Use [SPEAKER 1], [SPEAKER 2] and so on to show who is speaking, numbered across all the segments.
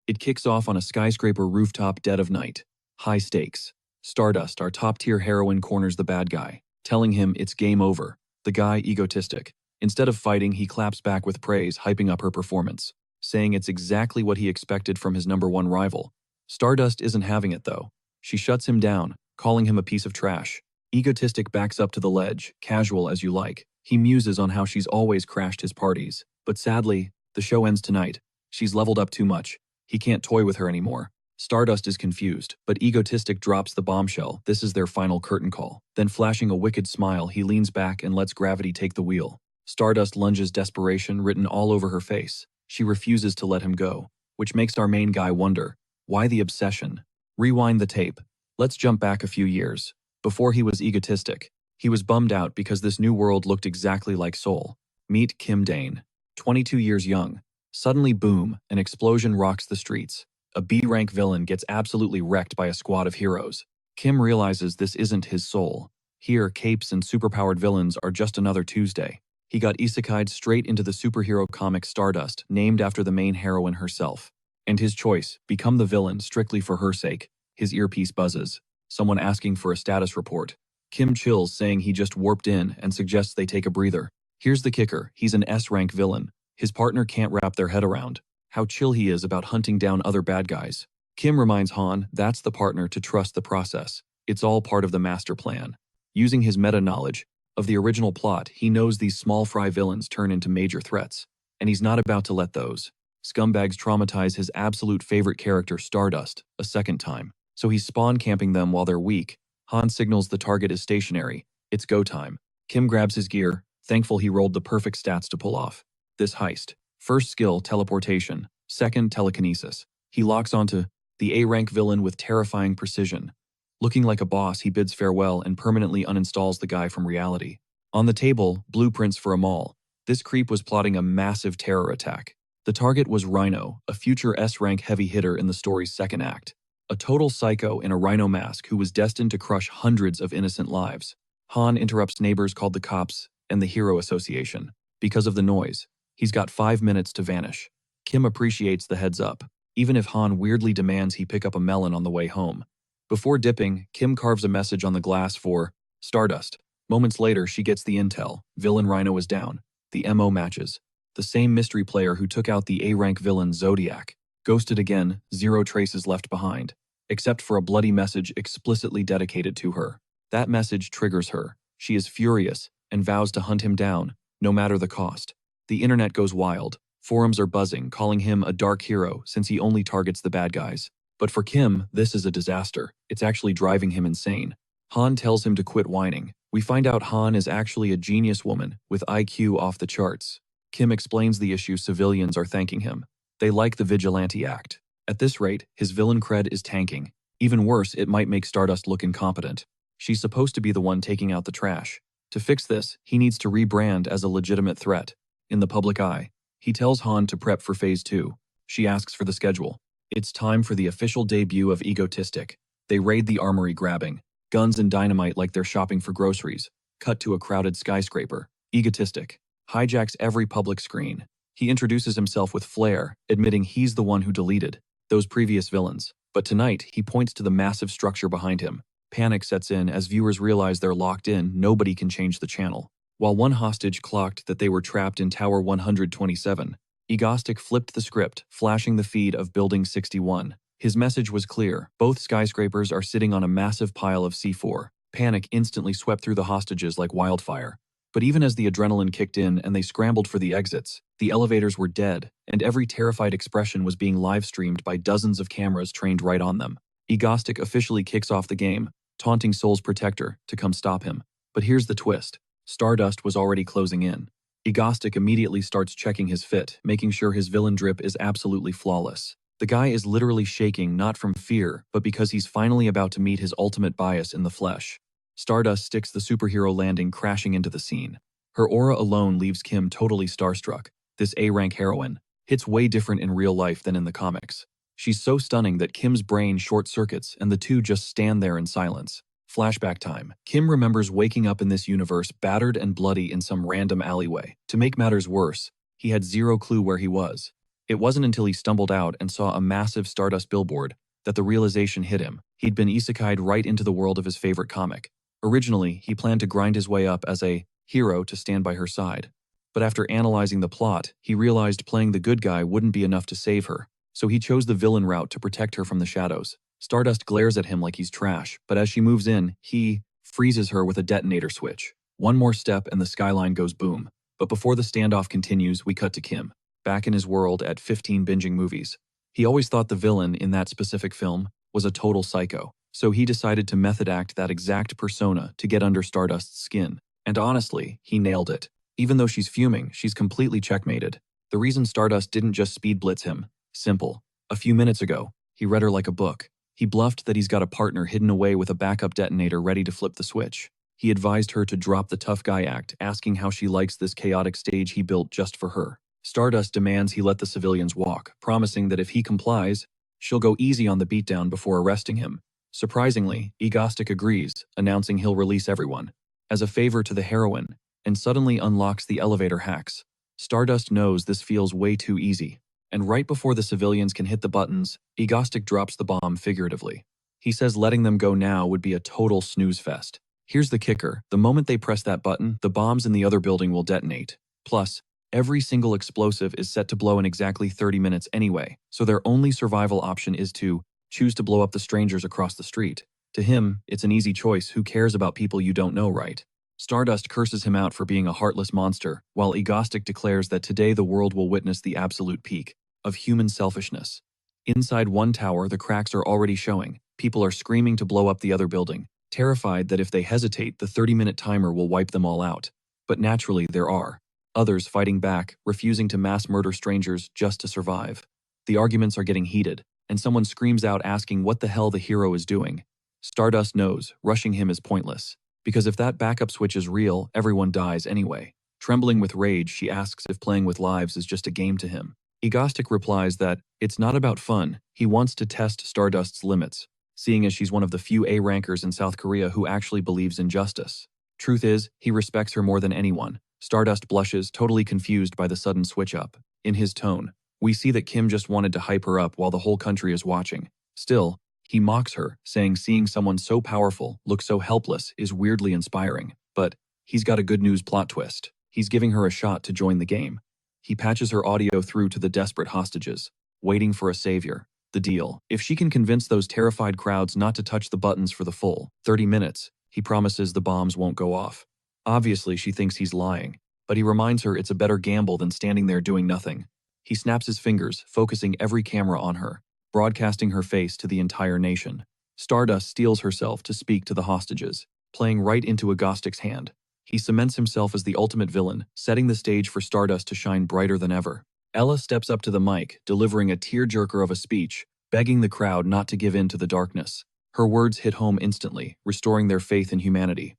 [SPEAKER 1] It kicks off on a skyscraper rooftop dead of night. High stakes. Stardust, our top-tier heroine, corners the bad guy, telling him it's game over. The guy, egotistic. Instead of fighting, he claps back with praise, hyping up her performance, saying it's exactly what he expected from his #1 rival. Stardust isn't having it, though. She shuts him down, calling him a piece of trash. Egotistic backs up to the ledge, casual as you like. He muses on how she's always crashed his parties. But sadly, the show ends tonight. She's leveled up too much. He can't toy with her anymore. Stardust is confused, but Egotistic drops the bombshell. This is their final curtain call. Then, flashing a wicked smile, he leans back and lets gravity take the wheel. Stardust lunges, desperation written all over her face. She refuses to let him go, which makes our main guy wonder, why the obsession? Rewind the tape. Let's jump back a few years. Before he was egotistic, he was bummed out because this new world looked exactly like Seoul. Meet Kim Dane, 22 years young. Suddenly, boom, an explosion rocks the streets. A B-rank villain gets absolutely wrecked by a squad of heroes. Kim realizes this isn't his soul. Here, capes and superpowered villains are just another Tuesday. He got isekai'd straight into the superhero comic Stardust, named after the main heroine herself. And his choice, become the villain strictly for her sake. His earpiece buzzes. Someone asking for a status report. Kim chills, saying he just warped in and suggests they take a breather. Here's the kicker, he's an S-rank villain. His partner can't wrap their head around how chill he is about hunting down other bad guys. Kim reminds Han that's the partner to trust the process. It's all part of the master plan. Using his meta-knowledge of the original plot, he knows these small fry villains turn into major threats, and he's not about to let those scumbags traumatize his absolute favorite character, Stardust, a second time. So he's spawn camping them while they're weak. Han signals the target is stationary. It's go time. Kim grabs his gear, thankful he rolled the perfect stats to pull off this heist. First skill, teleportation. Second, telekinesis. He locks onto the A-rank villain with terrifying precision. Looking like a boss, he bids farewell and permanently uninstalls the guy from reality. On the table, blueprints for a mall. This creep was plotting a massive terror attack. The target was Rhino, a future S-rank heavy hitter in the story's second act. A total psycho in a rhino mask who was destined to crush hundreds of innocent lives. Han interrupts neighbors called the cops and the Hero Association. Because of the noise, he's got 5 minutes to vanish. Kim appreciates the heads up, even if Han weirdly demands he pick up a melon on the way home. Before dipping, Kim carves a message on the glass for Stardust. Moments later, she gets the intel. Villain Rhino is down. The MO matches. The same mystery player who took out the A-rank villain Zodiac. Ghosted again, 0 traces left behind, except for a bloody message explicitly dedicated to her. That message triggers her. She is furious and vows to hunt him down, no matter the cost. The internet goes wild. Forums are buzzing, calling him a dark hero since he only targets the bad guys. But for Kim, this is a disaster. It's actually driving him insane. Han tells him to quit whining. We find out Han is actually a genius woman with IQ off the charts. Kim explains the issue. Civilians are thanking him. They like the vigilante act. At this rate, his villain cred is tanking. Even worse, it might make Stardust look incompetent. She's supposed to be the one taking out the trash. To fix this, he needs to rebrand as a legitimate threat. In the public eye, he tells Han to prep for Phase 2. She asks for the schedule. It's time for the official debut of Egotistic. They raid the armory, grabbing guns and dynamite like they're shopping for groceries. Cut to a crowded skyscraper. Egotistic hijacks every public screen. He introduces himself with flair, admitting he's the one who deleted those previous villains. But tonight, he points to the massive structure behind him. Panic sets in as viewers realize they're locked in. Nobody can change the channel. While one hostage clocked that they were trapped in Tower 127, Egotistic flipped the script, flashing the feed of Building 61. His message was clear. Both skyscrapers are sitting on a massive pile of C4. Panic instantly swept through the hostages like wildfire. But even as the adrenaline kicked in and they scrambled for the exits, the elevators were dead, and every terrified expression was being live-streamed by dozens of cameras trained right on them. Egotistic officially kicks off the game, taunting Soul's protector to come stop him. But here's the twist. Stardust was already closing in. Egotistic immediately starts checking his fit, making sure his villain drip is absolutely flawless. The guy is literally shaking not from fear, but because he's finally about to meet his ultimate bias in the flesh. Stardust sticks the superhero landing crashing into the scene. Her aura alone leaves Kim totally starstruck. This A-rank heroine hits way different in real life than in the comics. She's so stunning that Kim's brain short-circuits and the two just stand there in silence. Flashback time. Kim remembers waking up in this universe battered and bloody in some random alleyway. To make matters worse, he had zero clue where he was. It wasn't until he stumbled out and saw a massive Stardust billboard that the realization hit him. He'd been isekai'd right into the world of his favorite comic. Originally, he planned to grind his way up as a hero to stand by her side. But after analyzing the plot, he realized playing the good guy wouldn't be enough to save her, so he chose the villain route to protect her from the shadows. Stardust glares at him like he's trash, but as she moves in, he freezes her with a detonator switch. One more step and the skyline goes boom. But before the standoff continues, we cut to Kim, back in his world at 15 binging movies. He always thought the villain in that specific film was a total psycho, so he decided to method act that exact persona to get under Stardust's skin. And honestly, he nailed it. Even though she's fuming, she's completely checkmated. The reason Stardust didn't just speed blitz him, simple. A few minutes ago, he read her like a book. He bluffed that he's got a partner hidden away with a backup detonator ready to flip the switch. He advised her to drop the tough guy act, asking how she likes this chaotic stage he built just for her. Stardust demands he let the civilians walk, promising that if he complies, she'll go easy on the beatdown before arresting him. Surprisingly, Egostic agrees, announcing he'll release everyone, as a favor to the heroine, and suddenly unlocks the elevator hacks. Stardust knows this feels way too easy, and right before the civilians can hit the buttons, Egostic drops the bomb figuratively. He says letting them go now would be a total snooze fest. Here's the kicker: the moment they press that button, the bombs in the other building will detonate. Plus, every single explosive is set to blow in exactly 30 minutes anyway, so their only survival option is to choose to blow up the strangers across the street. To him, it's an easy choice. Who cares about people you don't know, right? Stardust curses him out for being a heartless monster, while Egostic declares that today the world will witness the absolute peak of human selfishness. Inside one tower, the cracks are already showing. People are screaming to blow up the other building, terrified that if they hesitate, the 30-minute timer will wipe them all out. But naturally, there are others fighting back, refusing to mass murder strangers just to survive. The arguments are getting heated, and someone screams out asking what the hell the hero is doing. Stardust knows rushing him is pointless, because if that backup switch is real, everyone dies anyway. Trembling with rage, she asks if playing with lives is just a game to him. Egostic replies that it's not about fun. He wants to test Stardust's limits, seeing as she's one of the few A-rankers in South Korea who actually believes in justice. Truth is, he respects her more than anyone. Stardust blushes, totally confused by the sudden switch-up. In his tone, we see that Kim just wanted to hype her up while the whole country is watching. Still, he mocks her, saying seeing someone so powerful look so helpless is weirdly inspiring. But he's got a good news plot twist. He's giving her a shot to join the game. He patches her audio through to the desperate hostages, waiting for a savior. The deal: if she can convince those terrified crowds not to touch the buttons for the full 30 minutes, he promises the bombs won't go off. Obviously, she thinks he's lying, but he reminds her it's a better gamble than standing there doing nothing. He snaps his fingers, focusing every camera on her, broadcasting her face to the entire nation. Stardust steels herself to speak to the hostages, playing right into Egostic's hand. He cements himself as the ultimate villain, setting the stage for Stardust to shine brighter than ever. Ella steps up to the mic, delivering a tearjerker of a speech, begging the crowd not to give in to the darkness. Her words hit home instantly, restoring their faith in humanity.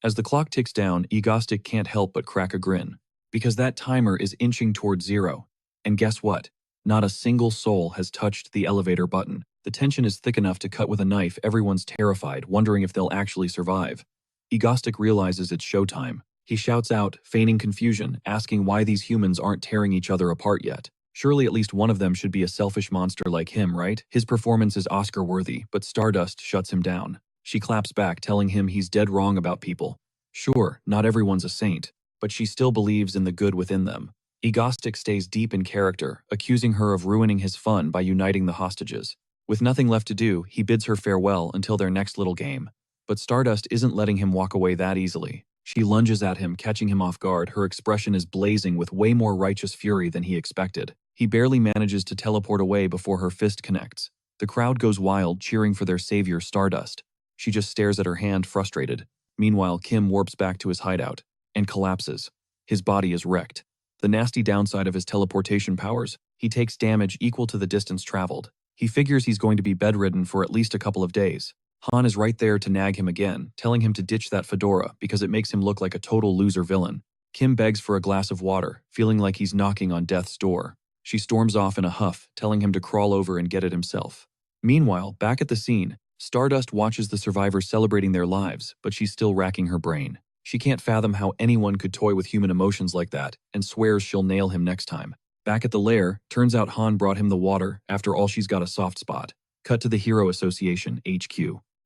[SPEAKER 1] As the clock ticks down, Egostic can't help but crack a grin, because that timer is inching towards zero. And guess what? Not a single soul has touched the elevator button. The tension is thick enough to cut with a knife. Everyone's terrified, wondering if they'll actually survive. Egostic realizes it's showtime. He shouts out, feigning confusion, asking why these humans aren't tearing each other apart yet. Surely at least one of them should be a selfish monster like him, right? His performance is Oscar-worthy, but Stardust shuts him down. She claps back, telling him he's dead wrong about people. Sure, not everyone's a saint, but she still believes in the good within them. Egostic stays deep in character, accusing her of ruining his fun by uniting the hostages. With nothing left to do, he bids her farewell until their next little game. But Stardust isn't letting him walk away that easily. She lunges at him, catching him off guard. Her expression is blazing with way more righteous fury than he expected. He barely manages to teleport away before her fist connects. The crowd goes wild, cheering for their savior, Stardust. She just stares at her hand, frustrated. Meanwhile, Kim warps back to his hideout and collapses. His body is wrecked. The nasty downside of his teleportation powers: he takes damage equal to the distance traveled. He figures he's going to be bedridden for at least a couple of days. Han is right there to nag him again, telling him to ditch that fedora because it makes him look like a total loser villain. Kim begs for a glass of water, feeling like he's knocking on death's door. She storms off in a huff, telling him to crawl over and get it himself. Meanwhile, back at the scene, Stardust watches the survivors celebrating their lives, but she's still racking her brain. She can't fathom how anyone could toy with human emotions like that, and swears she'll nail him next time. Back at the lair, turns out Han brought him the water. After all, she's got a soft spot. Cut to the Hero Association, HQ.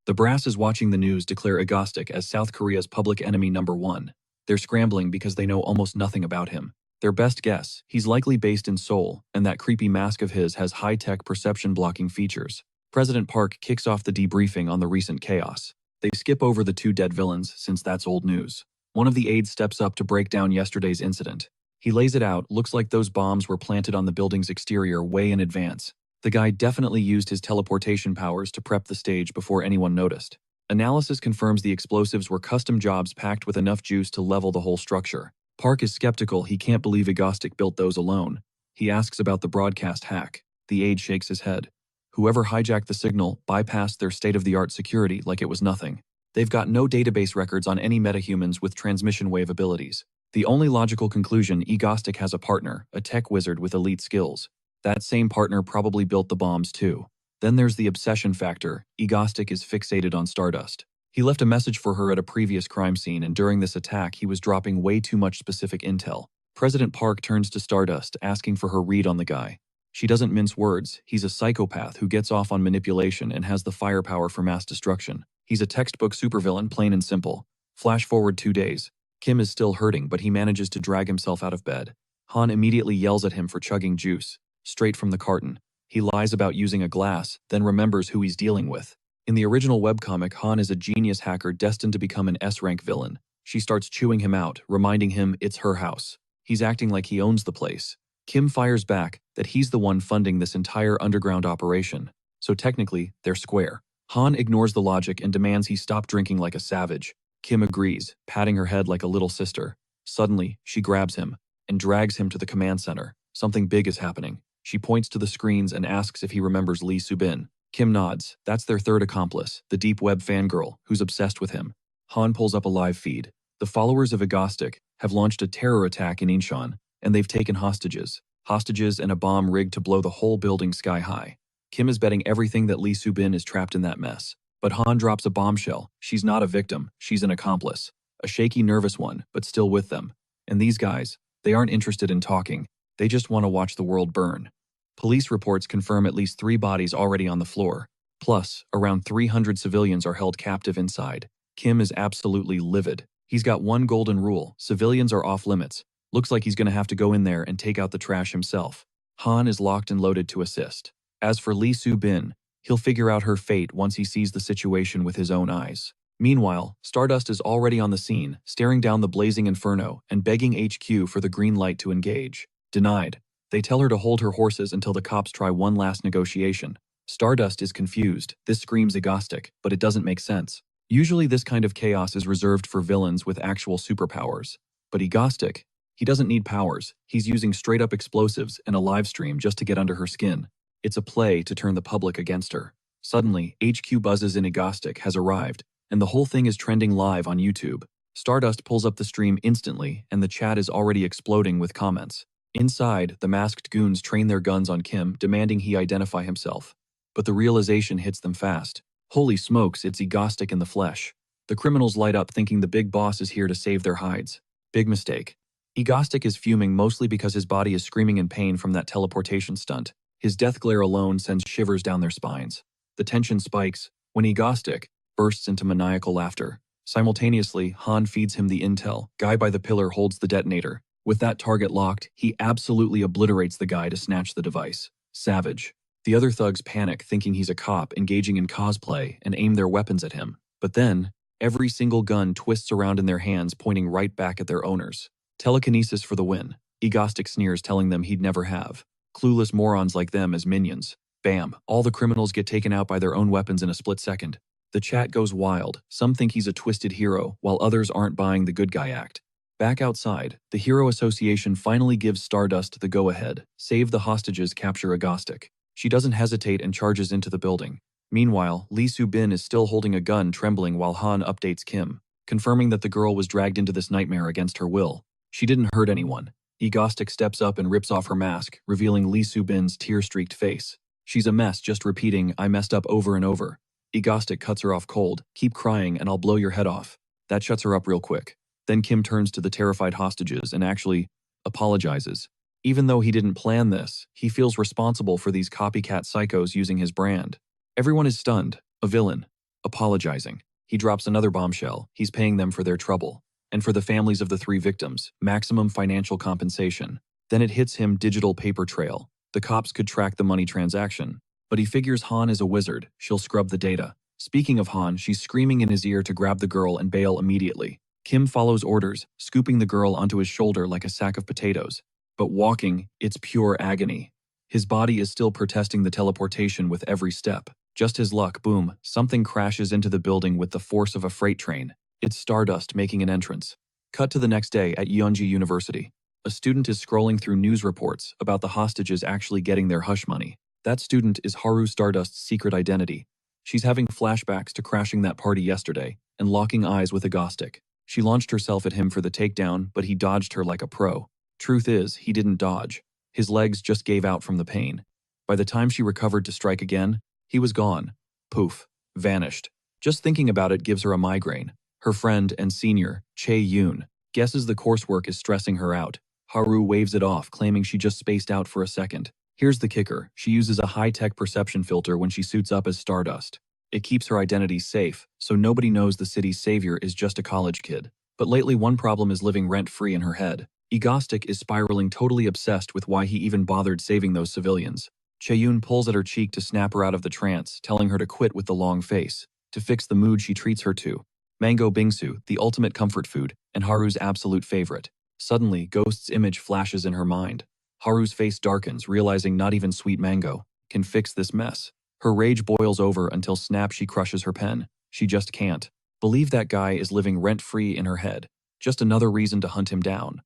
[SPEAKER 1] The brass is watching the news declare Agostic as South Korea's public enemy #1. They're scrambling because they know almost nothing about him. Their best guess, he's likely based in Seoul, and that creepy mask of his has high-tech perception-blocking features. President Park kicks off the debriefing on the recent chaos. They skip over the 2 dead villains since that's old news. One of the aides steps up to break down yesterday's incident. He lays it out. Looks like those bombs were planted on the building's exterior way in advance. The guy definitely used his teleportation powers to prep the stage before anyone noticed. Analysis confirms the explosives were custom jobs packed with enough juice to level the whole structure. Park is skeptical. He can't believe Agostic built those alone. He asks about the broadcast hack. The aide shakes his head. Whoever hijacked the signal bypassed their state-of-the-art security like it was nothing. They've got no database records on any metahumans with transmission wave abilities. The only logical conclusion, Agostic has a partner, a tech wizard with elite skills. That same partner probably built the bombs too. Then there's the obsession factor. Agostic is fixated on Stardust. He left a message for her at a previous crime scene, and during this attack he was dropping way too much specific intel. President Park turns to Stardust, asking for her read on the guy. She doesn't mince words. He's a psychopath who gets off on manipulation and has the firepower for mass destruction. He's a textbook supervillain, plain and simple. Flash forward 2 days. Kim is still hurting, but he manages to drag himself out of bed. Han immediately yells at him for chugging juice, straight from the carton. He lies about using a glass, then remembers who he's dealing with. In the original webcomic, Han is a genius hacker destined to become an S-rank villain. She starts chewing him out, reminding him it's her house. He's acting like he owns the place. Kim fires back that he's the one funding this entire underground operation. So technically, they're square. Han ignores the logic and demands he stop drinking like a savage. Kim agrees, patting her head like a little sister. Suddenly, she grabs him and drags him to the command center. Something big is happening. She points to the screens and asks if he remembers Lee Subin. Kim nods. That's their third accomplice, the deep web fangirl, who's obsessed with him. Han pulls up a live feed. The followers of Agostic have launched a terror attack in Incheon, and they've taken hostages. Hostages and a bomb rigged to blow the whole building sky high. Kim is betting everything that Lee Subin is trapped in that mess. But Han drops a bombshell. She's not a victim, she's an accomplice. A shaky, nervous one, but still with them. And these guys, they aren't interested in talking. They just want to watch the world burn. Police reports confirm at least 3 bodies already on the floor. Plus, around 300 civilians are held captive inside. Kim is absolutely livid. He's got one golden rule: civilians are off limits. Looks like he's going to have to go in there and take out the trash himself. Han is locked and loaded to assist. As for Lee Subin, he'll figure out her fate once he sees the situation with his own eyes. Meanwhile, Stardust is already on the scene, staring down the blazing inferno and begging HQ for the green light to engage. Denied. They tell her to hold her horses until the cops try one last negotiation. Stardust is confused. This screams Agostic, but it doesn't make sense. Usually this kind of chaos is reserved for villains with actual superpowers. But Agostic, he doesn't need powers. He's using straight-up explosives and a live stream just to get under her skin. It's a play to turn the public against her. Suddenly, HQ buzzes in Agostic has arrived, and the whole thing is trending live on YouTube. Stardust pulls up the stream instantly, and the chat is already exploding with comments. Inside, the masked goons train their guns on Kim, demanding he identify himself. But the realization hits them fast. Holy smokes, it's Agostic in the flesh. The criminals light up thinking the big boss is here to save their hides. Big mistake. Agostic is fuming mostly because his body is screaming in pain from that teleportation stunt. His death glare alone sends shivers down their spines. The tension spikes when Agostic bursts into maniacal laughter. Simultaneously, Han feeds him the intel. Guy by the pillar holds the detonator. With that target locked, he absolutely obliterates the guy to snatch the device. Savage. The other thugs panic, thinking he's a cop engaging in cosplay, and aim their weapons at him. But then, every single gun twists around in their hands, pointing right back at their owners. Telekinesis for the win. Agostic sneers, telling them he'd never have. Clueless morons like them as minions. Bam, all the criminals get taken out by their own weapons in a split second. The chat goes wild. Some think he's a twisted hero, while others aren't buying the good guy act. Back outside, the Hero Association finally gives Stardust the go-ahead. Save the hostages, capture Agostic. She doesn't hesitate and charges into the building. Meanwhile, Lee Subin is still holding a gun, trembling while Han updates Kim, confirming that the girl was dragged into this nightmare against her will. She didn't hurt anyone. Agostic steps up and rips off her mask, revealing Lee Subin's tear-streaked face. She's a mess, just repeating, "I messed up," over and over. Agostic cuts her off cold. "Keep crying and I'll blow your head off." That shuts her up real quick. Then Kim turns to the terrified hostages and actually apologizes. Even though he didn't plan this, he feels responsible for these copycat psychos using his brand. Everyone is stunned, a villain, apologizing. He drops another bombshell, he's paying them for their trouble. And for the families of the 3 victims, maximum financial compensation. Then it hits him digital paper trail. The cops could track the money transaction. But he figures Han is a wizard, she'll scrub the data. Speaking of Han, she's screaming in his ear to grab the girl and bail immediately. Kim follows orders, scooping the girl onto his shoulder like a sack of potatoes. But walking, it's pure agony. His body is still protesting the teleportation with every step. Just his luck, boom, something crashes into the building with the force of a freight train. It's Stardust making an entrance. Cut to the next day at Yeonji University. A student is scrolling through news reports about the hostages actually getting their hush money. That student is Haru Stardust's secret identity. She's having flashbacks to crashing that party yesterday and locking eyes with Agostic. She launched herself at him for the takedown, but he dodged her like a pro. Truth is, he didn't dodge. His legs just gave out from the pain. By the time she recovered to strike again, he was gone. Poof. Vanished. Just thinking about it gives her a migraine. Her friend and senior, Chae Yoon, guesses the coursework is stressing her out. Haru waves it off, claiming she just spaced out for a second. Here's the kicker. She uses a high-tech perception filter when she suits up as Stardust. It keeps her identity safe, so nobody knows the city's savior is just a college kid. But lately one problem is living rent-free in her head. Agostic is spiraling totally obsessed with why he even bothered saving those civilians. Chae-yoon pulls at her cheek to snap her out of the trance, telling her to quit with the long face. To fix the mood she treats her to. Mango bingsu, the ultimate comfort food, and Haru's absolute favorite. Suddenly, Ghost's image flashes in her mind. Haru's face darkens, realizing not even sweet mango can fix this mess. Her rage boils over until snap she crushes her pen. She just can't believe that guy is living rent-free in her head. Just another reason to hunt him down.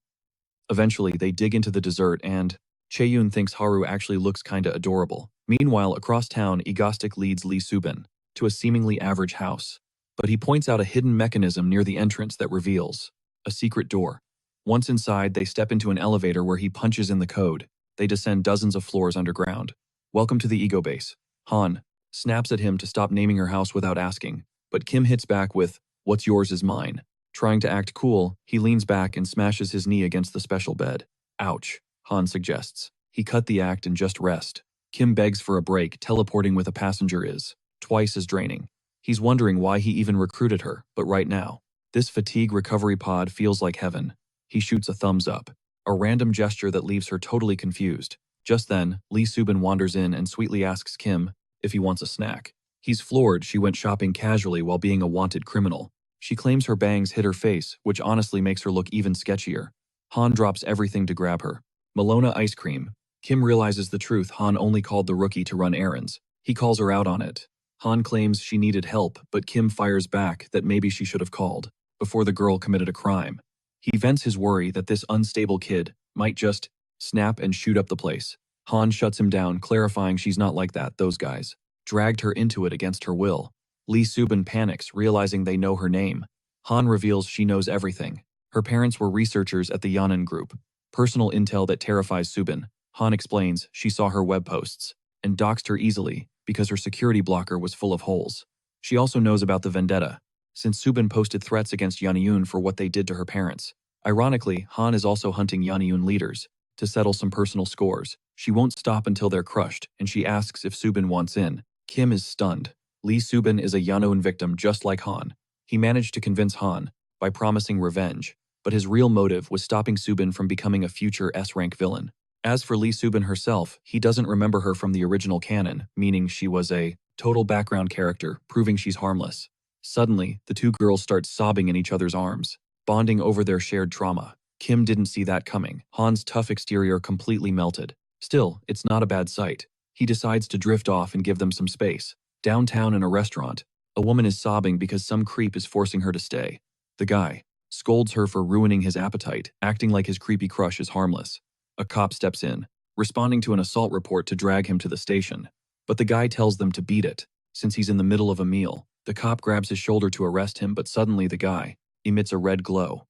[SPEAKER 1] Eventually, they dig into the dessert and Chae-yoon thinks Haru actually looks kinda adorable. Meanwhile, across town, Agostic leads Lee Subin to a seemingly average house. But he points out a hidden mechanism near the entrance that reveals a secret door. Once inside, they step into an elevator where he punches in the code. They descend dozens of floors underground. Welcome to the ego base. Han snaps at him to stop naming her house without asking, but Kim hits back with, "What's yours is mine." Trying to act cool, he leans back and smashes his knee against the special bed. Ouch, Han suggests. He cut the act and just rest. Kim begs for a break, teleporting with a passenger is twice as draining. He's wondering why he even recruited her, but right now, this fatigue recovery pod feels like heaven. He shoots a thumbs up, a random gesture that leaves her totally confused. Just then, Lee Subin wanders in and sweetly asks Kim if he wants a snack. He's floored she went shopping casually while being a wanted criminal. She claims her bangs hit her face, which honestly makes her look even sketchier. Han drops everything to grab her. Malona ice cream. Kim realizes the truth. Han only called the rookie to run errands. He calls her out on it. Han claims she needed help, but Kim fires back that maybe she should have called before the girl committed a crime. He vents his worry that this unstable kid might just snap and shoot up the place. Han shuts him down, clarifying she's not like that, those guys dragged her into it against her will. Lee Subin panics, realizing they know her name. Han reveals she knows everything. Her parents were researchers at the Yanan group. Personal intel that terrifies Subin. Han explains she saw her web posts and doxed her easily because her security blocker was full of holes. She also knows about the vendetta, since Subin posted threats against Yeonjun for what they did to her parents. Ironically, Han is also hunting Yeonjun leaders to settle some personal scores. She won't stop until they're crushed, and she asks if Subin wants in. Kim is stunned. Lee Subin is a Yeonjun victim just like Han. He managed to convince Han by promising revenge, but his real motive was stopping Subin from becoming a future S-rank villain. As for Lee Subin herself, he doesn't remember her from the original canon, meaning she was a total background character, proving she's harmless. Suddenly, the two girls start sobbing in each other's arms, bonding over their shared trauma. Kim didn't see that coming. Han's tough exterior completely melted. Still, it's not a bad sight. He decides to drift off and give them some space. Downtown in a restaurant, a woman is sobbing because some creep is forcing her to stay. The guy scolds her for ruining his appetite, acting like his creepy crush is harmless. A cop steps in, responding to an assault report to drag him to the station. But the guy tells them to beat it, since he's in the middle of a meal. The cop grabs his shoulder to arrest him, but suddenly the guy emits a red glow.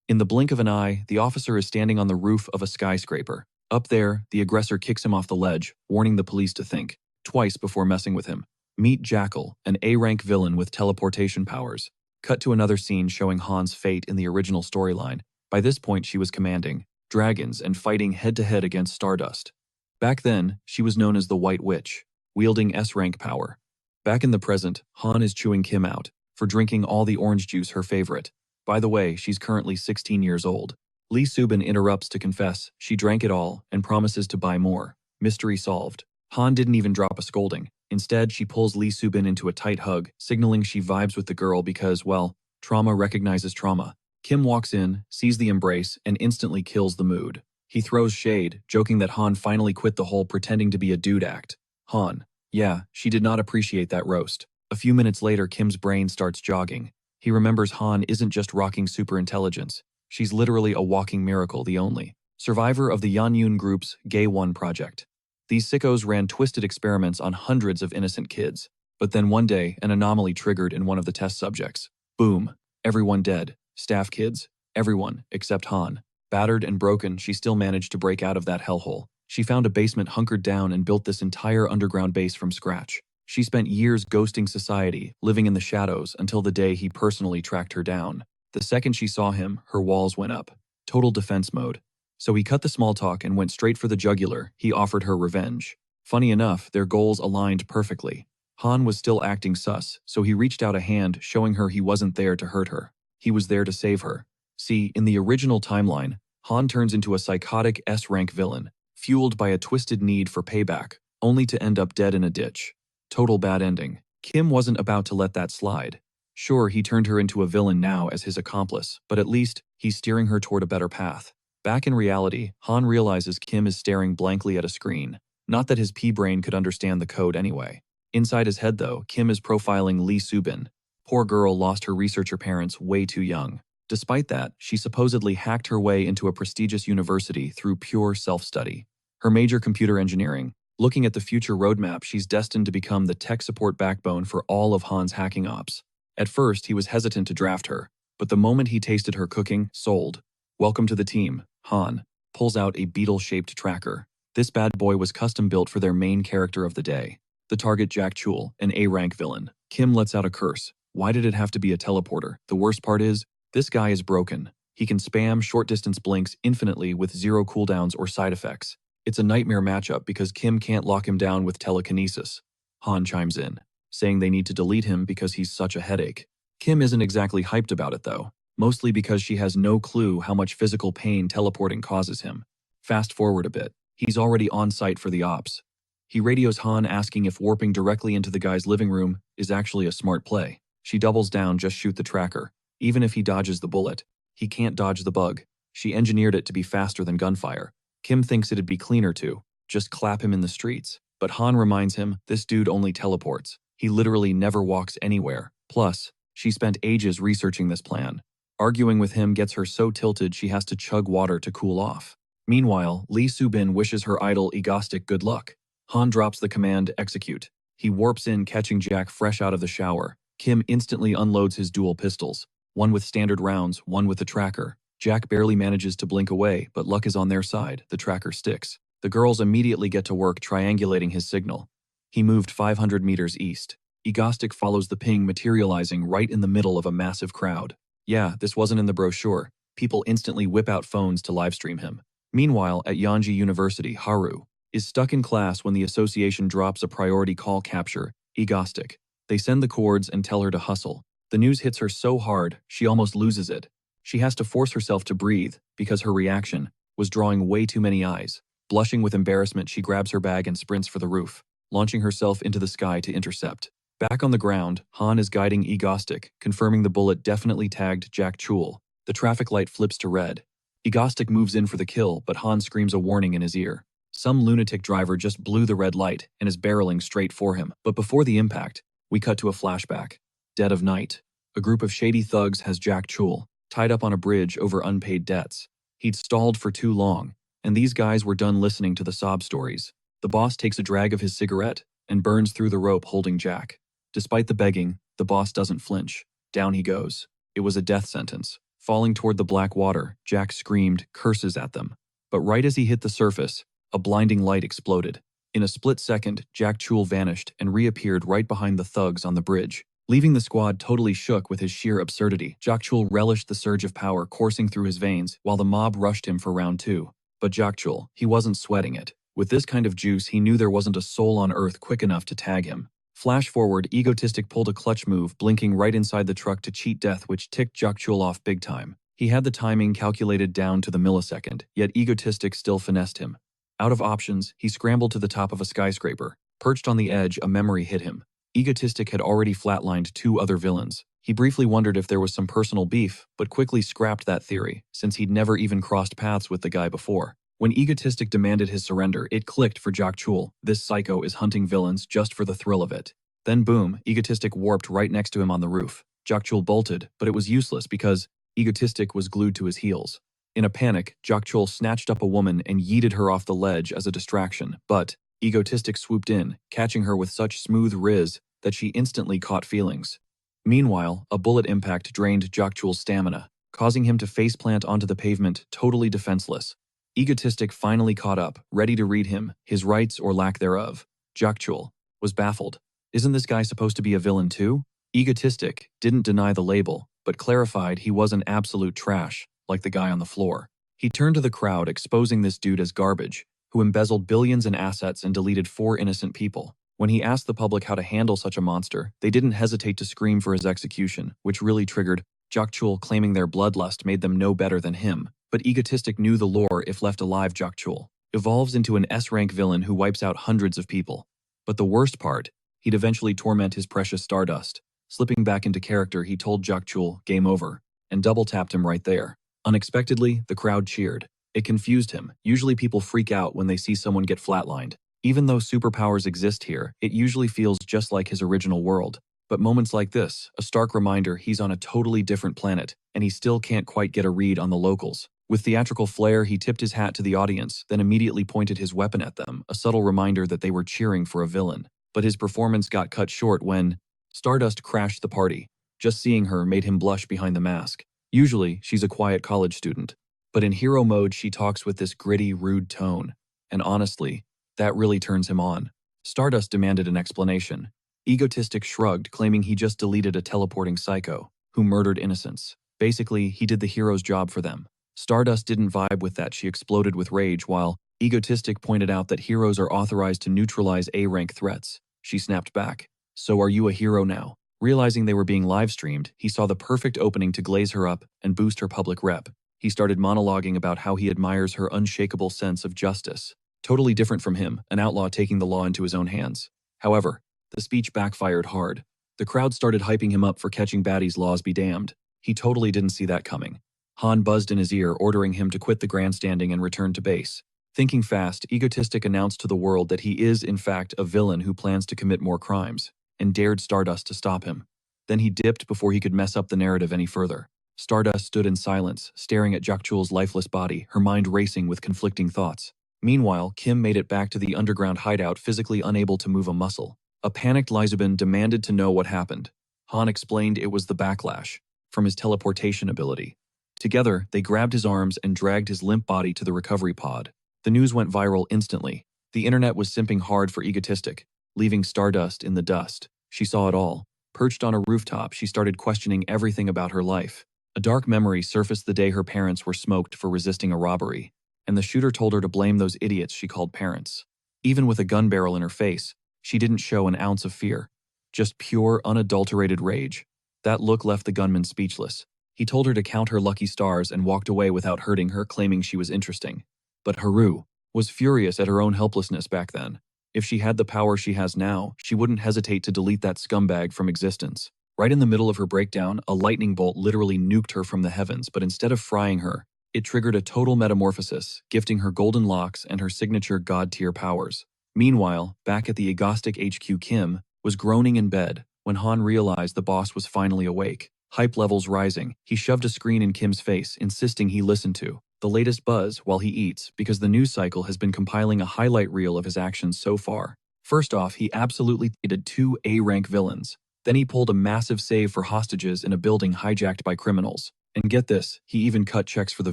[SPEAKER 1] In the blink of an eye, the officer is standing on the roof of a skyscraper. Up there, the aggressor kicks him off the ledge, warning the police to think twice before messing with him. Meet Jackal, an A-rank villain with teleportation powers. Cut to another scene showing Han's fate in the original storyline. By this point, she was commanding, dragons, and fighting head-to-head against Stardust. Back then, she was known as the White Witch, wielding S-rank power. Back in the present, Han is chewing Kim out for drinking all the orange juice, her favorite. By the way, she's currently 16 years old. Lee Subin interrupts to confess she drank it all and promises to buy more. Mystery solved. Han didn't even drop a scolding. Instead, she pulls Lee Subin into a tight hug, signaling she vibes with the girl because, well, trauma recognizes trauma. Kim walks in, sees the embrace, and instantly kills the mood. He throws shade, joking that Han finally quit the whole pretending to be a dude act. Han. Yeah, she did not appreciate that roast. A few minutes later, Kim's brain starts jogging. He remembers Han isn't just rocking superintelligence. She's literally a walking miracle, the only survivor of the Yanyun Group's Gay One project. These sickos ran twisted experiments on hundreds of innocent kids. But then one day, an anomaly triggered in one of the test subjects. Boom. Everyone dead. Staff kids? Everyone, except Han. Battered and broken, she still managed to break out of that hellhole. She found a basement, hunkered down, and built this entire underground base from scratch. She spent years ghosting society, living in the shadows, until the day he personally tracked her down. The second she saw him, her walls went up. Total defense mode. So he cut the small talk and went straight for the jugular. He offered her revenge. Funny enough, their goals aligned perfectly. Han was still acting sus, so he reached out a hand, showing her he wasn't there to hurt her. He was there to save her. See, in the original timeline, Han turns into a psychotic S-rank villain, fueled by a twisted need for payback, only to end up dead in a ditch. Total bad ending. Kim wasn't about to let that slide. Sure, he turned her into a villain now as his accomplice, but at least he's steering her toward a better path. Back in reality, Han realizes Kim is staring blankly at a screen. Not that his pea-brain could understand the code anyway. Inside his head, though, Kim is profiling Lee Subin. Poor girl lost her researcher parents way too young. Despite that, she supposedly hacked her way into a prestigious university through pure self-study. Her major computer engineering. Looking at the future roadmap, she's destined to become the tech support backbone for all of Han's hacking ops. At first, he was hesitant to draft her, but the moment he tasted her cooking, sold. Welcome to the team. Han pulls out a beetle-shaped tracker. This bad boy was custom-built for their main character of the day. The target, Jack Chul, an A-rank villain. Kim lets out a curse. Why did it have to be a teleporter? The worst part is, this guy is broken. He can spam short-distance blinks infinitely with zero cooldowns or side effects. It's a nightmare matchup because Kim can't lock him down with telekinesis. Han chimes in, saying they need to delete him because he's such a headache. Kim isn't exactly hyped about it though, mostly because she has no clue how much physical pain teleporting causes him. Fast forward a bit. He's already on site for the ops. He radios Han asking if warping directly into the guy's living room is actually a smart play. She doubles down, just shoot the tracker. Even if he dodges the bullet, he can't dodge the bug. She engineered it to be faster than gunfire. Kim thinks it'd be cleaner to just clap him in the streets. But Han reminds him, this dude only teleports. He literally never walks anywhere. Plus, she spent ages researching this plan. Arguing with him gets her so tilted she has to chug water to cool off. Meanwhile, Lee Subin wishes her idol Egostic good luck. Han drops the command, execute. He warps in, catching Jack fresh out of the shower. Kim instantly unloads his dual pistols. One with standard rounds, one with the tracker. Jack barely manages to blink away, but luck is on their side. The tracker sticks. The girls immediately get to work triangulating his signal. He moved 500 meters east. Egostic follows the ping, materializing right in the middle of a massive crowd. Yeah, this wasn't in the brochure. People instantly whip out phones to livestream him. Meanwhile, at Yanji University, Haru is stuck in class when the association drops a priority call capture, Egostic. They send the cords and tell her to hustle. The news hits her so hard, she almost loses it. She has to force herself to breathe because her reaction was drawing way too many eyes. Blushing with embarrassment, she grabs her bag and sprints for the roof, launching herself into the sky to intercept. Back on the ground, Han is guiding Egostic, confirming the bullet definitely tagged Jack Chul. The traffic light flips to red. Egostic moves in for the kill, but Han screams a warning in his ear. Some lunatic driver just blew the red light and is barreling straight for him. But before the impact, we cut to a flashback. Dead of night. A group of shady thugs has Jack Chul tied up on a bridge over unpaid debts. He'd stalled for too long, and these guys were done listening to the sob stories. The boss takes a drag of his cigarette and burns through the rope holding Jack. Despite the begging, the boss doesn't flinch. Down he goes. It was a death sentence. Falling toward the black water, Jack screamed curses at them. But right as he hit the surface, a blinding light exploded. In a split second, Jack Chul vanished and reappeared right behind the thugs on the bridge. Leaving the squad totally shook with his sheer absurdity, Jakchul relished the surge of power coursing through his veins while the mob rushed him for round 2. But Jakchul, he wasn't sweating it. With this kind of juice, he knew there wasn't a soul on earth quick enough to tag him. Flash forward, Egotistic pulled a clutch move, blinking right inside the truck to cheat death, which ticked Jakchul off big time. He had the timing calculated down to the millisecond, yet Egotistic still finessed him. Out of options, he scrambled to the top of a skyscraper. Perched on the edge, a memory hit him. Egotistic had already flatlined 2 other villains. He briefly wondered if there was some personal beef, but quickly scrapped that theory, since he'd never even crossed paths with the guy before. When Egotistic demanded his surrender, it clicked for Jakchul. This psycho is hunting villains just for the thrill of it. Then boom, Egotistic warped right next to him on the roof. Jakchul bolted, but it was useless because Egotistic was glued to his heels. In a panic, Jakchul snatched up a woman and yeeted her off the ledge as a distraction, but Egotistic swooped in, catching her with such smooth riz that she instantly caught feelings. Meanwhile, a bullet impact drained Jakchul's stamina, causing him to faceplant onto the pavement, totally defenseless. Egotistic finally caught up, ready to read him, his rights or lack thereof. Jakchul was baffled. Isn't this guy supposed to be a villain too? Egotistic didn't deny the label, but clarified he wasn't absolute trash, like the guy on the floor. He turned to the crowd, exposing this dude as garbage, who embezzled billions in assets and deleted 4 innocent people. When he asked the public how to handle such a monster, they didn't hesitate to scream for his execution, which really triggered Jakchul, claiming their bloodlust made them no better than him. But Egotistic knew the lore. If left alive, Jakchul evolves into an S-rank villain who wipes out hundreds of people. But the worst part, he'd eventually torment his precious Stardust. Slipping back into character, he told Jakchul, "Game over," and double-tapped him right there. Unexpectedly, the crowd cheered. It confused him. Usually people freak out when they see someone get flatlined. Even though superpowers exist here, it usually feels just like his original world. But moments like this, a stark reminder he's on a totally different planet, and he still can't quite get a read on the locals. With theatrical flair, he tipped his hat to the audience, then immediately pointed his weapon at them, a subtle reminder that they were cheering for a villain. But his performance got cut short when Stardust crashed the party. Just seeing her made him blush behind the mask. Usually, she's a quiet college student. But in hero mode, she talks with this gritty, rude tone. And honestly, that really turns him on. Stardust demanded an explanation. Egotistic shrugged, claiming he just deleted a teleporting psycho who murdered innocents. Basically, he did the hero's job for them. Stardust didn't vibe with that. She exploded with rage, while Egotistic pointed out that heroes are authorized to neutralize A-rank threats. She snapped back. "So are you a hero now?" Realizing they were being live-streamed, he saw the perfect opening to glaze her up and boost her public rep. He started monologuing about how he admires her unshakable sense of justice. Totally different from him, an outlaw taking the law into his own hands. However, the speech backfired hard. The crowd started hyping him up for catching baddies, laws be damned. He totally didn't see that coming. Han buzzed in his ear, ordering him to quit the grandstanding and return to base. Thinking fast, Egotistic announced to the world that he is, in fact, a villain who plans to commit more crimes, and dared Stardust to stop him. Then he dipped before he could mess up the narrative any further. Stardust stood in silence, staring at Jakchul's lifeless body, her mind racing with conflicting thoughts. Meanwhile, Kim made it back to the underground hideout, physically unable to move a muscle. A panicked Lizabin demanded to know what happened. Han explained it was the backlash from his teleportation ability. Together, they grabbed his arms and dragged his limp body to the recovery pod. The news went viral instantly. The internet was simping hard for Egotistic, leaving Stardust in the dust. She saw it all. Perched on a rooftop, she started questioning everything about her life. A dark memory surfaced the day her parents were smoked for resisting a robbery, and the shooter told her to blame those idiots she called parents. Even with a gun barrel in her face, she didn't show an ounce of fear. Just pure, unadulterated rage. That look left the gunman speechless. He told her to count her lucky stars and walked away without hurting her, claiming she was interesting. But Haru was furious at her own helplessness back then. If she had the power she has now, she wouldn't hesitate to delete that scumbag from existence. Right in the middle of her breakdown, a lightning bolt literally nuked her from the heavens, but instead of frying her, it triggered a total metamorphosis, gifting her golden locks and her signature god-tier powers. Meanwhile, back at the Agostic HQ, Kim was groaning in bed when Han realized the boss was finally awake. Hype levels rising, he shoved a screen in Kim's face, insisting he listen to the latest buzz while he eats, because the news cycle has been compiling a highlight reel of his actions so far. First off, he absolutely did 2 A-rank villains. Then he pulled a massive save for hostages in a building hijacked by criminals. And get this, he even cut checks for the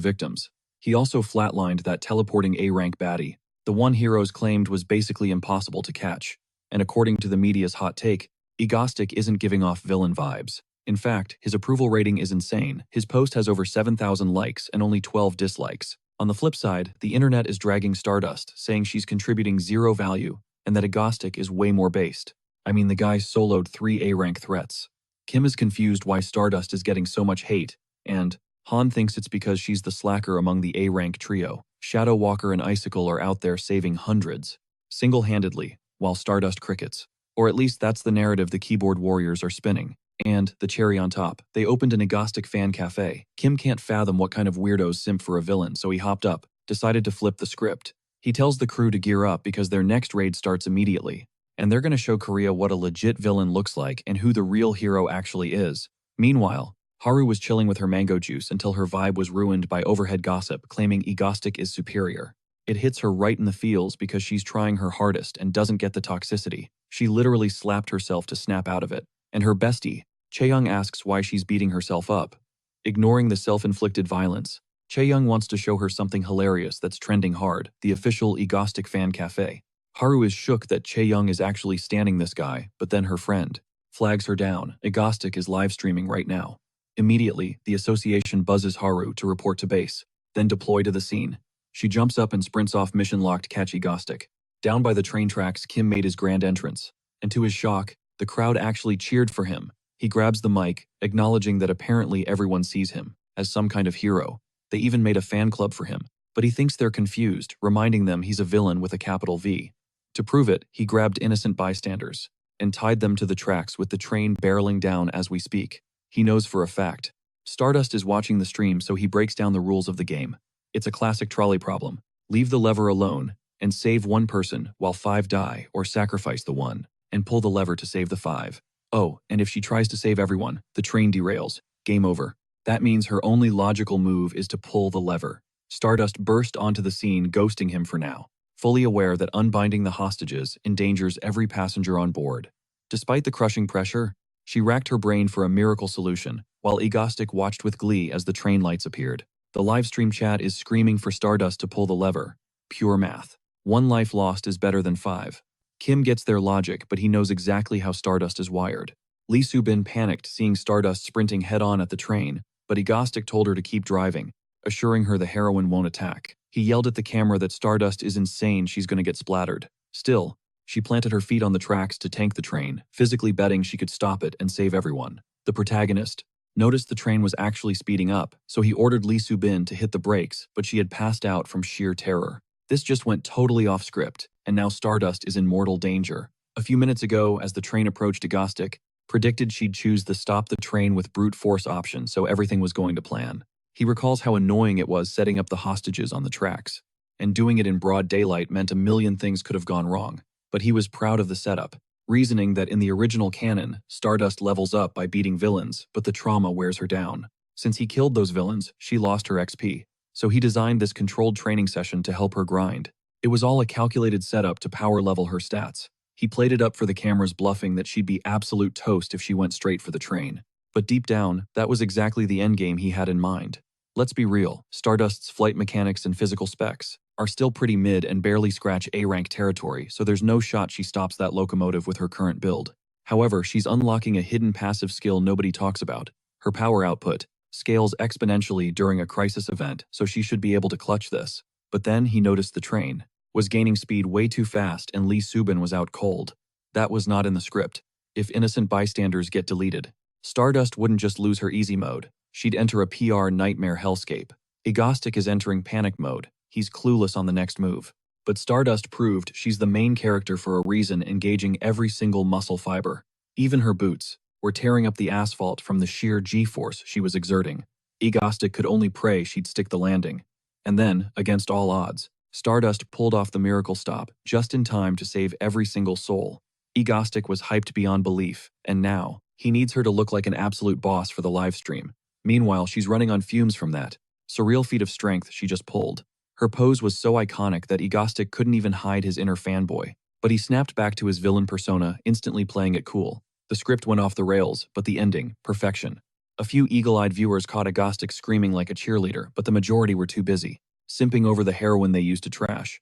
[SPEAKER 1] victims. He also flatlined that teleporting A-rank baddie, the one heroes claimed was basically impossible to catch. And according to the media's hot take, Egostic isn't giving off villain vibes. In fact, his approval rating is insane. His post has over 7,000 likes and only 12 dislikes. On the flip side, the internet is dragging Stardust, saying she's contributing zero value and that Egostic is way more based. I mean, the guy soloed 3 A-rank threats. Kim is confused why Stardust is getting so much hate, and Han thinks it's because she's the slacker among the A-rank trio. Shadow Walker and Icicle are out there saving hundreds, single-handedly, while Stardust crickets. Or at least that's the narrative the keyboard warriors are spinning. And, the cherry on top, they opened an Egostic fan cafe. Kim can't fathom what kind of weirdos simp for a villain, so he hopped up, decided to flip the script. He tells the crew to gear up because their next raid starts immediately, and they're going to show Korea what a legit villain looks like and who the real hero actually is. Meanwhile, Haru was chilling with her mango juice until her vibe was ruined by overhead gossip claiming Egostic is superior. It hits her right in the feels because she's trying her hardest and doesn't get the toxicity. She literally slapped herself to snap out of it. And her bestie, Chaeyoung, asks why she's beating herself up. Ignoring the self-inflicted violence, Chaeyoung wants to show her something hilarious that's trending hard, the official Egostic fan cafe. Haru is shook that Chaeyoung is actually standing this guy, but then her friend flags her down. Egostic is live streaming right now. Immediately, the association buzzes Haru to report to base, then deploy to the scene. She jumps up and sprints off mission-locked catch Egostic. Down by the train tracks, Kim made his grand entrance, and to his shock, the crowd actually cheered for him. He grabs the mic, acknowledging that apparently everyone sees him as some kind of hero. They even made a fan club for him, but he thinks they're confused, reminding them he's a villain with a capital V. To prove it, he grabbed innocent bystanders and tied them to the tracks with the train barreling down as we speak. He knows for a fact. Stardust is watching the stream, so he breaks down the rules of the game. It's a classic trolley problem. Leave the lever alone and save one person while 5 die, or sacrifice the one and pull the lever to save the 5. Oh, and if she tries to save everyone, the train derails. Game over. That means her only logical move is to pull the lever. Stardust burst onto the scene, ghosting him for now, fully aware that unbinding the hostages endangers every passenger on board. Despite the crushing pressure, she racked her brain for a miracle solution, while Egostic watched with glee as the train lights appeared. The livestream chat is screaming for Stardust to pull the lever. Pure math. 1 life lost is better than 5. Kim gets their logic, but he knows exactly how Stardust is wired. Lee Soo-bin panicked seeing Stardust sprinting head-on at the train, but Egostic told her to keep driving, assuring her the heroine won't attack. He yelled at the camera that Stardust is insane, she's gonna get splattered. Still, she planted her feet on the tracks to tank the train, physically betting she could stop it and save everyone. The protagonist noticed the train was actually speeding up, so he ordered Lee Soo-bin to hit the brakes, but she had passed out from sheer terror. This just went totally off script, and now Stardust is in mortal danger. A few minutes ago, as the train approached Egostic, predicted she'd choose the stop the train with brute force option, so everything was going to plan. He recalls how annoying it was setting up the hostages on the tracks, and doing it in broad daylight meant a million things could have gone wrong. But he was proud of the setup, reasoning that in the original canon, Stardust levels up by beating villains, but the trauma wears her down. Since he killed those villains, she lost her XP. So he designed this controlled training session to help her grind. It was all a calculated setup to power level her stats. He played it up for the cameras, bluffing that she'd be absolute toast if she went straight for the train. But deep down, that was exactly the endgame he had in mind. Let's be real, Stardust's flight mechanics and physical specs are still pretty mid and barely scratch A-rank territory, so there's no shot she stops that locomotive with her current build. However, she's unlocking a hidden passive skill nobody talks about. Her power output scales exponentially during a crisis event, so she should be able to clutch this. But then he noticed the train was gaining speed way too fast and Lee Soo-bin was out cold. That was not in the script. If innocent bystanders get deleted, Stardust wouldn't just lose her easy mode. She'd enter a PR nightmare hellscape. Egostic is entering panic mode. He's clueless on the next move. But Stardust proved she's the main character for a reason, engaging every single muscle fiber. Even her boots were tearing up the asphalt from the sheer G-force she was exerting. Egostic could only pray she'd stick the landing. And then, against all odds, Stardust pulled off the miracle stop just in time to save every single soul. Egostic was hyped beyond belief, and now, he needs her to look like an absolute boss for the livestream. Meanwhile, she's running on fumes from that surreal feat of strength she just pulled. Her pose was so iconic that Egostic couldn't even hide his inner fanboy. But he snapped back to his villain persona, instantly playing it cool. The script went off the rails, but the ending, perfection. A few eagle-eyed viewers caught Egostic screaming like a cheerleader, but the majority were too busy simping over the heroine they used to trash.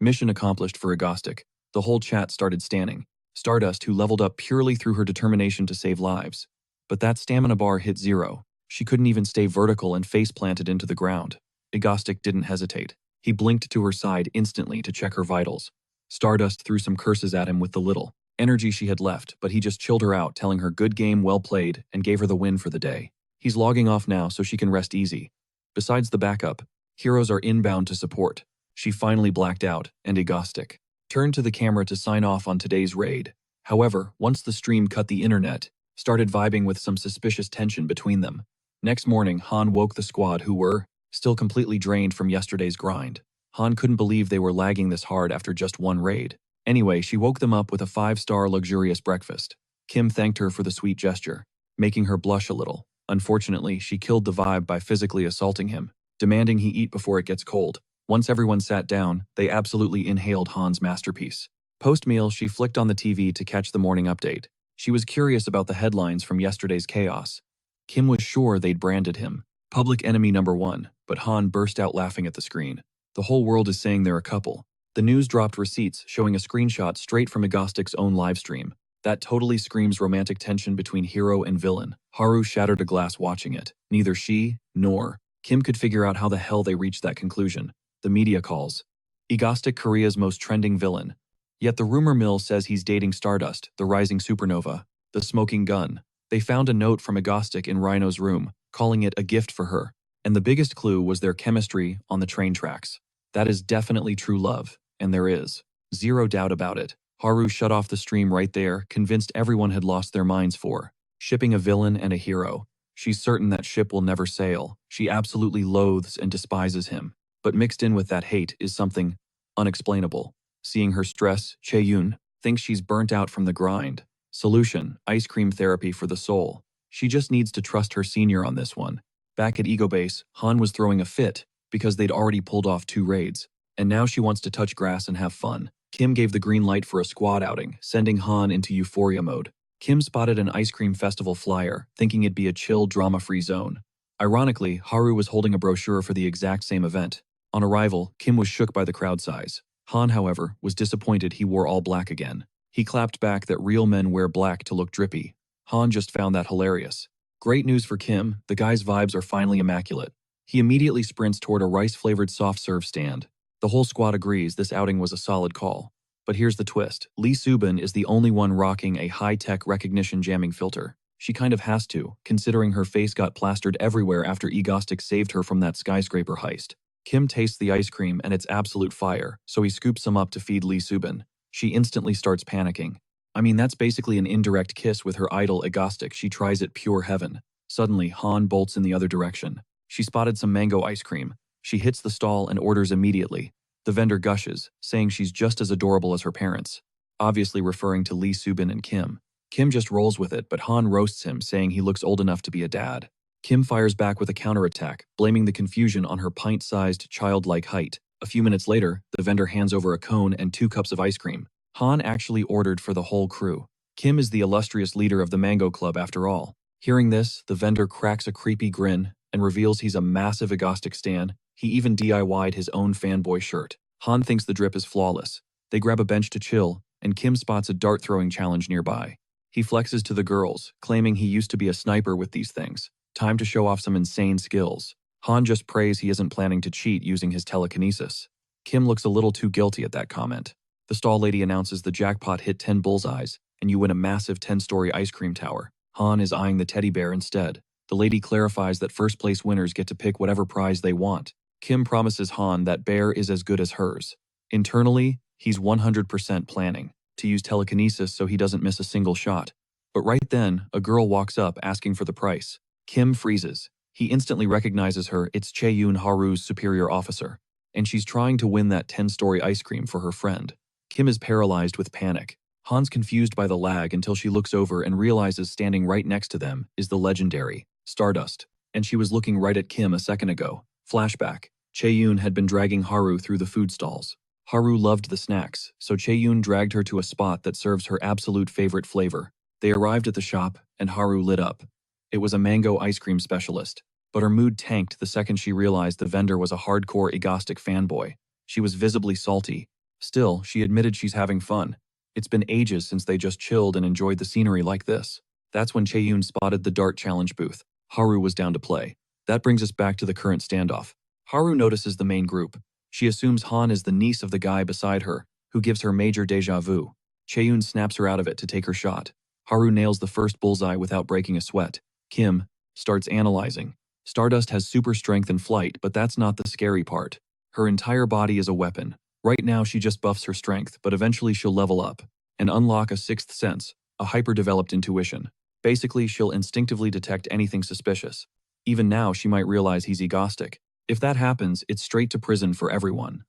[SPEAKER 1] Mission accomplished for Egostic. The whole chat started standing. Stardust, who leveled up purely through her determination to save lives. But that stamina bar hit 0. She couldn't even stay vertical and face planted into the ground. Agostic didn't hesitate. He blinked to her side instantly to check her vitals. Stardust threw some curses at him with the little energy she had left, but he just chilled her out, telling her good game, well played, and gave her the win for the day. He's logging off now so she can rest easy. Besides the backup, heroes are inbound to support. She finally blacked out, and Agostic turned to the camera to sign off on today's raid. However, once the stream cut the internet, started vibing with some suspicious tension between them. Next morning, Han woke the squad who were still completely drained from yesterday's grind. Han couldn't believe they were lagging this hard after just one raid. Anyway, she woke them up with a 5-star luxurious breakfast. Kim thanked her for the sweet gesture, making her blush a little. Unfortunately, she killed the vibe by physically assaulting him, demanding he eat before it gets cold. Once everyone sat down, they absolutely inhaled Han's masterpiece. Post-meal, she flicked on the TV to catch the morning update. She was curious about the headlines from yesterday's chaos. Kim was sure they'd branded him public enemy #1, but Han burst out laughing at the screen. The whole world is saying they're a couple. The news dropped receipts showing a screenshot straight from Agostic's own livestream. That totally screams romantic tension between hero and villain. Haru shattered a glass watching it. Neither she nor Kim could figure out how the hell they reached that conclusion. The media calls Agostic Korea's most trending villain. Yet the rumor mill says he's dating Stardust, the rising supernova, the smoking gun. They found a note from Agostic in Rhino's room, calling it a gift for her. And the biggest clue was their chemistry on the train tracks. That is definitely true love, and there is zero doubt about it. Haru shut off the stream right there, convinced everyone had lost their minds for shipping a villain and a hero. She's certain that ship will never sail. She absolutely loathes and despises him. But mixed in with that hate is something unexplainable. Seeing her stress, Chae-yoon thinks she's burnt out from the grind. Solution: ice cream therapy for the soul. She just needs to trust her senior on this one. Back at Ego Base, Han was throwing a fit because they'd already pulled off 2 raids, and now she wants to touch grass and have fun. Kim gave the green light for a squad outing, sending Han into euphoria mode. Kim spotted an ice cream festival flyer, thinking it'd be a chill, drama-free zone. Ironically, Haru was holding a brochure for the exact same event. On arrival, Kim was shook by the crowd size. Han, however, was disappointed he wore all black again. He clapped back that real men wear black to look drippy. Han just found that hilarious. Great news for Kim, the guy's vibes are finally immaculate. He immediately sprints toward a rice-flavored soft serve stand. The whole squad agrees this outing was a solid call. But here's the twist. Lee Subin is the only one rocking a high-tech recognition jamming filter. She kind of has to, considering her face got plastered everywhere after Agostic saved her from that skyscraper heist. Kim tastes the ice cream and it's absolute fire, so he scoops some up to feed Lee Subin. She instantly starts panicking. I mean, that's basically an indirect kiss with her idol Agostic. She tries it pure heaven. Suddenly, Han bolts in the other direction. She spotted some mango ice cream. She hits the stall and orders immediately. The vendor gushes, saying she's just as adorable as her parents, obviously referring to Lee Subin and Kim. Kim just rolls with it, but Han roasts him, saying he looks old enough to be a dad. Kim fires back with a counterattack, blaming the confusion on her pint-sized, childlike height. A few minutes later, the vendor hands over a cone and 2 cups of ice cream. Han actually ordered for the whole crew. Kim is the illustrious leader of the Mango Club after all. Hearing this, the vendor cracks a creepy grin and reveals he's a massive Agostic stan. He even DIY'd his own fanboy shirt. Han thinks the drip is flawless. They grab a bench to chill, and Kim spots a dart-throwing challenge nearby. He flexes to the girls, claiming he used to be a sniper with these things. Time to show off some insane skills. Han just prays he isn't planning to cheat using his telekinesis. Kim looks a little too guilty at that comment. The stall lady announces the jackpot hit 10 bullseyes, and you win a massive 10-story ice cream tower. Han is eyeing the teddy bear instead. The lady clarifies that first-place winners get to pick whatever prize they want. Kim promises Han that bear is as good as hers. Internally, he's 100% planning to use telekinesis so he doesn't miss a single shot. But right then, a girl walks up asking for the price. Kim freezes. He instantly recognizes her. It's Chae-yoon, Haru's superior officer, and she's trying to win that 10-story ice cream for her friend. Kim is paralyzed with panic. Han's confused by the lag until she looks over and realizes standing right next to them is the legendary Stardust, and she was looking right at Kim a second ago. Flashback. Chae-yoon had been dragging Haru through the food stalls. Haru loved the snacks, so Chae-yoon dragged her to a spot that serves her absolute favorite flavor. They arrived at the shop, and Haru lit up. It was a mango ice cream specialist, but her mood tanked the second she realized the vendor was a hardcore Agostic fanboy. She was visibly salty. Still, she admitted she's having fun. It's been ages since they just chilled and enjoyed the scenery like this. That's when Chaeyoon spotted the dart challenge booth. Haru was down to play. That brings us back to the current standoff. Haru notices the main group. She assumes Han is the niece of the guy beside her, who gives her major deja vu. Chaeyoon snaps her out of it to take her shot. Haru nails the first bullseye without breaking a sweat. Kim starts analyzing. Stardust has super strength and flight, but that's not the scary part. Her entire body is a weapon. Right now she just buffs her strength, but eventually she'll level up and unlock a sixth sense, a hyper-developed intuition. Basically, she'll instinctively detect anything suspicious. Even now, she might realize he's egostic. If that happens, it's straight to prison for everyone.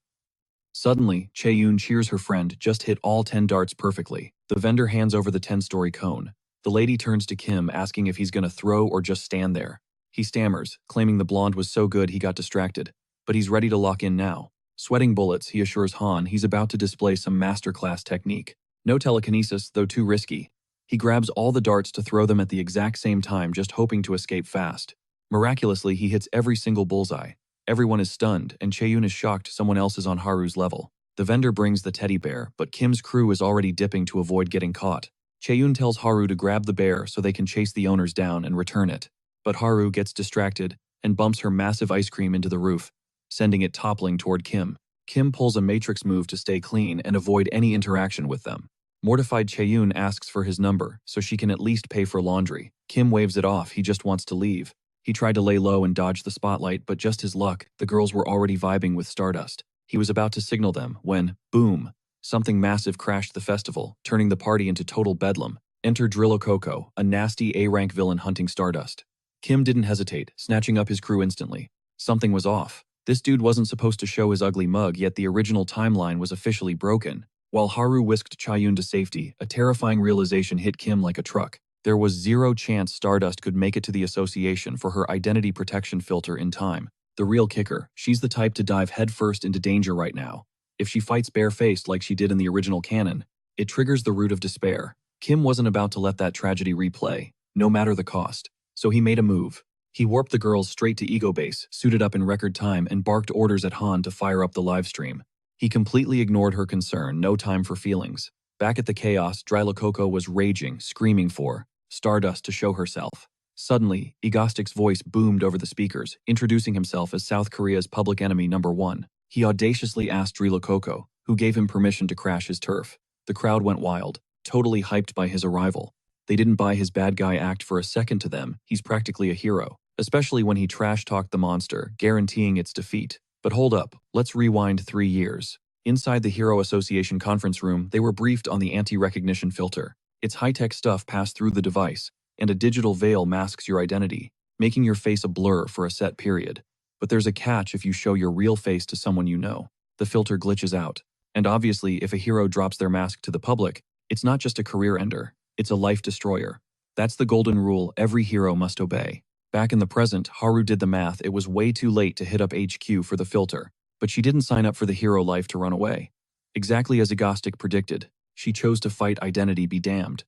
[SPEAKER 1] Suddenly, Chaeyoon cheers her friend, just hit all 10 darts perfectly. The vendor hands over the 10-story cone. The lady turns to Kim, asking if he's gonna throw or just stand there. He stammers, claiming the blonde was so good he got distracted. But he's ready to lock in now. Sweating bullets, he assures Han he's about to display some masterclass technique. No telekinesis, though too risky. He grabs all the darts to throw them at the exact same time, just hoping to escape fast. Miraculously, he hits every single bullseye. Everyone is stunned, and Chaeyoon is shocked someone else is on Haru's level. The vendor brings the teddy bear, but Kim's crew is already dipping to avoid getting caught. Chaeyoon tells Haru to grab the bear so they can chase the owners down and return it. But Haru gets distracted and bumps her massive ice cream into the roof, sending it toppling toward Kim. Kim pulls a matrix move to stay clean and avoid any interaction with them. Mortified, Chaeyoon asks for his number so she can at least pay for laundry. Kim waves it off, he just wants to leave. He tried to lay low and dodge the spotlight, but just his luck, the girls were already vibing with Stardust. He was about to signal them when, boom, something massive crashed the festival, turning the party into total bedlam. Enter Drillo Coco, a nasty A-rank villain hunting Stardust. Kim didn't hesitate, snatching up his crew instantly. Something was off. This dude wasn't supposed to show his ugly mug, yet the original timeline was officially broken. While Haru whisked Chaeyoon to safety, a terrifying realization hit Kim like a truck. There was zero chance Stardust could make it to the association for her identity protection filter in time. The real kicker, she's the type to dive headfirst into danger right now. If she fights barefaced like she did in the original canon, it triggers the root of despair. Kim wasn't about to let that tragedy replay, no matter the cost. So he made a move. He warped the girls straight to Ego Base, suited up in record time, and barked orders at Han to fire up the livestream. He completely ignored her concern, no time for feelings. Back at the chaos, Drylococo was raging, screaming for Stardust to show herself. Suddenly, Egostic's voice boomed over the speakers, introducing himself as South Korea's public enemy #1. He audaciously asked Drylococo, who gave him permission to crash his turf. The crowd went wild, totally hyped by his arrival. They didn't buy his bad guy act for a second. To them, he's practically a hero, especially when he trash-talked the monster, guaranteeing its defeat. But hold up, let's rewind 3 years. Inside the Hero Association conference room, they were briefed on the anti-recognition filter. Its high-tech stuff passed through the device, and a digital veil masks your identity, making your face a blur for a set period. But there's a catch if you show your real face to someone you know. The filter glitches out. And obviously, if a hero drops their mask to the public, it's not just a career ender, it's a life destroyer. That's the golden rule every hero must obey. Back in the present, Haru did the math. It was way too late to hit up HQ for the filter, but she didn't sign up for the hero life to run away. Exactly as Egostic predicted, she chose to fight identity be damned.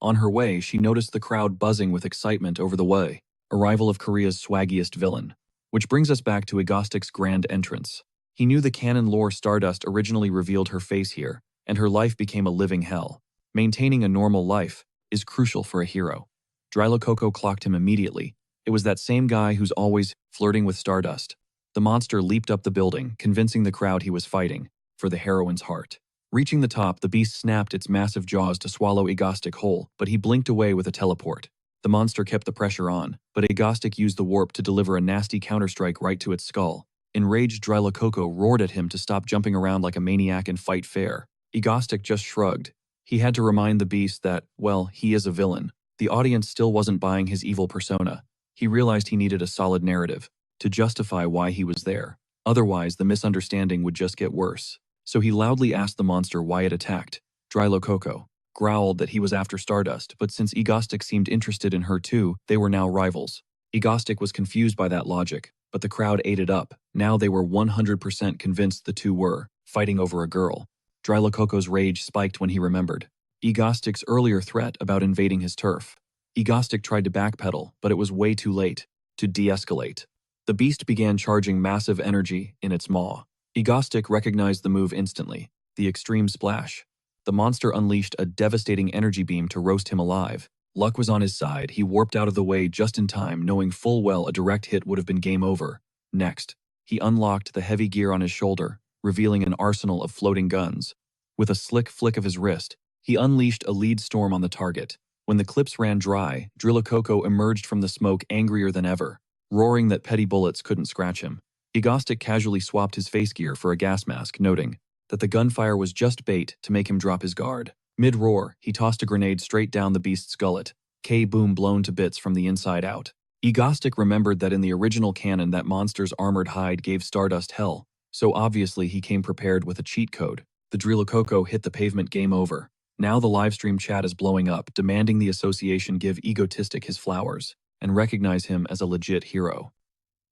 [SPEAKER 1] On her way, she noticed the crowd buzzing with excitement over the arrival of Korea's swaggiest villain. Which brings us back to Egostic's grand entrance. He knew the canon lore Stardust originally revealed her face here, and her life became a living hell. Maintaining a normal life is crucial for a hero. Drylococo clocked him immediately. It was that same guy who's always flirting with Stardust. The monster leaped up the building, convincing the crowd he was fighting for the heroine's heart. Reaching the top, the beast snapped its massive jaws to swallow Egostic whole, but he blinked away with a teleport. The monster kept the pressure on, but Egostic used the warp to deliver a nasty counterstrike right to its skull. Enraged, Drylococo roared at him to stop jumping around like a maniac and fight fair. Egostic just shrugged. He had to remind the beast that, well, he is a villain. The audience still wasn't buying his evil persona. He realized he needed a solid narrative to justify why he was there. Otherwise, the misunderstanding would just get worse. So he loudly asked the monster why it attacked. Drylococo growled that he was after Stardust, but since Egostic seemed interested in her too, they were now rivals. Egostic was confused by that logic, but the crowd ate it up. Now they were 100% convinced the two were fighting over a girl. Drylococo's rage spiked when he remembered Egostic's earlier threat about invading his turf. Egostic tried to backpedal, but it was way too late to de-escalate. The beast began charging massive energy in its maw. Egostic recognized the move instantly, the extreme splash. The monster unleashed a devastating energy beam to roast him alive. Luck was on his side. He warped out of the way just in time, knowing full well a direct hit would have been game over. Next, he unlocked the heavy gear on his shoulder, revealing an arsenal of floating guns. With a slick flick of his wrist, he unleashed a lead storm on the target. When the clips ran dry, Drilicoco emerged from the smoke angrier than ever, roaring that petty bullets couldn't scratch him. Egostic casually swapped his face gear for a gas mask, noting that the gunfire was just bait to make him drop his guard. Mid-roar, he tossed a grenade straight down the beast's gullet, K-boom blown to bits from the inside out. Egostic remembered that in the original canon that monster's armored hide gave Stardust hell, so obviously he came prepared with a cheat code. The Drilicoco hit the pavement, game over. Now the livestream chat is blowing up, demanding the association give Egotistic his flowers and recognize him as a legit hero.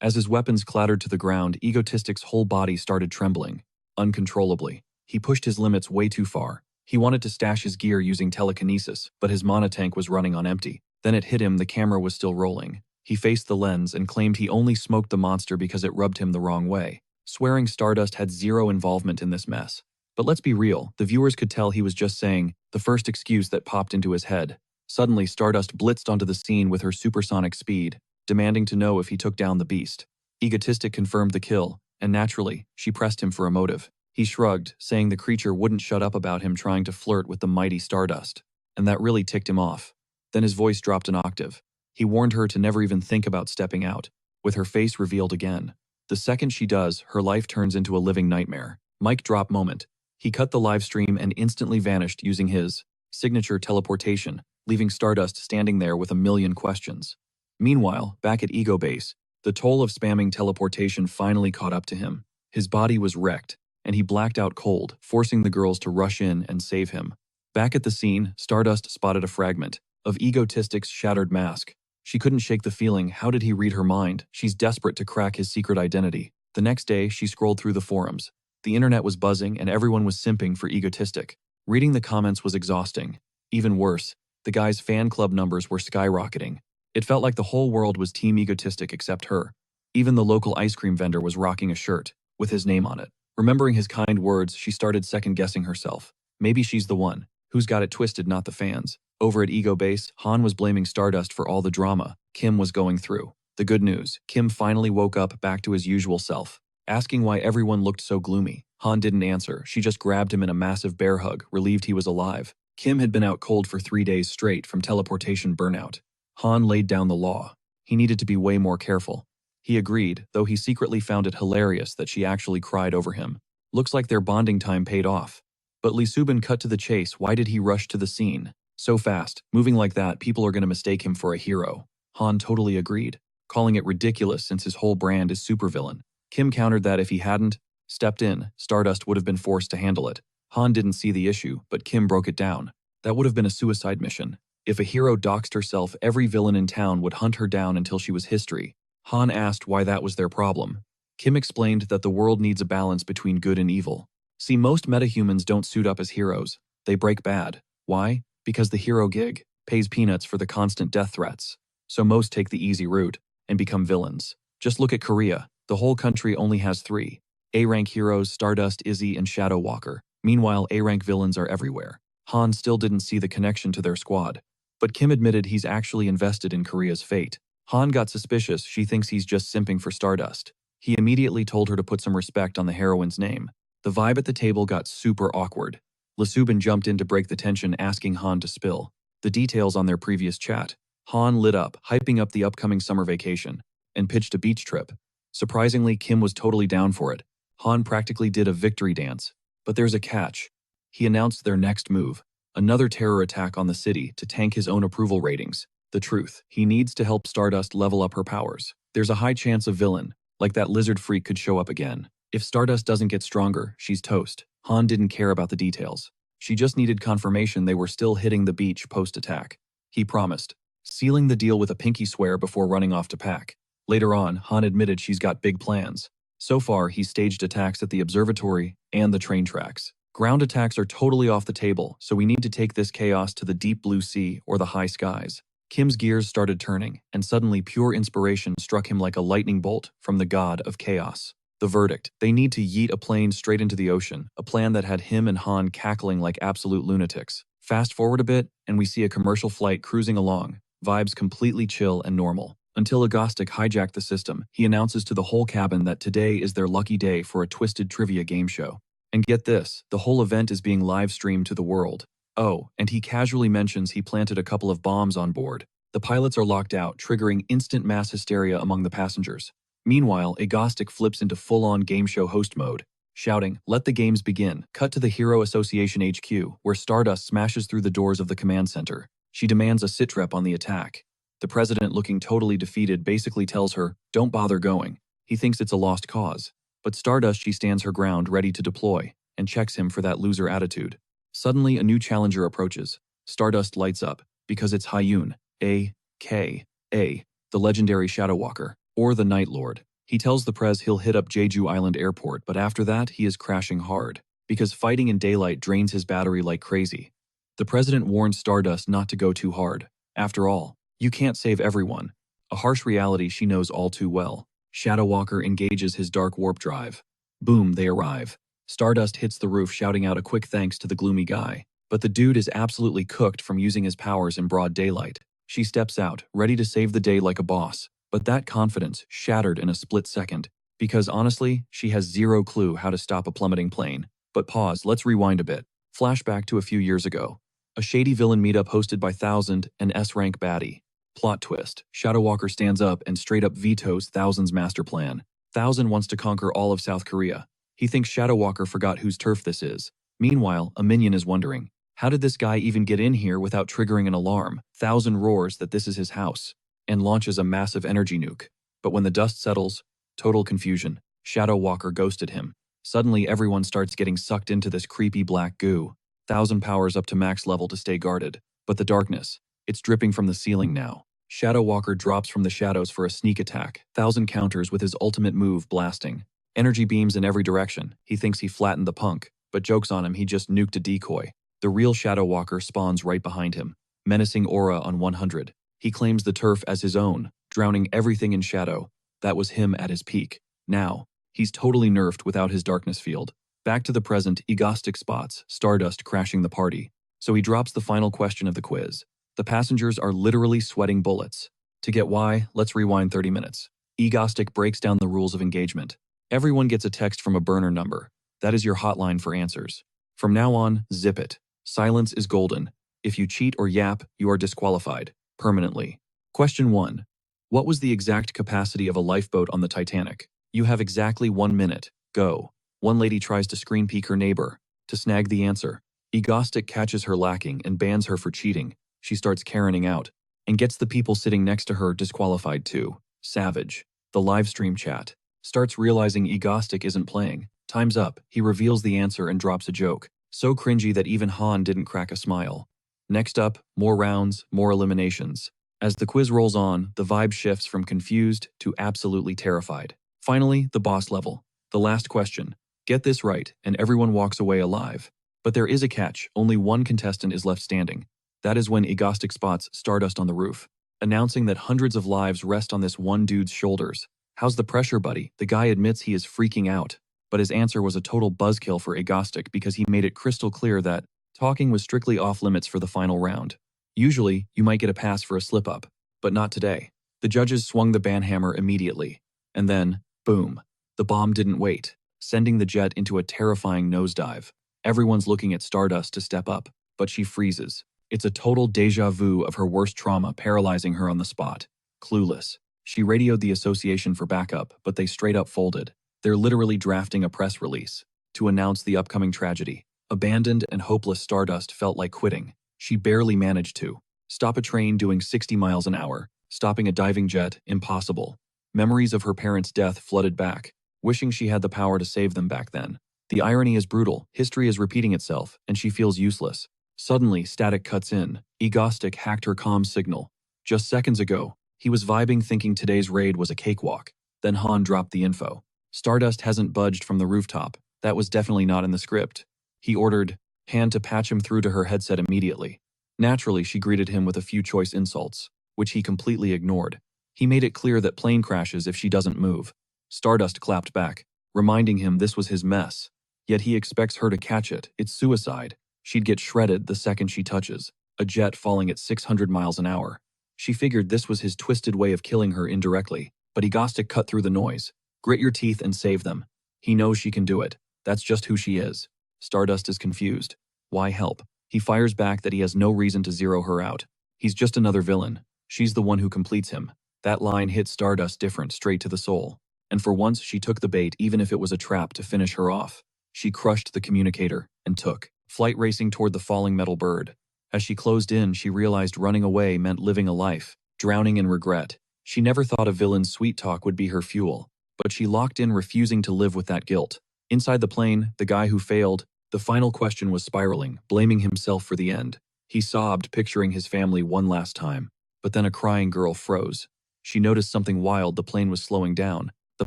[SPEAKER 1] As his weapons clattered to the ground, Egotistic's whole body started trembling, uncontrollably. He pushed his limits way too far. He wanted to stash his gear using telekinesis, but his mana tank was running on empty. Then it hit him, the camera was still rolling. He faced the lens and claimed he only smoked the monster because it rubbed him the wrong way, swearing Stardust had zero involvement in this mess. But let's be real, the viewers could tell he was just saying the first excuse that popped into his head. Suddenly, Stardust blitzed onto the scene with her supersonic speed, demanding to know if he took down the beast. Egotistic confirmed the kill, and naturally, she pressed him for a motive. He shrugged, saying the creature wouldn't shut up about him trying to flirt with the mighty Stardust, and that really ticked him off. Then his voice dropped an octave. He warned her to never even think about stepping out, with her face revealed again. The second she does, her life turns into a living nightmare. Mic drop moment. He cut the live stream and instantly vanished using his signature teleportation, leaving Stardust standing there with a million questions. Meanwhile, back at Ego Base, the toll of spamming teleportation finally caught up to him. His body was wrecked, and he blacked out cold, forcing the girls to rush in and save him. Back at the scene, Stardust spotted a fragment of Egotistic's shattered mask. She couldn't shake the feeling, how did he read her mind? She's desperate to crack his secret identity. The next day, she scrolled through the forums. The internet was buzzing and everyone was simping for Egotistic. Reading the comments was exhausting. Even worse, the guy's fan club numbers were skyrocketing. It felt like the whole world was Team Egotistic except her. Even the local ice cream vendor was rocking a shirt with his name on it. Remembering his kind words, she started second-guessing herself. Maybe she's the one who's got it twisted, not the fans. Over at Ego Base, Han was blaming Stardust for all the drama Kim was going through. The good news, Kim finally woke up back to his usual self. Asking why everyone looked so gloomy, Han didn't answer. She just grabbed him in a massive bear hug, relieved he was alive. Kim had been out cold for 3 days straight from teleportation burnout. Han laid down the law. He needed to be way more careful. He agreed, though he secretly found it hilarious that she actually cried over him. Looks like their bonding time paid off. But Lee Subin cut to the chase. Why did he rush to the scene so fast? Moving like that, people are going to mistake him for a hero. Han totally agreed, calling it ridiculous since his whole brand is supervillain. Kim countered that if he hadn't stepped in, Stardust would have been forced to handle it. Han didn't see the issue, but Kim broke it down. That would have been a suicide mission. If a hero doxed herself, every villain in town would hunt her down until she was history. Han asked why that was their problem. Kim explained that the world needs a balance between good and evil. See, most metahumans don't suit up as heroes. They break bad. Why? Because the hero gig pays peanuts for the constant death threats. So most take the easy route and become villains. Just look at Korea. The whole country only has 3 A-rank heroes: Stardust, Izzy, and Shadow Walker. Meanwhile, A-rank villains are everywhere. Han still didn't see the connection to their squad. But Kim admitted he's actually invested in Korea's fate. Han got suspicious. She thinks he's just simping for Stardust. He immediately told her to put some respect on the heroine's name. The vibe at the table got super awkward. Lee Subin jumped in to break the tension, asking Han to spill the details on their previous chat. Han lit up, hyping up the upcoming summer vacation, and pitched a beach trip. Surprisingly, Kim was totally down for it. Han practically did a victory dance. But there's a catch. He announced their next move, another terror attack on the city to tank his own approval ratings. The truth, he needs to help Stardust level up her powers. There's a high chance a villain, like that lizard freak, could show up again. If Stardust doesn't get stronger, she's toast. Han didn't care about the details. She just needed confirmation they were still hitting the beach post-attack. He promised, sealing the deal with a pinky swear before running off to pack. Later on, Han admitted she's got big plans. So far, he staged attacks at the observatory and the train tracks. Ground attacks are totally off the table, so we need to take this chaos to the deep blue sea or the high skies. Kim's gears started turning, and suddenly pure inspiration struck him like a lightning bolt from the god of chaos. The verdict: they need to yeet a plane straight into the ocean, a plan that had him and Han cackling like absolute lunatics. Fast forward a bit, and we see a commercial flight cruising along, vibes completely chill and normal. Until Agostic hijacked the system, he announces to the whole cabin that today is their lucky day for a twisted trivia game show. And get this, the whole event is being live-streamed to the world. Oh, and he casually mentions he planted a couple of bombs on board. The pilots are locked out, triggering instant mass hysteria among the passengers. Meanwhile, Agostic flips into full-on game show host mode, shouting, "Let the games begin." Cut to the Hero Association HQ, where Stardust smashes through the doors of the command center. She demands a sitrep on the attack. The president, looking totally defeated, basically tells her, "Don't bother going." He thinks it's a lost cause. But Stardust, she stands her ground, ready to deploy, and checks him for that loser attitude. Suddenly, a new challenger approaches. Stardust lights up, because it's Hyun, a.k.a. the legendary Shadow Walker, or the Night Lord. He tells the Prez he'll hit up Jeju Island Airport, but after that, he is crashing hard, because fighting in daylight drains his battery like crazy. The president warns Stardust not to go too hard. After all, you can't save everyone. A harsh reality she knows all too well. Shadow Walker engages his dark warp drive. Boom, they arrive. Stardust hits the roof, shouting out a quick thanks to the gloomy guy. But the dude is absolutely cooked from using his powers in broad daylight. She steps out, ready to save the day like a boss. But that confidence shattered in a split second. Because honestly, she has zero clue how to stop a plummeting plane. But pause, let's rewind a bit. Flashback to a few years ago. A shady villain meetup hosted by Thousand, an S-rank baddie. Plot twist: Shadow Walker stands up and straight up vetoes Thousand's master plan. Thousand wants to conquer all of South Korea. He thinks Shadow Walker forgot whose turf this is. Meanwhile, a minion is wondering, how did this guy even get in here without triggering an alarm? Thousand roars that this is his house, and launches a massive energy nuke. But when the dust settles, total confusion. Shadow Walker ghosted him. Suddenly everyone starts getting sucked into this creepy black goo. Thousand powers up to max level to stay guarded. But the darkness, it's dripping from the ceiling now. Shadow Walker drops from the shadows for a sneak attack. Thousand counters with his ultimate move, blasting. Energy beams in every direction. He thinks he flattened the punk, but joke's on him, he just nuked a decoy. The real Shadow Walker spawns right behind him. Menacing aura on 100. He claims the turf as his own, drowning everything in shadow. That was him at his peak. Now, he's totally nerfed without his darkness field. Back to the present, Agostic spots Stardust crashing the party. So he drops the final question of the quiz. The passengers are literally sweating bullets. To get why, let's rewind 30 minutes. Agostic breaks down the rules of engagement. Everyone gets a text from a burner number. That is your hotline for answers. From now on, zip it. Silence is golden. If you cheat or yap, you are disqualified. Permanently. Question 1. What was the exact capacity of a lifeboat on the Titanic? You have exactly 1 minute. Go. One lady tries to screen peek her neighbor. To snag the answer, Agostic catches her lacking and bans her for cheating. She starts Karening out, and gets the people sitting next to her disqualified too. Savage. The livestream chat. Starts realizing Agostic isn't playing. Time's up. He reveals the answer and drops a joke. So cringy that even Han didn't crack a smile. Next up, more rounds, more eliminations. As the quiz rolls on, the vibe shifts from confused to absolutely terrified. Finally, the boss level. The last question. Get this right, and everyone walks away alive. But there is a catch. Only one contestant is left standing. That is when Agostic spots Stardust on the roof, announcing that hundreds of lives rest on this one dude's shoulders. How's the pressure, buddy? The guy admits he is freaking out. But his answer was a total buzzkill for Agostic because he made it crystal clear that talking was strictly off limits for the final round. Usually, you might get a pass for a slip-up, but not today. The judges swung the banhammer immediately. And then, boom, the bomb didn't wait, sending the jet into a terrifying nosedive. Everyone's looking at Stardust to step up, but she freezes. It's a total déjà vu of her worst trauma paralyzing her on the spot. Clueless. She radioed the association for backup, but they straight up folded. They're literally drafting a press release to announce the upcoming tragedy. Abandoned and hopeless, Stardust felt like quitting. She barely managed to stop a train doing 60 miles an hour, stopping a diving jet, impossible. Memories of her parents' death flooded back, wishing she had the power to save them back then. The irony is brutal. History is repeating itself, and she feels useless. Suddenly, static cuts in. Agostic hacked her comm signal. Just seconds ago, he was vibing thinking today's raid was a cakewalk. Then Han dropped the info. Stardust hasn't budged from the rooftop. That was definitely not in the script. He ordered Han to patch him through to her headset immediately. Naturally, she greeted him with a few choice insults, which he completely ignored. He made it clear that plane crashes if she doesn't move. Stardust clapped back. reminding him this was his mess. Yet he expects her to catch it. It's suicide. She'd get shredded the second she touches, a jet falling at 600 miles an hour. She figured this was his twisted way of killing her indirectly, but he goes to cut through the noise. Grit your teeth and save them. He knows she can do it. That's just who she is. Stardust is confused. Why help? He fires back that he has no reason to zero her out. He's just another villain. She's the one who completes him. That line hit Stardust different, straight to the soul. And for once, she took the bait even if it was a trap to finish her off. She crushed the communicator and took flight racing toward the falling metal bird. As she closed in, she realized running away meant living a life, drowning in regret. She never thought a villain's sweet talk would be her fuel, but she locked in, refusing to live with that guilt. Inside the plane, the guy who failed, the final question was spiraling, blaming himself for the end. He sobbed, picturing his family one last time. But then a crying girl froze. She noticed something wild. The plane was slowing down. The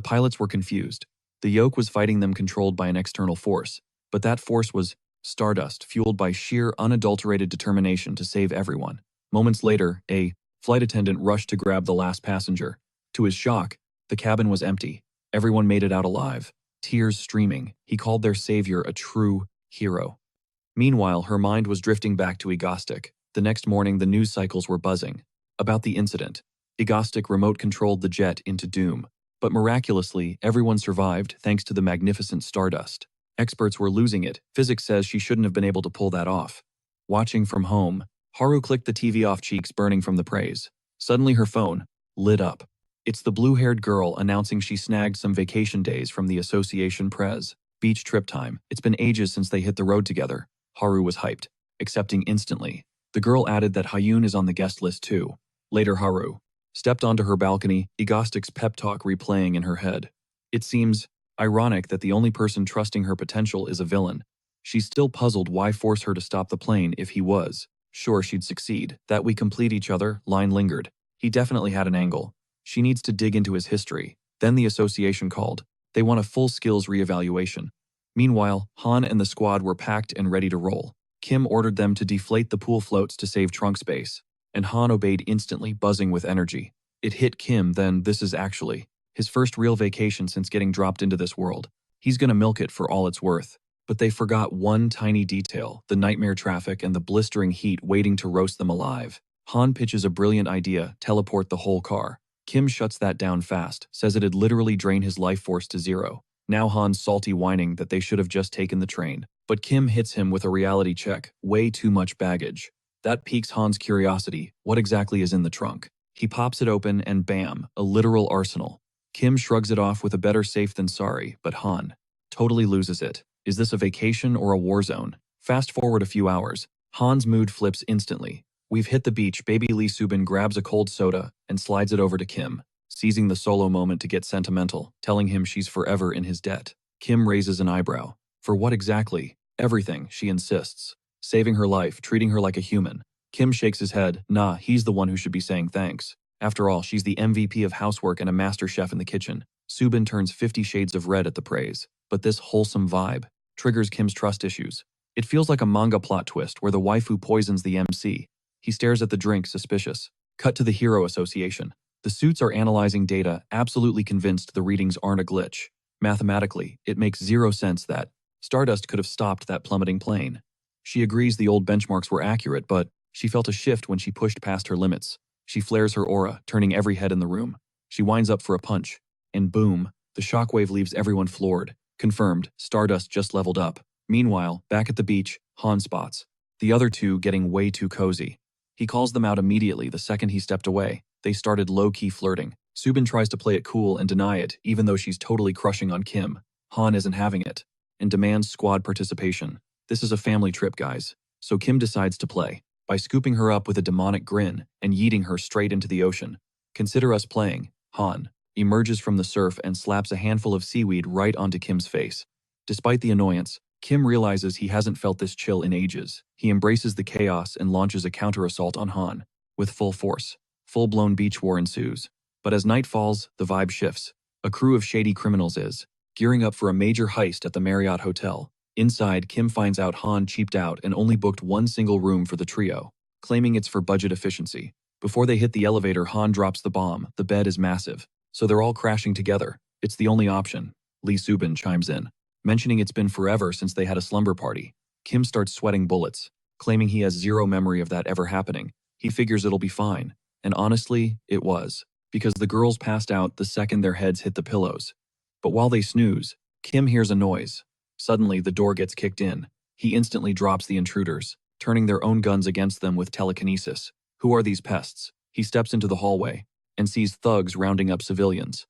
[SPEAKER 1] pilots were confused. The yoke was fighting them, controlled by an external force. But that force was Stardust, fueled by sheer, unadulterated determination to save everyone. Moments later, a flight attendant rushed to grab the last passenger. To his shock, the cabin was empty. Everyone made it out alive, tears streaming. He called their savior a true hero. Meanwhile, her mind was drifting back to Egostic. The next morning, the news cycles were buzzing about the incident. Egostic remote-controlled the jet into doom. But miraculously, everyone survived thanks to the magnificent Stardust. Experts were losing it. Physics says she shouldn't have been able to pull that off. Watching from home, Haru clicked the TV off, cheeks burning from the praise. Suddenly her phone lit up. It's the blue-haired girl announcing she snagged some vacation days from the Association Press. Beach trip time. It's been ages since they hit the road together. Haru was hyped, accepting instantly. The girl added that Hyun is on the guest list too. Later, Haru stepped onto her balcony, Egostic's pep talk replaying in her head. It seems ironic that the only person trusting her potential is a villain. She's still puzzled why force her to stop the plane if he was sure she'd succeed. That we complete each other line lingered. He definitely had an angle. She needs to dig into his history. Then the association called. They want a full skills reevaluation. Meanwhile, Han and the squad were packed and ready to roll. Kim ordered them to deflate the pool floats to save trunk space, and Han obeyed instantly, buzzing with energy. It hit Kim then, this is actually his first real vacation since getting dropped into this world. He's gonna milk it for all it's worth. But they forgot one tiny detail, the nightmare traffic and the blistering heat waiting to roast them alive. Han pitches a brilliant idea, teleport the whole car. Kim shuts that down fast, says it'd literally drain his life force to zero. Now Han's salty, whining that they should have just taken the train. But Kim hits him with a reality check, way too much baggage. That piques Han's curiosity, what exactly is in the trunk? He pops it open and bam, a literal arsenal. Kim shrugs it off with a better safe than sorry, but Han totally loses it. Is this a vacation or a war zone? Fast forward a few hours, Han's mood flips instantly. We've hit the beach. Baby Lee Subin grabs a cold soda and slides it over to Kim, seizing the solo moment to get sentimental, telling him she's forever in his debt. Kim raises an eyebrow. For what exactly? Everything, she insists. Saving her life, treating her like a human. Kim shakes his head. Nah, he's the one who should be saying thanks. After all, she's the MVP of housework and a master chef in the kitchen. Subin turns 50 shades of red at the praise. But this wholesome vibe triggers Kim's trust issues. It feels like a manga plot twist where the waifu poisons the MC. He stares at the drink, suspicious. Cut to the Hero Association. The suits are analyzing data, absolutely convinced the readings aren't a glitch. Mathematically, it makes zero sense that Stardust could have stopped that plummeting plane. She agrees the old benchmarks were accurate, but she felt a shift when she pushed past her limits. She flares her aura, turning every head in the room. She winds up for a punch. And boom, the shockwave leaves everyone floored. Confirmed, Stardust just leveled up. Meanwhile, back at the beach, Han spots the other two getting way too cozy. He calls them out immediately the second he stepped away. They started low-key flirting. Subin tries to play it cool and deny it, even though she's totally crushing on Kim. Han isn't having it, and demands squad participation. This is a family trip, guys. So Kim decides to play, by scooping her up with a demonic grin and yeeting her straight into the ocean. Consider us playing. Han emerges from the surf and slaps a handful of seaweed right onto Kim's face. Despite the annoyance, Kim realizes he hasn't felt this chill in ages. He embraces the chaos and launches a counter-assault on Han. With full force, full-blown beach war ensues. But as night falls, the vibe shifts. A crew of shady criminals is gearing up for a major heist at the Marriott Hotel. Inside, Kim finds out Han cheaped out and only booked one single room for the trio, claiming it's for budget efficiency. Before they hit the elevator, Han drops the bomb. The bed is massive, so they're all crashing together. It's the only option. Lee Subin chimes in, mentioning it's been forever since they had a slumber party. Kim starts sweating bullets, claiming he has zero memory of that ever happening. He figures it'll be fine. And honestly, it was, because the girls passed out the second their heads hit the pillows. But while they snooze, Kim hears a noise. Suddenly, the door gets kicked in. He instantly drops the intruders, turning their own guns against them with telekinesis. Who are these pests? He steps into the hallway and sees thugs rounding up civilians.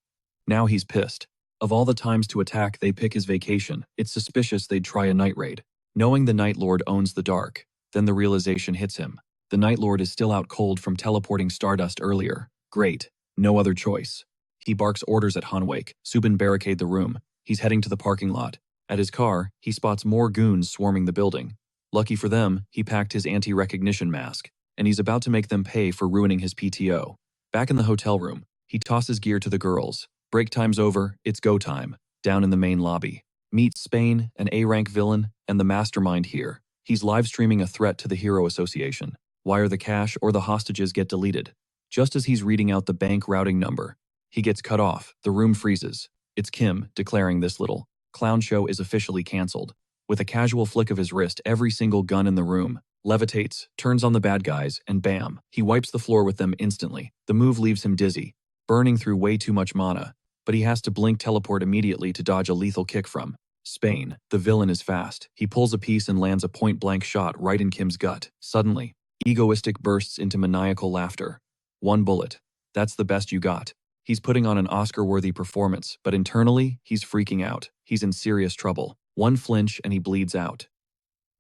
[SPEAKER 1] Now he's pissed. Of all the times to attack, they pick his vacation. It's suspicious they'd try a night raid. Knowing the Night Lord owns the dark, then the realization hits him. The Night Lord is still out cold from teleporting Stardust earlier. Great. No other choice. He barks orders at Hanwake. Subin barricade the room. He's heading to the parking lot. At his car, he spots more goons swarming the building. Lucky for them, he packed his anti-recognition mask, and he's about to make them pay for ruining his PTO. Back in the hotel room, he tosses gear to the girls. Break time's over, it's go time. Down in the main lobby. Meet Spain, an A-rank villain, and the mastermind here. He's live-streaming a threat to the Hero Association. Wire the cash or the hostages get deleted. Just as he's reading out the bank routing number, he gets cut off. The room freezes. It's Kim declaring this little clown show is officially canceled. With a casual flick of his wrist, every single gun in the room levitates, turns on the bad guys, and bam, he wipes the floor with them instantly. The move leaves him dizzy, burning through way too much mana, but he has to blink teleport immediately to dodge a lethal kick from Spain. The villain is fast. He pulls a piece and lands a point-blank shot right in Kim's gut. Suddenly, Egoistic bursts into maniacal laughter. One bullet. That's the best you got. He's putting on an Oscar-worthy performance, but internally, he's freaking out. He's in serious trouble. One flinch and he bleeds out.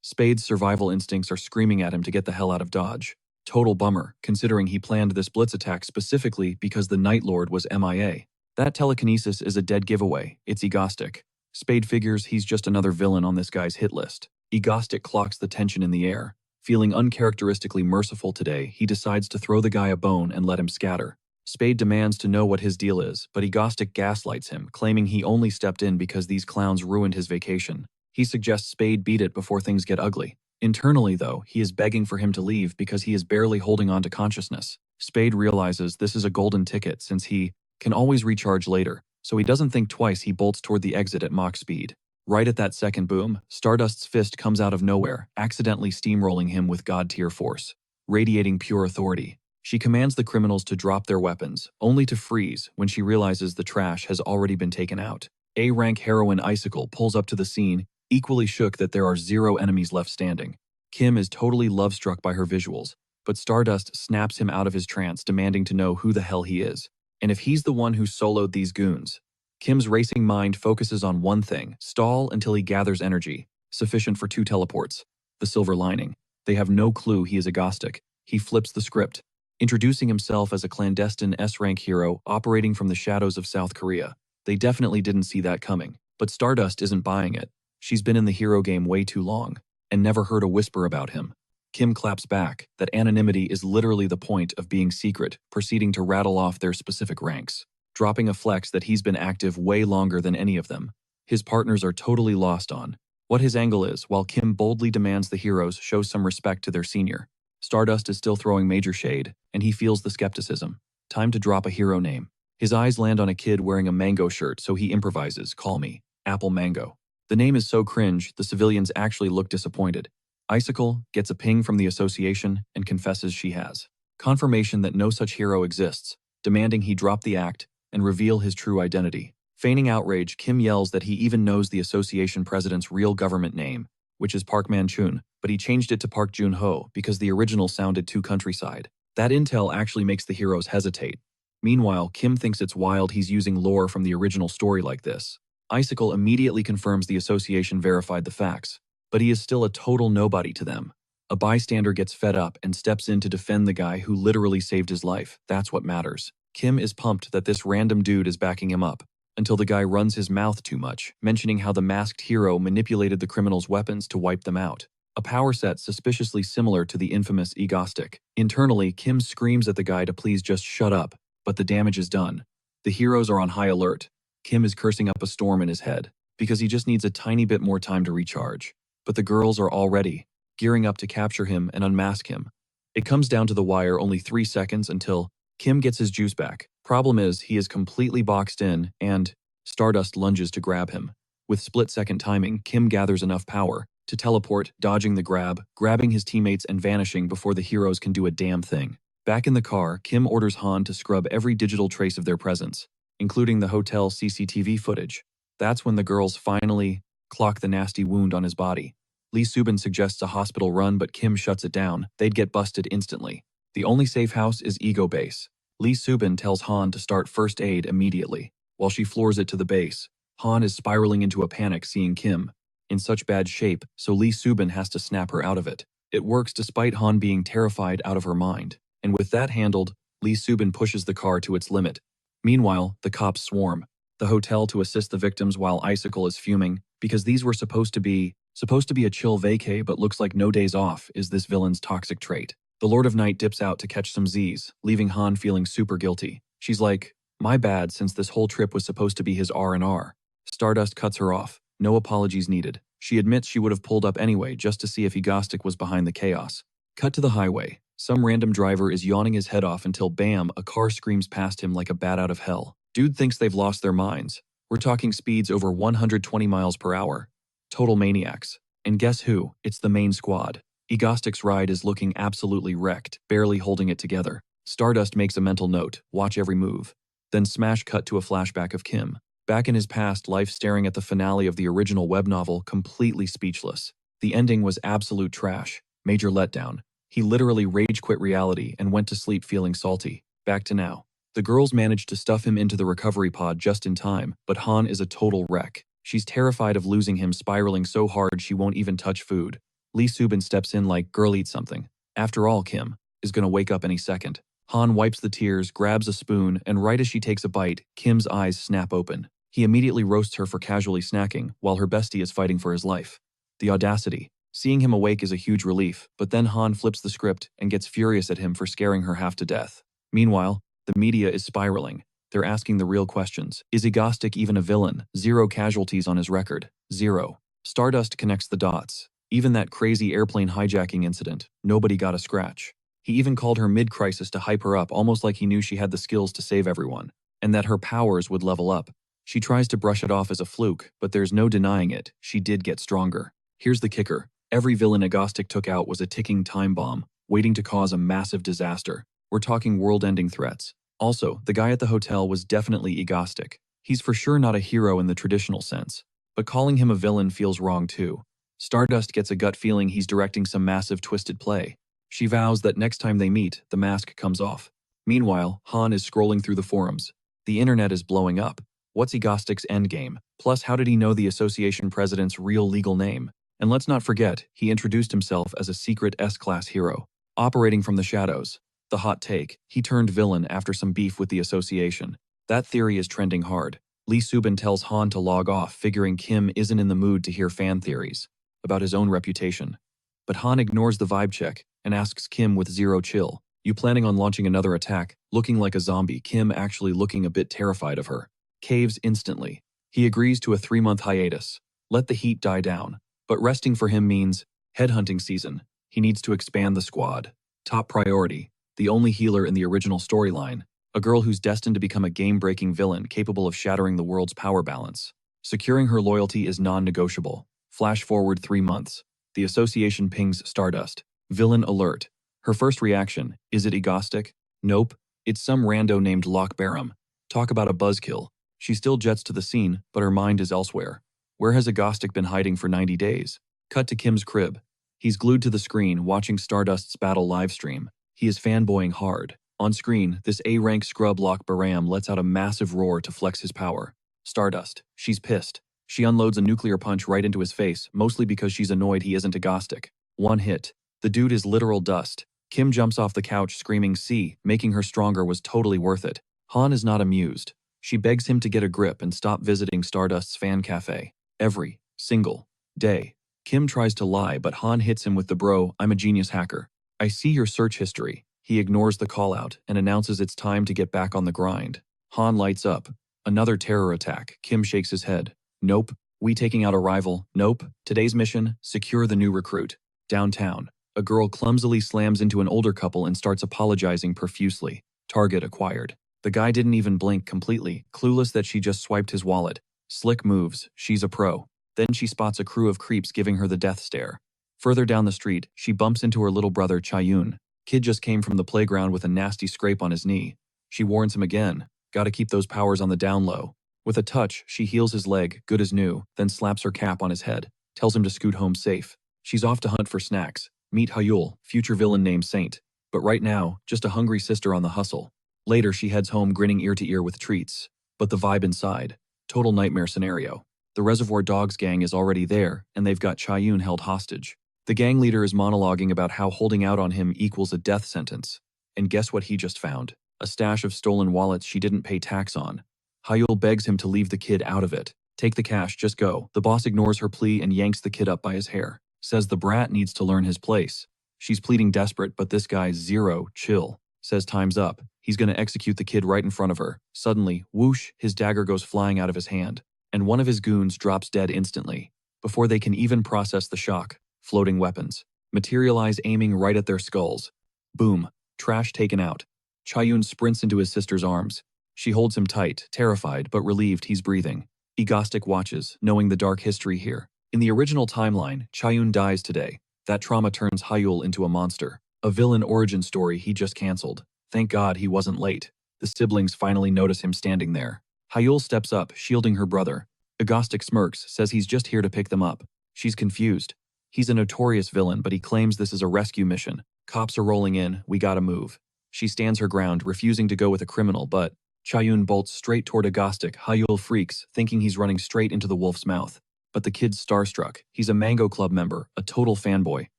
[SPEAKER 1] Spade's survival instincts are screaming at him to get the hell out of Dodge. Total bummer, considering he planned this blitz attack specifically because the Night Lord was MIA. That telekinesis is a dead giveaway. It's Egostic. Spade figures he's just another villain on this guy's hit list. Egostic clocks the tension in the air. Feeling uncharacteristically merciful today, he decides to throw the guy a bone and let him scatter. Spade demands to know what his deal is, but Egostic gaslights him, claiming he only stepped in because these clowns ruined his vacation. He suggests Spade beat it before things get ugly. Internally, though, he is begging for him to leave because he is barely holding on to consciousness. Spade realizes this is a golden ticket since he can always recharge later, so he doesn't think twice. He bolts toward the exit at Mach speed. Right at that second boom, Stardust's fist comes out of nowhere, accidentally steamrolling him with god-tier force, radiating pure authority. She commands the criminals to drop their weapons, only to freeze when she realizes the trash has already been taken out. A-rank heroine Icicle pulls up to the scene, equally shook that there are 0 enemies left standing. Kim is totally love-struck by her visuals, but Stardust snaps him out of his trance, demanding to know who the hell he is, and if he's the one who soloed these goons. Kim's racing mind focuses on one thing: stall until he gathers energy, sufficient for 2 teleports. The silver lining: they have no clue he is Egostic. He flips the script, introducing himself as a clandestine S-rank hero operating from the shadows of South Korea. They definitely didn't see that coming, but Stardust isn't buying it. She's been in the hero game way too long, and never heard a whisper about him. Kim claps back that anonymity is literally the point of being secret, proceeding to rattle off their specific ranks, dropping a flex that he's been active way longer than any of them. His partners are totally lost on what his angle is, while Kim boldly demands the heroes show some respect to their senior. Stardust is still throwing major shade, and he feels the skepticism. Time to drop a hero name. His eyes land on a kid wearing a mango shirt, so he improvises, "Call me Apple Mango." The name is so cringe, the civilians actually look disappointed. Icicle gets a ping from the association and confesses she has confirmation that no such hero exists, demanding he drop the act and reveal his true identity. Feigning outrage, Kim yells that he even knows the association president's real government name, which is Park Man-chun, but he changed it to Park Jun-ho because the original sounded too countryside. That intel actually makes the heroes hesitate. Meanwhile, Kim thinks it's wild he's using lore from the original story like this. Icicle immediately confirms the association verified the facts, but he is still a total nobody to them. A bystander gets fed up and steps in to defend the guy who literally saved his life. That's what matters. Kim is pumped that this random dude is backing him up, until the guy runs his mouth too much, mentioning how the masked hero manipulated the criminals' weapons to wipe them out. A power set suspiciously similar to the infamous Egostic. Internally, Kim screams at the guy to please just shut up, but the damage is done. The heroes are on high alert. Kim is cursing up a storm in his head, because he just needs a tiny bit more time to recharge. But the girls are all ready, gearing up to capture him and unmask him. It comes down to the wire, only 3 seconds until Kim gets his juice back. Problem is, he is completely boxed in, and Stardust lunges to grab him. With split-second timing, Kim gathers enough power to teleport, dodging the grab, grabbing his teammates and vanishing before the heroes can do a damn thing. Back in the car, Kim orders Han to scrub every digital trace of their presence, including the hotel CCTV footage. That's when the girls finally clock the nasty wound on his body. Lee Subin suggests a hospital run, but Kim shuts it down. They'd get busted instantly. The only safe house is Ego Base. Lee Subin tells Han to start first aid immediately. While she floors it to the base, Han is spiraling into a panic seeing Kim in such bad shape, so Lee Subin has to snap her out of it. It works despite Han being terrified out of her mind. And with that handled, Lee Subin pushes the car to its limit. Meanwhile, the cops swarm the hotel to assist the victims while Icicle is fuming because these were supposed to be a chill vacay, but looks like no days off is this villain's toxic trait. The Lord of Night dips out to catch some Z's, leaving Han feeling super guilty. She's like, "My bad, since this whole trip was supposed to be his R&R." Stardust cuts her off. No apologies needed. She admits she would have pulled up anyway just to see if Egostic was behind the chaos. Cut to the highway. Some random driver is yawning his head off until bam, a car screams past him like a bat out of hell. Dude thinks they've lost their minds. We're talking speeds over 120 miles per hour. Total maniacs. And guess who? It's the main squad. Egostic's ride is looking absolutely wrecked, barely holding it together. Stardust makes a mental note, watch every move. Then smash cut to a flashback of Kim. Back in his past life staring at the finale of the original web novel, completely speechless. The ending was absolute trash. Major letdown. He literally rage quit reality and went to sleep feeling salty. Back to now. The girls managed to stuff him into the recovery pod just in time, but Han is a total wreck. She's terrified of losing him, spiraling so hard she won't even touch food. Lee Subin steps in like, "Girl, eat something." After all, Kim is gonna wake up any second. Han wipes the tears, grabs a spoon, and right as she takes a bite, Kim's eyes snap open. He immediately roasts her for casually snacking, while her bestie is fighting for his life. The audacity. Seeing him awake is a huge relief, but then Han flips the script and gets furious at him for scaring her half to death. Meanwhile, the media is spiraling. They're asking the real questions. Is Egostic even a villain? 0 casualties on his record. 0. Stardust connects the dots. Even that crazy airplane hijacking incident, nobody got a scratch. He even called her mid-crisis to hype her up, almost like he knew she had the skills to save everyone, and that her powers would level up. She tries to brush it off as a fluke, but there's no denying it, she did get stronger. Here's the kicker. Every villain Egostic took out was a ticking time bomb, waiting to cause a massive disaster. We're talking world-ending threats. Also, the guy at the hotel was definitely Egostic. He's for sure not a hero in the traditional sense, but calling him a villain feels wrong too. Stardust gets a gut feeling he's directing some massive twisted play. She vows that next time they meet, the mask comes off. Meanwhile, Han is scrolling through the forums. The internet is blowing up. What's Egostic's endgame? Plus, how did he know the association president's real legal name? And let's not forget, he introduced himself as a secret S-class hero, operating from the shadows. The hot take, he turned villain after some beef with the association. That theory is trending hard. Lee Subin tells Han to log off, figuring Kim isn't in the mood to hear fan theories about his own reputation. But Han ignores the vibe check and asks Kim with zero chill, "You planning on launching another attack?" Looking like a zombie, Kim actually looking a bit terrified of her. Caves instantly. He agrees to a 3-month hiatus. Let the heat die down. But resting for him means headhunting season. He needs to expand the squad. Top priority. The only healer in the original storyline, a girl who's destined to become a game-breaking villain capable of shattering the world's power balance. Securing her loyalty is non-negotiable. Flash forward 3 months. The association pings Stardust. Villain alert. Her first reaction, is it Egostic? Nope. It's some rando named Loch Barham. Talk about a buzzkill. She still jets to the scene, but her mind is elsewhere. Where has Egostic been hiding for 90 days? Cut to Kim's crib. He's glued to the screen watching Stardust's battle livestream. He is fanboying hard. On screen, this A-rank scrub Loch Barham lets out a massive roar to flex his power. Stardust. She's pissed. She unloads a nuclear punch right into his face, mostly because she's annoyed he isn't Egostic. One hit. The dude is literal dust. Kim jumps off the couch screaming, "See, making her stronger was totally worth it." Han is not amused. She begs him to get a grip and stop visiting Stardust's fan cafe. Every single day. Kim tries to lie, but Han hits him with the "Bro, I'm a genius hacker. I see your search history." He ignores the call-out and announces it's time to get back on the grind. Han lights up. Another terror attack. Kim shakes his head. Nope. We taking out a rival? Nope. Today's mission, secure the new recruit. Downtown. A girl clumsily slams into an older couple and starts apologizing profusely. Target acquired. The guy didn't even blink completely, clueless that she just swiped his wallet. Slick moves, she's a pro. Then she spots a crew of creeps giving her the death stare. Further down the street, she bumps into her little brother Chayun. Kid just came from the playground with a nasty scrape on his knee. She warns him again, gotta keep those powers on the down low. With a touch, she heals his leg, good as new, then slaps her cap on his head, tells him to scoot home safe. She's off to hunt for snacks. Meet Hyul, future villain named Saint. But right now, just a hungry sister on the hustle. Later, she heads home grinning ear to ear with treats. But the vibe inside, total nightmare scenario. The Reservoir Dogs gang is already there, and they've got Chayun held hostage. The gang leader is monologuing about how holding out on him equals a death sentence. And guess what he just found? A stash of stolen wallets she didn't pay tax on. Hyul begs him to leave the kid out of it. Take the cash, just go. The boss ignores her plea and yanks the kid up by his hair. Says the brat needs to learn his place. She's pleading desperate, but this guy's zero, chill. Says time's up. He's gonna execute the kid right in front of her. Suddenly, whoosh, his dagger goes flying out of his hand. And one of his goons drops dead instantly. Before they can even process the shock, floating weapons materialize aiming right at their skulls. Boom. Trash taken out. Chayun sprints into his sister's arms. She holds him tight, terrified but relieved he's breathing. Egostic watches, knowing the dark history here. In the original timeline, Chayun dies today. That trauma turns Hyul into a monster. A villain origin story he just cancelled. Thank God he wasn't late. The siblings finally notice him standing there. Hyul steps up, shielding her brother. Egostic smirks, says he's just here to pick them up. She's confused. He's a notorious villain, but he claims this is a rescue mission. Cops are rolling in, we gotta move. She stands her ground, refusing to go with a criminal, but Chayun bolts straight toward Egostic. Hyul freaks, thinking he's running straight into the wolf's mouth. But the kid's starstruck. He's a Mango Club member, a total fanboy.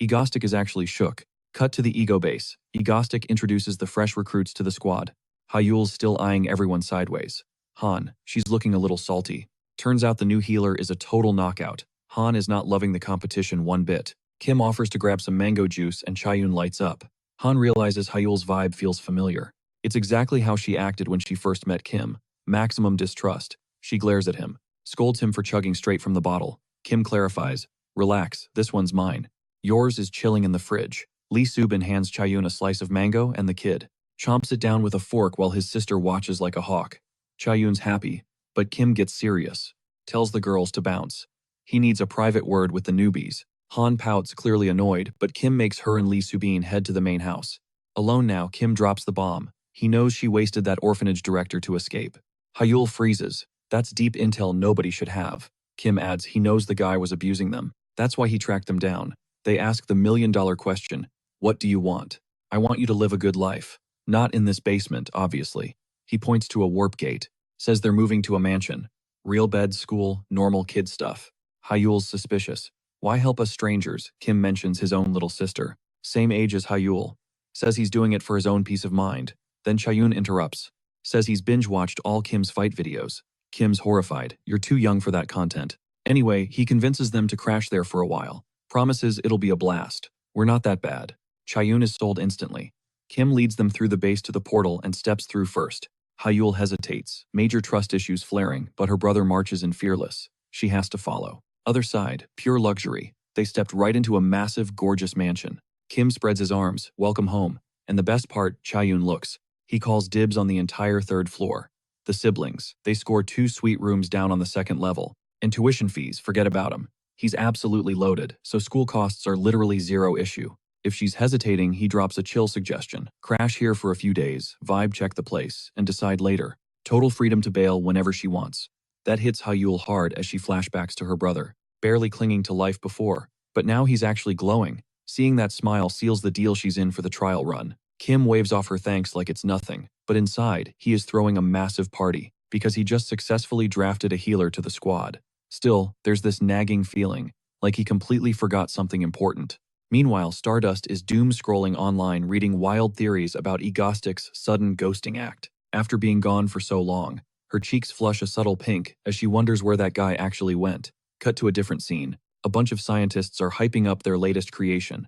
[SPEAKER 1] Egostic is actually shook. Cut to the ego base. Egostic introduces the fresh recruits to the squad. Hyul's still eyeing everyone sideways. Han, she's looking a little salty. Turns out the new healer is a total knockout. Han is not loving the competition one bit. Kim offers to grab some mango juice and Chayun lights up. Han realizes Hyul's vibe feels familiar. It's exactly how she acted when she first met Kim. Maximum distrust. She glares at him, scolds him for chugging straight from the bottle. Kim clarifies, relax, this one's mine. Yours is chilling in the fridge. Lee Subin hands Chayun a slice of mango and the kid chomps it down with a fork while his sister watches like a hawk. Chayun's happy, but Kim gets serious. Tells the girls to bounce. He needs a private word with the newbies. Han pouts, clearly annoyed, but Kim makes her and Lee Subin head to the main house. Alone now, Kim drops the bomb. He knows she wasted that orphanage director to escape. Hyul freezes. That's deep intel nobody should have. Kim adds he knows the guy was abusing them. That's why he tracked them down. They ask the million-dollar question, what do you want? I want you to live a good life. Not in this basement, obviously. He points to a warp gate. Says they're moving to a mansion. Real bed, school, normal kid stuff. Hyul's suspicious. Why help us strangers? Kim mentions his own little sister. Same age as Hyul. Says he's doing it for his own peace of mind. Then Chayun interrupts. Says he's binge-watched all Kim's fight videos. Kim's horrified. You're too young for that content. Anyway, he convinces them to crash there for a while. Promises it'll be a blast. We're not that bad. Chayun is sold instantly. Kim leads them through the base to the portal and steps through first. Hyul hesitates, major trust issues flaring, but her brother marches in fearless. She has to follow. Other side, pure luxury. They stepped right into a massive, gorgeous mansion. Kim spreads his arms, welcome home. And the best part, Chayun looks. He calls dibs on the entire third floor. The siblings, they score 2 suite rooms down on the second level. And tuition fees, forget about him. He's absolutely loaded, so school costs are literally zero issue. If she's hesitating, he drops a chill suggestion. Crash here for a few days, vibe check the place, and decide later. Total freedom to bail whenever she wants. That hits Hyul hard as she flashbacks to her brother, barely clinging to life before. But now he's actually glowing. Seeing that smile seals the deal she's in for the trial run. Kim waves off her thanks like it's nothing, but inside, he is throwing a massive party, because he just successfully drafted a healer to the squad. Still, there's this nagging feeling, like he completely forgot something important. Meanwhile, Stardust is doom-scrolling online reading wild theories about Egostic's sudden ghosting act. After being gone for so long, her cheeks flush a subtle pink as she wonders where that guy actually went. Cut to a different scene. A bunch of scientists are hyping up their latest creation.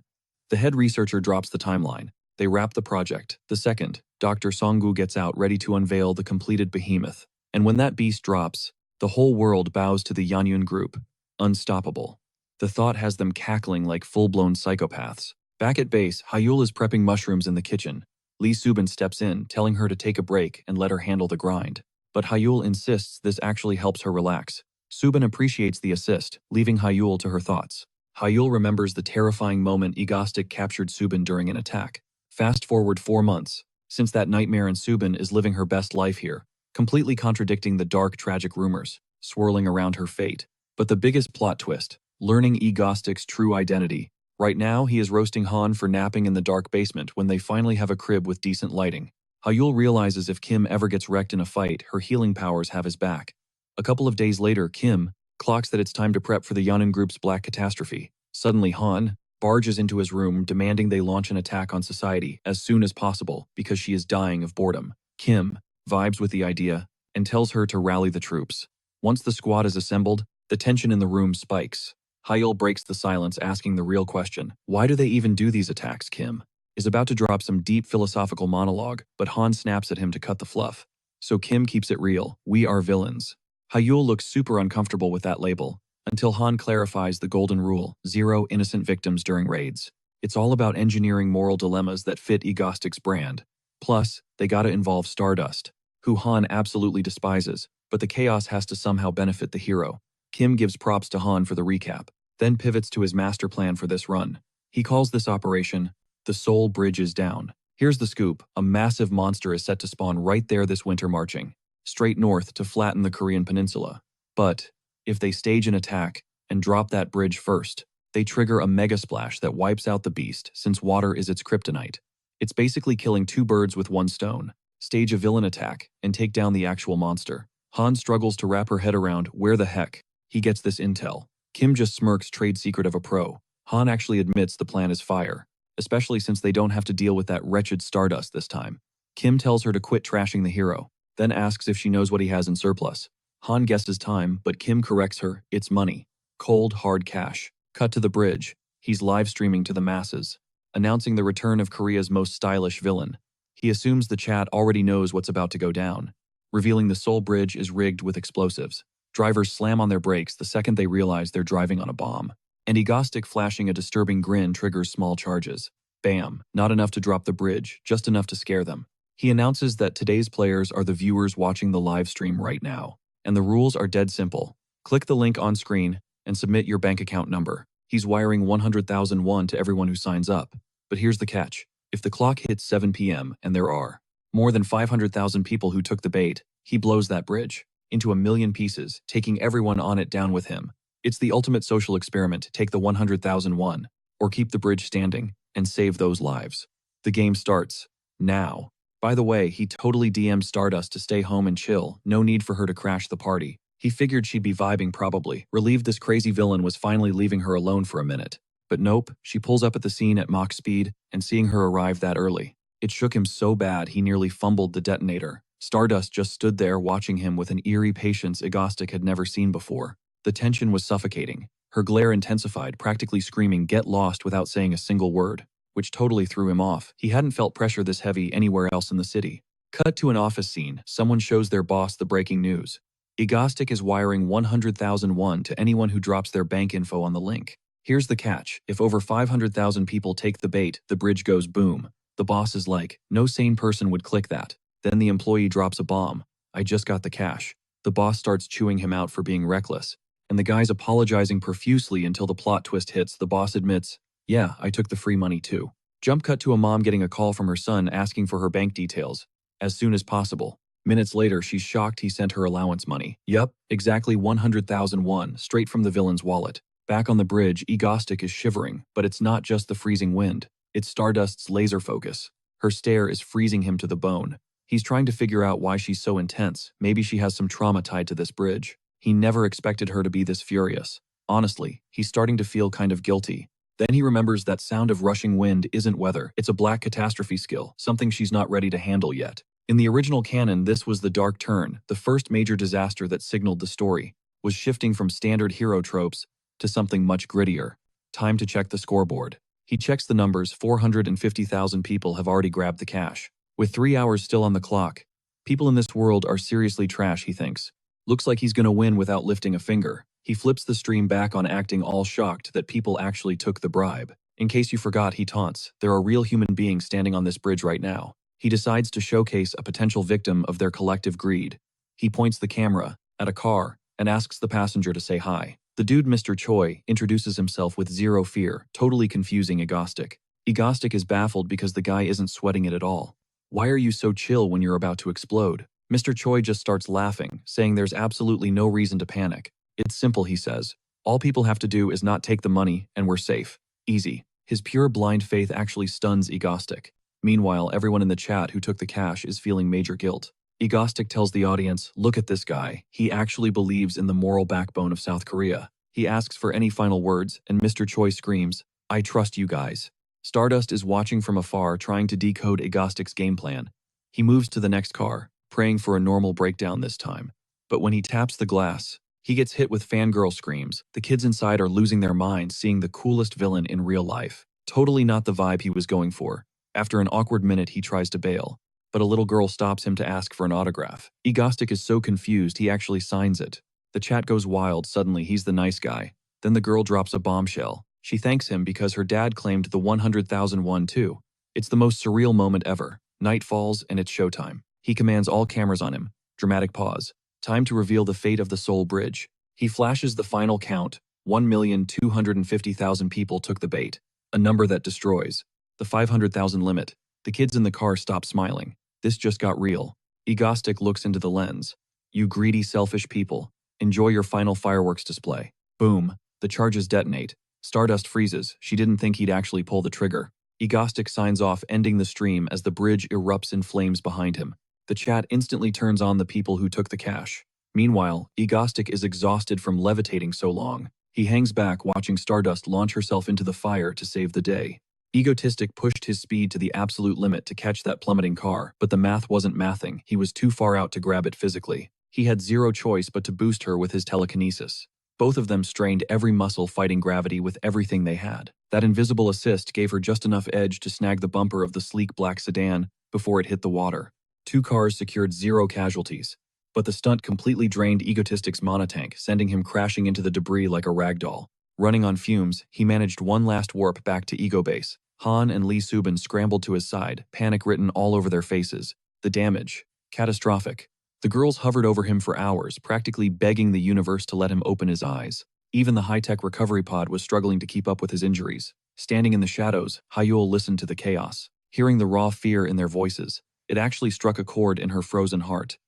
[SPEAKER 1] The head researcher drops the timeline. They wrap the project. The second, Dr. Songgu gets out ready to unveil the completed behemoth. And when that beast drops, the whole world bows to the Yanyun group. Unstoppable. The thought has them cackling like full-blown psychopaths. Back at base, Hyul is prepping mushrooms in the kitchen. Lee Subin steps in, telling her to take a break and let her handle the grind. But Hyul insists this actually helps her relax. Subin appreciates the assist, leaving Hyul to her thoughts. Hyul remembers the terrifying moment Egostic captured Subin during an attack. Fast forward 4 months. Since that nightmare, and Subin is living her best life here, completely contradicting the dark, tragic rumors swirling around her fate. But the biggest plot twist, learning Egostic's true identity. Right now, he is roasting Han for napping in the dark basement when they finally have a crib with decent lighting. Hyul realizes if Kim ever gets wrecked in a fight, her healing powers have his back. A couple of days later, Kim clocks that it's time to prep for the Yanin group's black catastrophe. Suddenly, Han barges into his room, demanding they launch an attack on society as soon as possible because she is dying of boredom. Kim vibes with the idea and tells her to rally the troops. Once the squad is assembled, the tension in the room spikes. Hyul breaks the silence, asking the real question. Why do they even do these attacks? Kim is about to drop some deep philosophical monologue, but Han snaps at him to cut the fluff. So Kim keeps it real. We are villains. Hyul looks super uncomfortable with that label, until Han clarifies the golden rule: 0 innocent victims during raids. It's all about engineering moral dilemmas that fit Egostic's brand. Plus, they gotta involve Stardust, who Han absolutely despises, but the chaos has to somehow benefit the hero. Kim gives props to Han for the recap, then pivots to his master plan for this run. He calls this operation, "The Soul Bridge is Down." Here's the scoop: a massive monster is set to spawn right there this winter, marching straight north to flatten the Korean peninsula. But if they stage an attack and drop that bridge first, they trigger a mega splash that wipes out the beast, since water is its kryptonite. It's basically killing 2 birds with 1 stone. Stage a villain attack and take down the actual monster. Han struggles to wrap her head around where the heck he gets this intel. Kim just smirks, trade secret of a pro. Han actually admits the plan is fire, especially since they don't have to deal with that wretched Stardust this time. Kim tells her to quit trashing the hero, then asks if she knows what he has in surplus. Han guesses time, but Kim corrects her: it's money. Cold, hard cash. Cut to the bridge. He's live streaming to the masses, announcing the return of Korea's most stylish villain. He assumes the chat already knows what's about to go down, revealing the Soul Bridge is rigged with explosives. Drivers slam on their brakes the second they realize they're driving on a bomb. And Egostic, flashing a disturbing grin, triggers small charges. Bam, not enough to drop the bridge, just enough to scare them. He announces that today's players are the viewers watching the live stream right now, and the rules are dead simple. Click the link on screen and submit your bank account number. He's wiring 100,000 won to everyone who signs up. But here's the catch. If the clock hits 7 p.m. and there are more than 500,000 people who took the bait, he blows that bridge into a million pieces, taking everyone on it down with him. It's the ultimate social experiment: take the 100,000 won, or keep the bridge standing and save those lives. The game starts now. By the way, he totally DM'd Stardust to stay home and chill, no need for her to crash the party. He figured she'd be vibing, probably relieved this crazy villain was finally leaving her alone for a minute. But nope, she pulls up at the scene at Mach speed, and seeing her arrive that early, it shook him so bad he nearly fumbled the detonator. Stardust just stood there watching him with an eerie patience Egostic had never seen before. The tension was suffocating. Her glare intensified, practically screaming, "Get lost," without saying a single word, which totally threw him off. He hadn't felt pressure this heavy anywhere else in the city. Cut to an office scene. Someone shows their boss the breaking news. Egostic is wiring 100,000 won to anyone who drops their bank info on the link. Here's the catch: if over 500,000 people take the bait, the bridge goes boom. The boss is like, no sane person would click that. Then the employee drops a bomb. "I just got the cash." The boss starts chewing him out for being reckless, and the guy's apologizing profusely until the plot twist hits. The boss admits, "Yeah, I took the free money too." Jump cut to a mom getting a call from her son asking for her bank details as soon as possible. Minutes later, she's shocked he sent her allowance money. Yup, exactly 100,000 won, straight from the villain's wallet. Back on the bridge, Egostic is shivering, but it's not just the freezing wind. It's Stardust's laser focus. Her stare is freezing him to the bone. He's trying to figure out why she's so intense. Maybe she has some trauma tied to this bridge. He never expected her to be this furious. Honestly, he's starting to feel kind of guilty. Then he remembers that sound of rushing wind isn't weather. It's a black catastrophe skill, something she's not ready to handle yet. In the original canon, this was the dark turn. The first major disaster that signaled the story was shifting from standard hero tropes to something much grittier. Time to check the scoreboard. He checks the numbers. 450,000 people have already grabbed the cash. With 3 hours still on the clock, people in this world are seriously trash, he thinks. Looks like he's gonna win without lifting a finger. He flips the stream back on, acting all shocked that people actually took the bribe. In case you forgot, he taunts, "There are real human beings standing on this bridge right now." He decides to showcase a potential victim of their collective greed. He points the camera at a car and asks the passenger to say hi. The dude, Mr. Choi, introduces himself with zero fear, totally confusing Egostic. Egostic is baffled because the guy isn't sweating it at all. Why are you so chill when you're about to explode? Mr. Choi just starts laughing, saying there's absolutely no reason to panic. It's simple, he says. All people have to do is not take the money and we're safe. Easy. His pure blind faith actually stuns Egostic. Meanwhile, everyone in the chat who took the cash is feeling major guilt. Egostic tells the audience, look at this guy. He actually believes in the moral backbone of South Korea. He asks for any final words, and Mr. Choi screams, I trust you guys. Stardust is watching from afar, trying to decode Egostic's game plan. He moves to the next car, praying for a normal breakdown this time. But when he taps the glass, he gets hit with fangirl screams. The kids inside are losing their minds seeing the coolest villain in real life. Totally not the vibe he was going for. After an awkward minute, he tries to bail, but a little girl stops him to ask for an autograph. Egostic is so confused, he actually signs it. The chat goes wild. Suddenly, he's the nice guy. Then the girl drops a bombshell. She thanks him because her dad claimed the 100,000 won too. It's the most surreal moment ever. Night falls and it's showtime. He commands all cameras on him. Dramatic pause. Time to reveal the fate of the Seoul Bridge. He flashes the final count. 1,250,000 people took the bait. A number that destroys the 500,000 limit. The kids in the car stop smiling. This just got real. Egostic looks into the lens. You greedy, selfish people. Enjoy your final fireworks display. Boom. The charges detonate. Stardust freezes. She didn't think he'd actually pull the trigger. Egostic signs off, ending the stream as the bridge erupts in flames behind him. The chat instantly turns on the people who took the cash. Meanwhile, Egostic is exhausted from levitating so long. He hangs back, watching Stardust launch herself into the fire to save the day. Egotistic pushed his speed to the absolute limit to catch that plummeting car, but the math wasn't mathing. He was too far out to grab it physically. He had zero choice but to boost her with his telekinesis. Both of them strained every muscle fighting gravity with everything they had. That invisible assist gave her just enough edge to snag the bumper of the sleek black sedan before it hit the water. 2 cars secured 0 casualties, but the stunt completely drained Egotistic's monotank, sending him crashing into the debris like a ragdoll. Running on fumes, he managed one last warp back to Ego Base. Han and Lee Subin scrambled to his side, panic written all over their faces. The damage. Catastrophic. The girls hovered over him for hours, practically begging the universe to let him open his eyes. Even the high-tech recovery pod was struggling to keep up with his injuries. Standing in the shadows, Hyul listened to the chaos. Hearing the raw fear in their voices, it actually struck a chord in her frozen heart.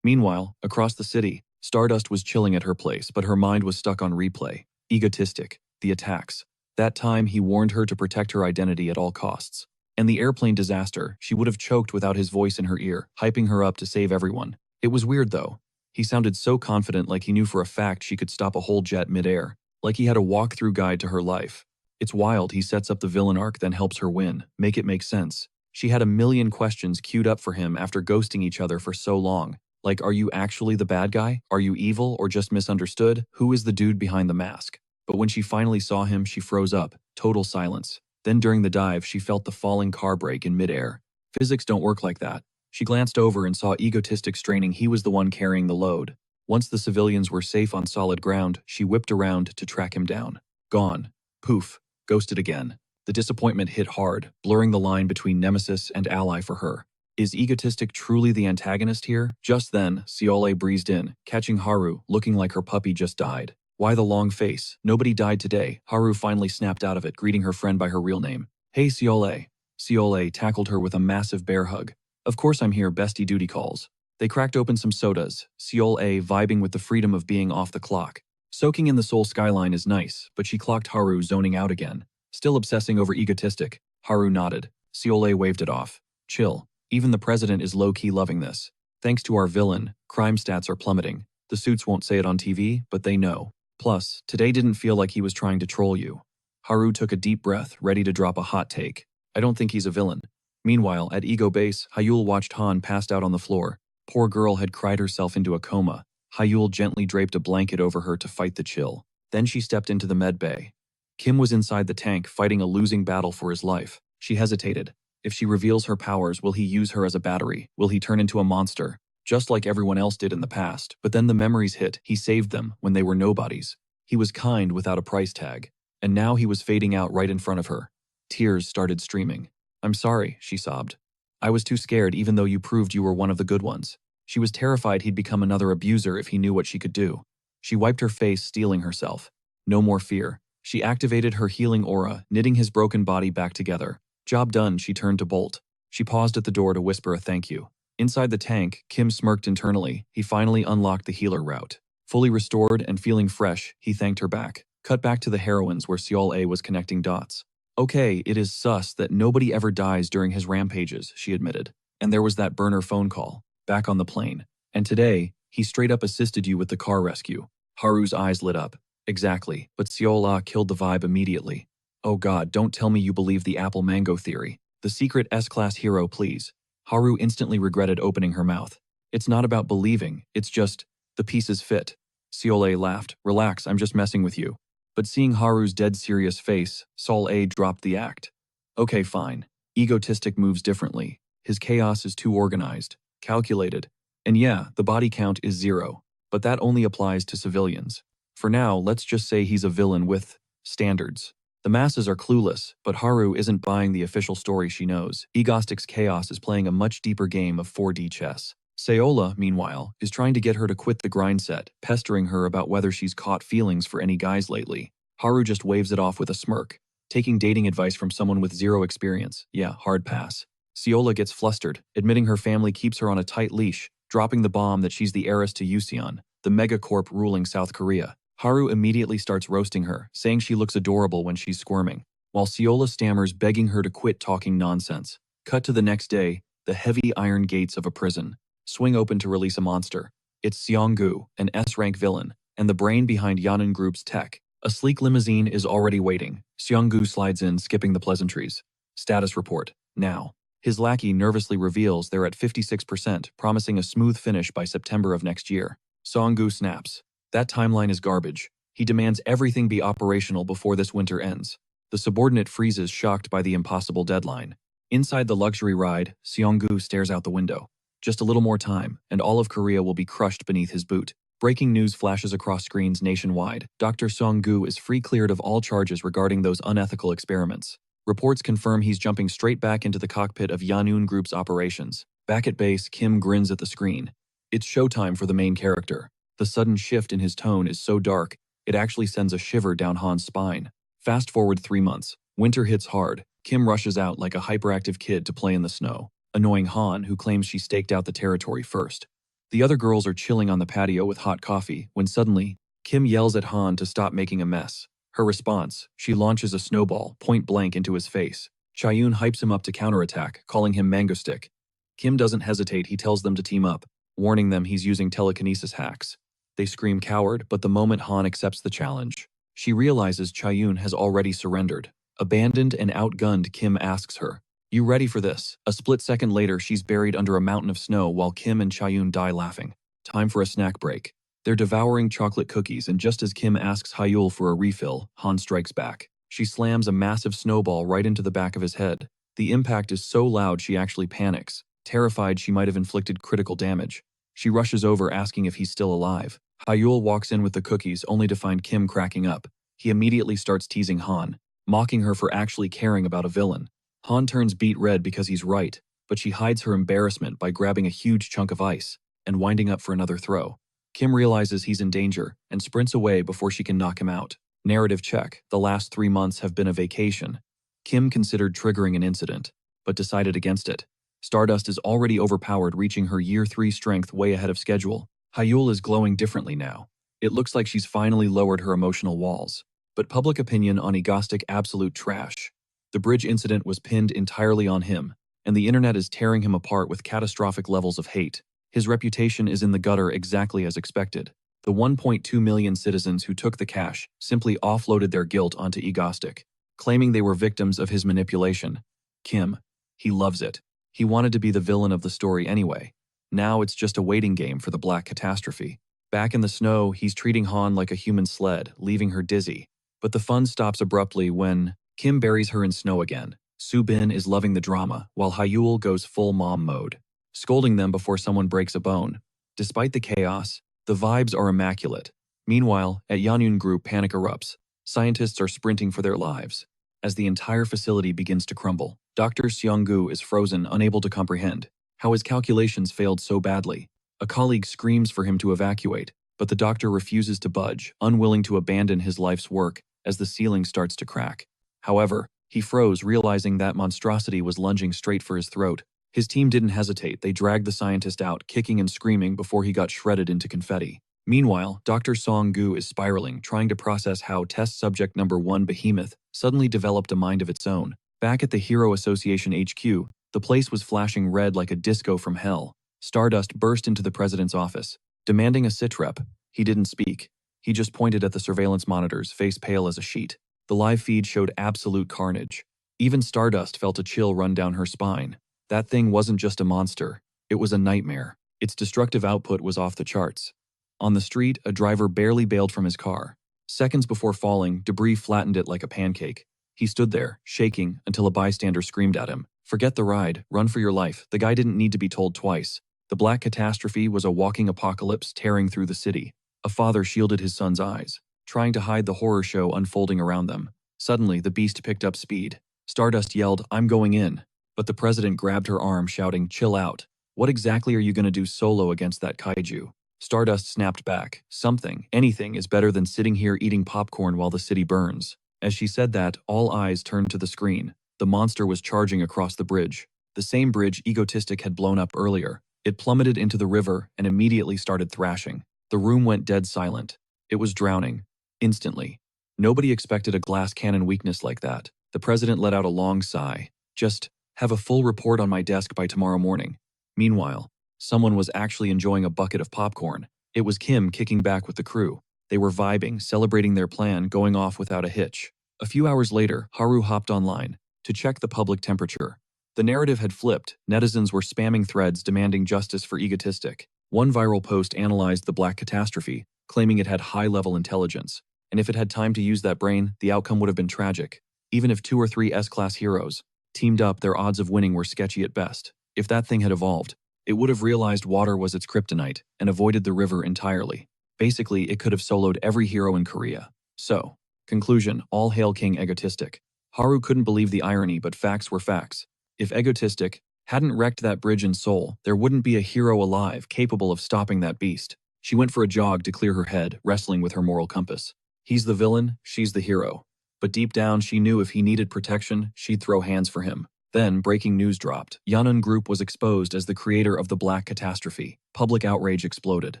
[SPEAKER 1] Meanwhile, across the city, Stardust was chilling at her place, but her mind was stuck on replay. Egotistic. The attacks. That time, he warned her to protect her identity at all costs. And the airplane disaster, she would have choked without his voice in her ear, hyping her up to save everyone. It was weird, though. He sounded so confident, like he knew for a fact she could stop a whole jet midair, like he had a walkthrough guide to her life. It's wild. He sets up the villain arc, then helps her win. Make it make sense. She had a million questions queued up for him after ghosting each other for so long. Like, are you actually the bad guy? Are you evil or just misunderstood? Who is the dude behind the mask? But when she finally saw him, she froze up. Total silence. Then during the dive, she felt the falling car brake in midair. Physics don't work like that. She glanced over and saw Egotistic straining. He was the one carrying the load. Once the civilians were safe on solid ground, she whipped around to track him down. Gone. Poof. Ghosted again. The disappointment hit hard, blurring the line between nemesis and ally for her. Is Egotistic truly the antagonist here? Just then, Seole breezed in, catching Haru, looking like her puppy just died. Why the long face? Nobody died today. Haru finally snapped out of it, greeting her friend by her real name. Hey, Seole. Seole tackled her with a massive bear hug. Of course I'm here, bestie, duty calls. They cracked open some sodas, Seole vibing with the freedom of being off the clock. Soaking in the Seoul skyline is nice, but she clocked Haru zoning out again. Still obsessing over Egotistic. Haru nodded. Seole waved it off. Chill. Even the president is low-key loving this. Thanks to our villain, crime stats are plummeting. The suits won't say it on TV, but they know. Plus, today didn't feel like he was trying to troll you. Haru took a deep breath, ready to drop a hot take. I don't think he's a villain. Meanwhile, at Ego Base, Hyul watched Han passed out on the floor. Poor girl had cried herself into a coma. Hyul gently draped a blanket over her to fight the chill. Then she stepped into the med bay. Kim was inside the tank, fighting a losing battle for his life. She hesitated. If she reveals her powers, will he use her as a battery? Will he turn into a monster? Just like everyone else did in the past. But then the memories hit. He saved them when they were nobodies. He was kind without a price tag. And now he was fading out right in front of her. Tears started streaming. I'm sorry, she sobbed. I was too scared even though you proved you were one of the good ones. She was terrified he'd become another abuser if he knew what she could do. She wiped her face, steeling herself. No more fear. She activated her healing aura, knitting his broken body back together. Job done, she turned to bolt. She paused at the door to whisper a thank you. Inside the tank, Kim smirked internally. He finally unlocked the healer route. Fully restored and feeling fresh, he thanked her back. Cut back to the heroines where Seol A was connecting dots. Okay, it is sus that nobody ever dies during his rampages, she admitted. And there was that burner phone call, back on the plane. And today, he straight up assisted you with the car rescue. Haru's eyes lit up. Exactly, but Seol A killed the vibe immediately. Oh god, don't tell me you believe the apple mango theory. The secret S-class hero, please. Haru instantly regretted opening her mouth. It's not about believing, it's just, the pieces fit. Seol A laughed. Relax, I'm just messing with you. But seeing Haru's dead serious face, Sol A dropped the act. Okay, fine. Egotistic moves differently. His chaos is too organized, calculated. And yeah, the body count is 0. But that only applies to civilians. For now, let's just say he's a villain with standards. The masses are clueless, but Haru isn't buying the official story she knows. Egostic's chaos is playing a much deeper game of 4D chess. Seola, meanwhile, is trying to get her to quit the grind set, pestering her about whether she's caught feelings for any guys lately. Haru just waves it off with a smirk. Taking dating advice from someone with 0 experience, yeah, hard pass. Seola gets flustered, admitting her family keeps her on a tight leash, dropping the bomb that she's the heiress to Yuseon, the megacorp ruling South Korea. Haru immediately starts roasting her, saying she looks adorable when she's squirming, while Seola stammers begging her to quit talking nonsense. Cut to the next day, the heavy iron gates of a prison swing open to release a monster. It's Seonggu, an S-rank villain, and the brain behind Yanun Group's tech. A sleek limousine is already waiting. Seonggu slides in, skipping the pleasantries. Status report, now. His lackey nervously reveals they're at 56%, promising a smooth finish by September of next year. Seonggu snaps. That timeline is garbage. He demands everything be operational before this winter ends. The subordinate freezes, shocked by the impossible deadline. Inside the luxury ride, Seonggu stares out the window. Just a little more time, and all of Korea will be crushed beneath his boot. Breaking news flashes across screens nationwide. Dr. Seonggu is free cleared of all charges regarding those unethical experiments. Reports confirm he's jumping straight back into the cockpit of Yanun Group's operations. Back at base, Kim grins at the screen. It's showtime for the main character. The sudden shift in his tone is so dark, it actually sends a shiver down Han's spine. Fast forward 3 months. Winter hits hard. Kim rushes out like a hyperactive kid to play in the snow, annoying Han, who claims she staked out the territory first. The other girls are chilling on the patio with hot coffee, when suddenly, Kim yells at Han to stop making a mess. Her response, she launches a snowball point blank into his face. Chaeyoon hypes him up to counterattack, calling him Mango Stick. Kim doesn't hesitate, he tells them to team up, warning them he's using telekinesis hacks. They scream coward, but the moment Han accepts the challenge, she realizes Chaeyoon has already surrendered. Abandoned and outgunned, Kim asks her, "You ready for this?" A split second later, she's buried under a mountain of snow while Kim and Chaeyoon die laughing. Time for a snack break. They're devouring chocolate cookies, and just as Kim asks Hyul for a refill, Han strikes back. She slams a massive snowball right into the back of his head. The impact is so loud she actually panics, terrified she might have inflicted critical damage. She rushes over asking if he's still alive. Hyul walks in with the cookies only to find Kim cracking up. He immediately starts teasing Han, mocking her for actually caring about a villain. Han turns beet red because he's right, but she hides her embarrassment by grabbing a huge chunk of ice and winding up for another throw. Kim realizes he's in danger and sprints away before she can knock him out. Narrative check. The last 3 months have been a vacation. Kim considered triggering an incident, but decided against it. Stardust is already overpowered, reaching her Year 3 strength way ahead of schedule. Hyul is glowing differently now. It looks like she's finally lowered her emotional walls. But public opinion on Egostic absolute trash. The bridge incident was pinned entirely on him, and the internet is tearing him apart with catastrophic levels of hate. His reputation is in the gutter exactly as expected. The 1.2 million citizens who took the cash simply offloaded their guilt onto Egostic, claiming they were victims of his manipulation. Kim. He loves it. He wanted to be the villain of the story anyway. Now it's just a waiting game for the black catastrophe. Back in the snow, he's treating Han like a human sled, leaving her dizzy. But the fun stops abruptly when Kim buries her in snow again. Subin is loving the drama, while Hyul goes full mom mode, scolding them before someone breaks a bone. Despite the chaos, the vibes are immaculate. Meanwhile, at Yanun Group, panic erupts. Scientists are sprinting for their lives as the entire facility begins to crumble. Dr. Seonggu is frozen, unable to comprehend how his calculations failed so badly. A colleague screams for him to evacuate, but the doctor refuses to budge, unwilling to abandon his life's work as the ceiling starts to crack. However, he froze, realizing that monstrosity was lunging straight for his throat. His team didn't hesitate. They dragged the scientist out, kicking and screaming before he got shredded into confetti. Meanwhile, Dr. Song-gu is spiraling, trying to process how test subject number 1 Behemoth suddenly developed a mind of its own. Back at the Hero Association HQ, the place was flashing red like a disco from hell. Stardust burst into the president's office, demanding a sitrep. He didn't speak. He just pointed at the surveillance monitors, face pale as a sheet. The live feed showed absolute carnage. Even Stardust felt a chill run down her spine. That thing wasn't just a monster. It was a nightmare. Its destructive output was off the charts. On the street, a driver barely bailed from his car. Seconds before falling, debris flattened it like a pancake. He stood there, shaking, until a bystander screamed at him, "Forget the ride, run for your life." The guy didn't need to be told twice. The black catastrophe was a walking apocalypse tearing through the city. A father shielded his son's eyes, trying to hide the horror show unfolding around them. Suddenly, the beast picked up speed. Stardust yelled, "I'm going in." But the president grabbed her arm, shouting, "Chill out. What exactly are you going to do solo against that kaiju?" Stardust snapped back. "Something, anything is better than sitting here eating popcorn while the city burns." As she said that, all eyes turned to the screen. The monster was charging across the bridge. The same bridge Egotistic had blown up earlier. It plummeted into the river and immediately started thrashing. The room went dead silent. It was drowning. Instantly. Nobody expected a glass cannon weakness like that. The president let out a long sigh. "Just have a full report on my desk by tomorrow morning." Meanwhile, someone was actually enjoying a bucket of popcorn. It was Kim kicking back with the crew. They were vibing, celebrating their plan, going off without a hitch. A few hours later, Haru hopped online to check the public temperature. The narrative had flipped. Netizens were spamming threads demanding justice for Egotistic. One viral post analyzed the black catastrophe, claiming it had high-level intelligence. And if it had time to use that brain, the outcome would have been tragic. Even if 2 or 3 S-class heroes teamed up, their odds of winning were sketchy at best. If that thing had evolved, it would have realized water was its kryptonite and avoided the river entirely. Basically, it could have soloed every hero in Korea. So, conclusion, all hail King Egotistic. Haru couldn't believe the irony, but facts were facts. If Egotistic hadn't wrecked that bridge in Seoul, there wouldn't be a hero alive capable of stopping that beast. She went for a jog to clear her head, wrestling with her moral compass. He's the villain, she's the hero. But deep down, she knew if he needed protection, she'd throw hands for him. Then, breaking news dropped. Yanun Group was exposed as the creator of the Black Catastrophe. Public outrage exploded.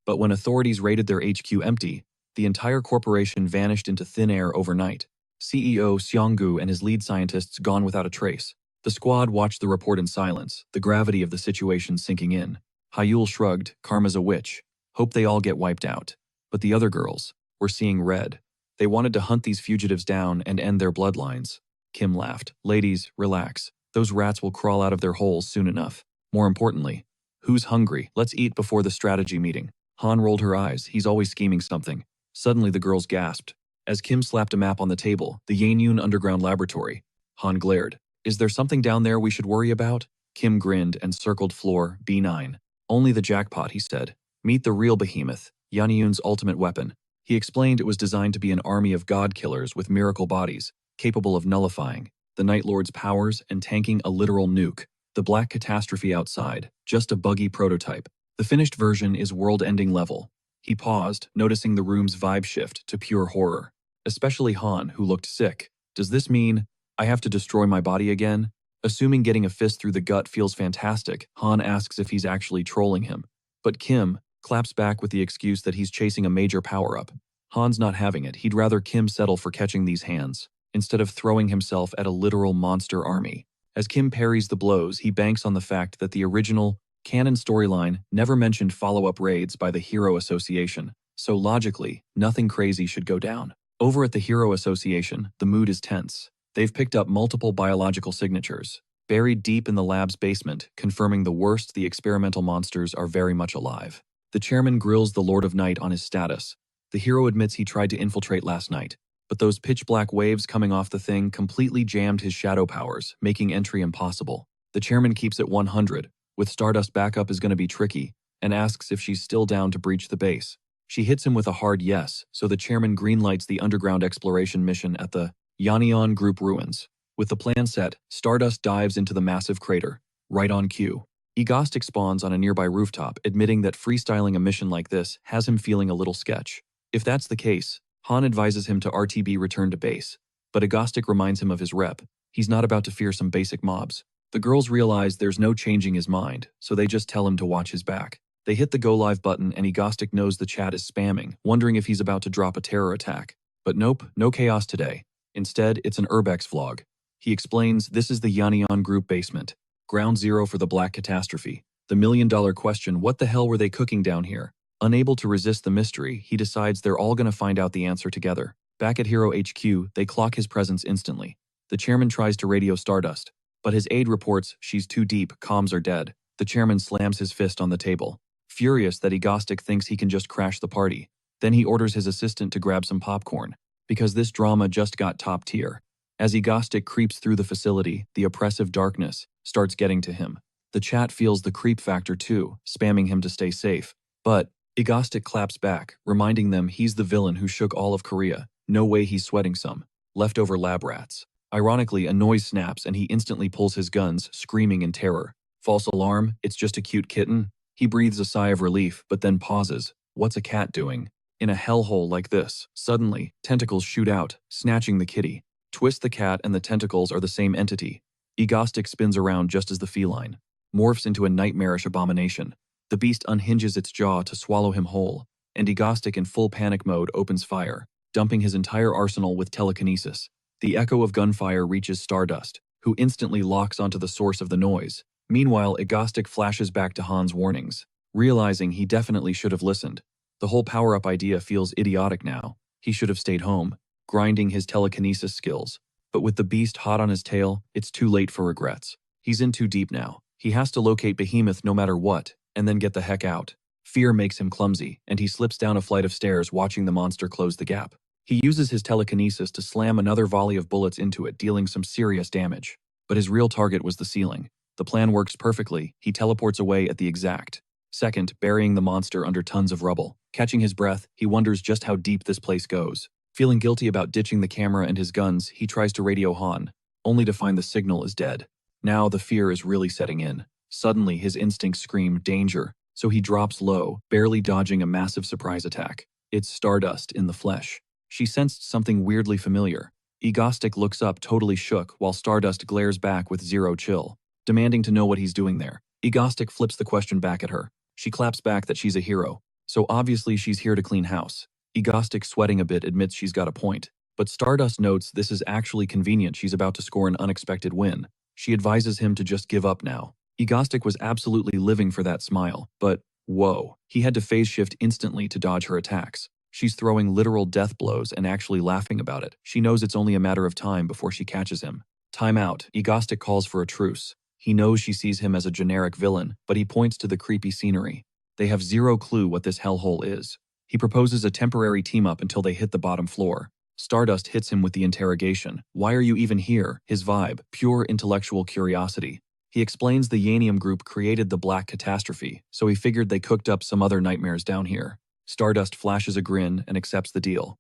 [SPEAKER 1] But when authorities raided their HQ empty, the entire corporation vanished into thin air overnight. CEO Seonggu and his lead scientists gone without a trace. The squad watched the report in silence, the gravity of the situation sinking in. Hyul shrugged, "Karma's a witch. Hope they all get wiped out." But the other girls were seeing red. They wanted to hunt these fugitives down and end their bloodlines. Kim laughed. "Ladies, relax. Those rats will crawl out of their holes soon enough. More importantly, who's hungry? Let's eat before the strategy meeting." Han rolled her eyes. He's always scheming something. Suddenly the girls gasped. As Kim slapped a map on the table, the Yanyun Underground Laboratory. Han glared. "Is there something down there we should worry about?" Kim grinned and circled floor B9. "Only the jackpot," he said. "Meet the real behemoth, Yanyun's ultimate weapon." He explained it was designed to be an army of god killers with miracle bodies, capable of nullifying the Night Lord's powers and tanking a literal nuke. The black catastrophe outside, just a buggy prototype. The finished version is world-ending level. He paused, noticing the room's vibe shift to pure horror. Especially Han, who looked sick. "Does this mean I have to destroy my body again?" Assuming getting a fist through the gut feels fantastic, Han asks if he's actually trolling him. But Kim claps back with the excuse that he's chasing a major power-up. Han's not having it. He'd rather Kim settle for catching these hands, instead of throwing himself at a literal monster army. As Kim parries the blows, he banks on the fact that the original canon storyline never mentioned follow-up raids by the Hero Association, so logically, nothing crazy should go down. Over at the Hero Association, the mood is tense. They've picked up multiple biological signatures, buried deep in the lab's basement, confirming the worst: the experimental monsters are very much alive. The chairman grills the Lord of Night on his status. The hero admits he tried to infiltrate last night, but those pitch-black waves coming off the thing completely jammed his shadow powers, making entry impossible. The chairman keeps it 100. With Stardust backup is going to be tricky, and asks if she's still down to breach the base. She hits him with a hard yes, so the chairman greenlights the underground exploration mission at the Yanyan Group ruins. With the plan set, Stardust dives into the massive crater. Right on cue. Egostic spawns on a nearby rooftop, admitting that freestyling a mission like this has him feeling a little sketch. If that's the case, Han advises him to RTB return to base, but Egostic reminds him of his rep. He's not about to fear some basic mobs. The girls realize there's no changing his mind, so they just tell him to watch his back. They hit the go live button and Egostic knows the chat is spamming, wondering if he's about to drop a terror attack. But nope, no chaos today. Instead, it's an Urbex vlog. He explains this is the Yannion group basement. Ground zero for the Black Catastrophe. The million-dollar question, what the hell were they cooking down here? Unable to resist the mystery, he decides they're all gonna find out the answer together. Back at Hero HQ, they clock his presence instantly. The chairman tries to radio Stardust, but his aide reports she's too deep, comms are dead. The chairman slams his fist on the table, furious that Egostic thinks he can just crash the party. Then he orders his assistant to grab some popcorn, because this drama just got top tier. As Egostic creeps through the facility, the oppressive darkness starts getting to him. The chat feels the creep factor too, spamming him to stay safe. But Egostic claps back, reminding them he's the villain who shook all of Korea. No way he's sweating some leftover lab rats. Ironically, a noise snaps and he instantly pulls his guns, screaming in terror. False alarm, it's just a cute kitten. He breathes a sigh of relief, but then pauses. What's a cat doing? In a hellhole like this, suddenly, tentacles shoot out, snatching the kitty. Twist the cat and the tentacles are the same entity. Egostic spins around just as the feline morphs into a nightmarish abomination. The beast unhinges its jaw to swallow him whole, and Egostic in full panic mode opens fire, dumping his entire arsenal with telekinesis. The echo of gunfire reaches Stardust, who instantly locks onto the source of the noise. Meanwhile, Egostic flashes back to Han's warnings, realizing he definitely should have listened. The whole power-up idea feels idiotic now. He should have stayed home, grinding his telekinesis skills. But with the beast hot on his tail, it's too late for regrets. He's in too deep now. He has to locate Behemoth no matter what, and then get the heck out. Fear makes him clumsy, and he slips down a flight of stairs watching the monster close the gap. He uses his telekinesis to slam another volley of bullets into it, dealing some serious damage. But his real target was the ceiling. The plan works perfectly. He teleports away at the exact second, burying the monster under tons of rubble. Catching his breath, he wonders just how deep this place goes. Feeling guilty about ditching the camera and his guns, he tries to radio Han, only to find the signal is dead. Now the fear is really setting in. Suddenly, his instincts scream danger, so he drops low, barely dodging a massive surprise attack. It's Stardust in the flesh. She sensed something weirdly familiar. Egostic looks up totally shook while Stardust glares back with zero chill, demanding to know what he's doing there. Egostic flips the question back at her. She claps back that she's a hero, so obviously she's here to clean house. Egostic, sweating a bit, admits she's got a point, but Stardust notes this is actually convenient. She's about to score an unexpected win. She advises him to just give up now. Egostic was absolutely living for that smile, but whoa, he had to phase shift instantly to dodge her attacks. She's throwing literal death blows and actually laughing about it. She knows it's only a matter of time before she catches him. Time out. Egostic calls for a truce. He knows she sees him as a generic villain, but he points to the creepy scenery. They have zero clue what this hellhole is. He proposes a temporary team-up until they hit the bottom floor. Stardust hits him with the interrogation. Why are you even here? His vibe, pure intellectual curiosity. He explains the Yanium group created the Black Catastrophe, so he figured they cooked up some other nightmares down here. Stardust flashes a grin and accepts the deal.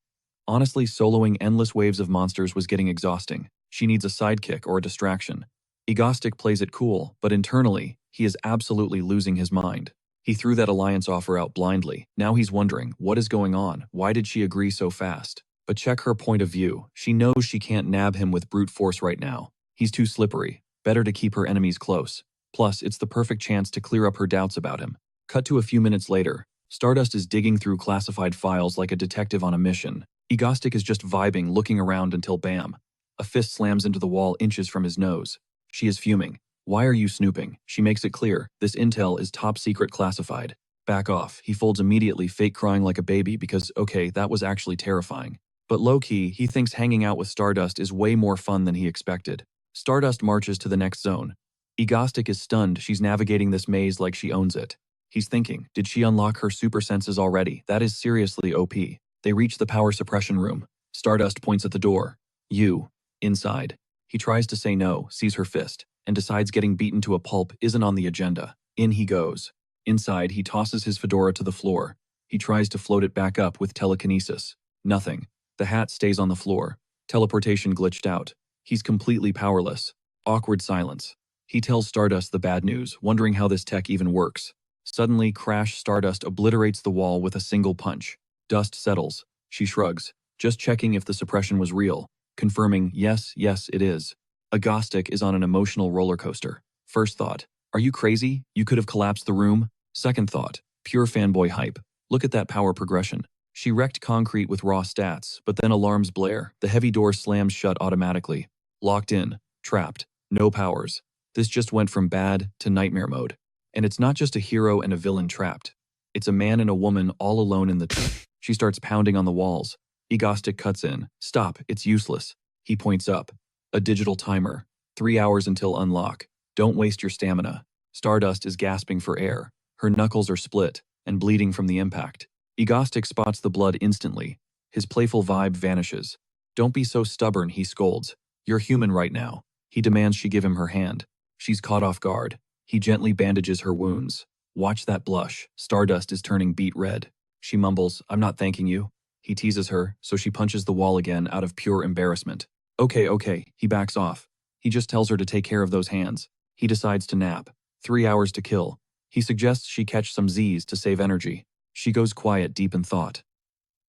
[SPEAKER 1] Honestly, soloing endless waves of monsters was getting exhausting. She needs a sidekick or a distraction. Egostic plays it cool, but internally, he is absolutely losing his mind. He threw that alliance offer out blindly. Now he's wondering, what is going on? Why did she agree so fast? But check her point of view. She knows she can't nab him with brute force right now. He's too slippery. Better to keep her enemies close. Plus, it's the perfect chance to clear up her doubts about him. Cut to a few minutes later. Stardust is digging through classified files like a detective on a mission. Egostic is just vibing, looking around until bam. A fist slams into the wall inches from his nose. She is fuming. Why are you snooping? She makes it clear. This intel is top secret classified. Back off. He folds immediately, fake crying like a baby because, okay, that was actually terrifying. But low-key, he thinks hanging out with Stardust is way more fun than he expected. Stardust marches to the next zone. Egostic is stunned. She's navigating this maze like she owns it. He's thinking, did she unlock her super senses already? That is seriously OP. They reach the power suppression room. Stardust points at the door. You. Inside. He tries to say no, sees her fist, and decides getting beaten to a pulp isn't on the agenda. In he goes. Inside, he tosses his fedora to the floor. He tries to float it back up with telekinesis. Nothing. The hat stays on the floor. Teleportation glitched out. He's completely powerless. Awkward silence. He tells Stardust the bad news, wondering how this tech even works. Suddenly, Crash Stardust obliterates the wall with a single punch. Dust settles. She shrugs, just checking if the suppression was real, confirming, yes, it is. Agostic is on an emotional roller coaster. First thought, are you crazy? You could have collapsed the room. Second thought, pure fanboy hype. Look at that power progression. She wrecked concrete with raw stats, but then alarms blare. The heavy door slams shut automatically. Locked in, trapped, no powers. This just went from bad to nightmare mode. And it's not just a hero and a villain trapped. It's a man and a woman all alone in the She starts pounding on the walls. Egostic cuts in. Stop, it's useless. He points up. A digital timer. 3 hours until unlock. Don't waste your stamina. Stardust is gasping for air. Her knuckles are split and bleeding from the impact. Egostic spots the blood instantly. His playful vibe vanishes. Don't be so stubborn, he scolds. You're human right now. He demands she give him her hand. She's caught off guard. He gently bandages her wounds. Watch that blush. Stardust is turning beet red. She mumbles, I'm not thanking you. He teases her, so she punches the wall again out of pure embarrassment. Okay, he backs off. He just tells her to take care of those hands. He decides to nap. 3 hours to kill. He suggests she catch some Z's to save energy. She goes quiet, deep in thought.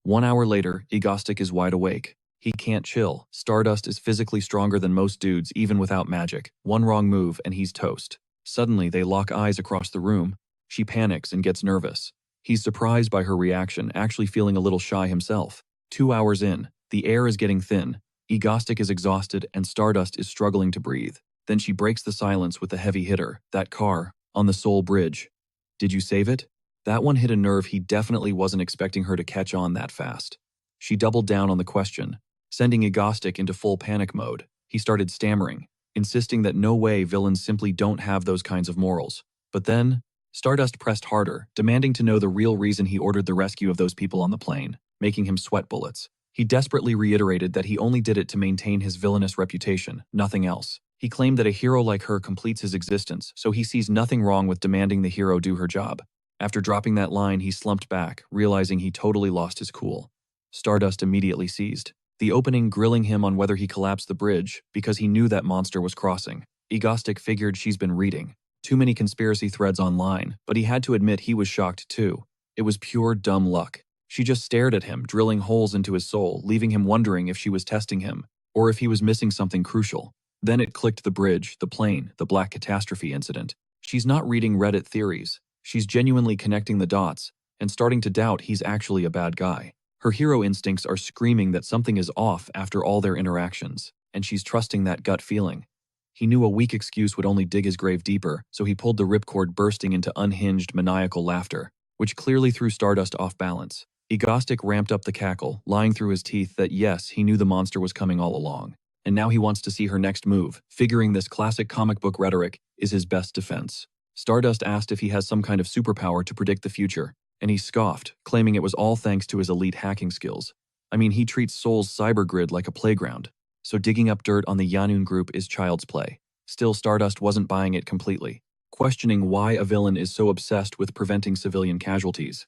[SPEAKER 1] 1 hour later, Egostic is wide awake. He can't chill. Stardust is physically stronger than most dudes, even without magic. One wrong move and he's toast. Suddenly, they lock eyes across the room. She panics and gets nervous. He's surprised by her reaction, actually feeling a little shy himself. 2 hours in, the air is getting thin. Egostic is exhausted and Stardust is struggling to breathe. Then she breaks the silence with a heavy hitter. That car, on the Soul Bridge. Did you save it? That one hit a nerve he definitely wasn't expecting her to catch on that fast. She doubled down on the question, sending Egostic into full panic mode. He started stammering, insisting that no way villains simply don't have those kinds of morals. But then, Stardust pressed harder, demanding to know the real reason he ordered the rescue of those people on the plane, making him sweat bullets. He desperately reiterated that he only did it to maintain his villainous reputation, nothing else. He claimed that a hero like her completes his existence, so he sees nothing wrong with demanding the hero do her job. After dropping that line, he slumped back, realizing he totally lost his cool. Stardust immediately seized. The opening grilling him on whether he collapsed the bridge, because he knew that monster was crossing. Egostic figured she's been reading too many conspiracy threads online, but he had to admit he was shocked too. It was pure dumb luck. She just stared at him, drilling holes into his soul, leaving him wondering if she was testing him, or if he was missing something crucial. Then it clicked: the bridge, the plane, the black catastrophe incident. She's not reading Reddit theories. She's genuinely connecting the dots, and starting to doubt he's actually a bad guy. Her hero instincts are screaming that something is off after all their interactions, and she's trusting that gut feeling. He knew a weak excuse would only dig his grave deeper, so he pulled the ripcord, bursting into unhinged, maniacal laughter, which clearly threw Stardust off balance. Egostic ramped up the cackle, lying through his teeth that yes, he knew the monster was coming all along. And now he wants to see her next move, figuring this classic comic book rhetoric is his best defense. Stardust asked if he has some kind of superpower to predict the future, and he scoffed, claiming it was all thanks to his elite hacking skills. I mean, he treats Soul's cybergrid like a playground, so digging up dirt on the Yanun group is child's play. Still, Stardust wasn't buying it completely, questioning why a villain is so obsessed with preventing civilian casualties.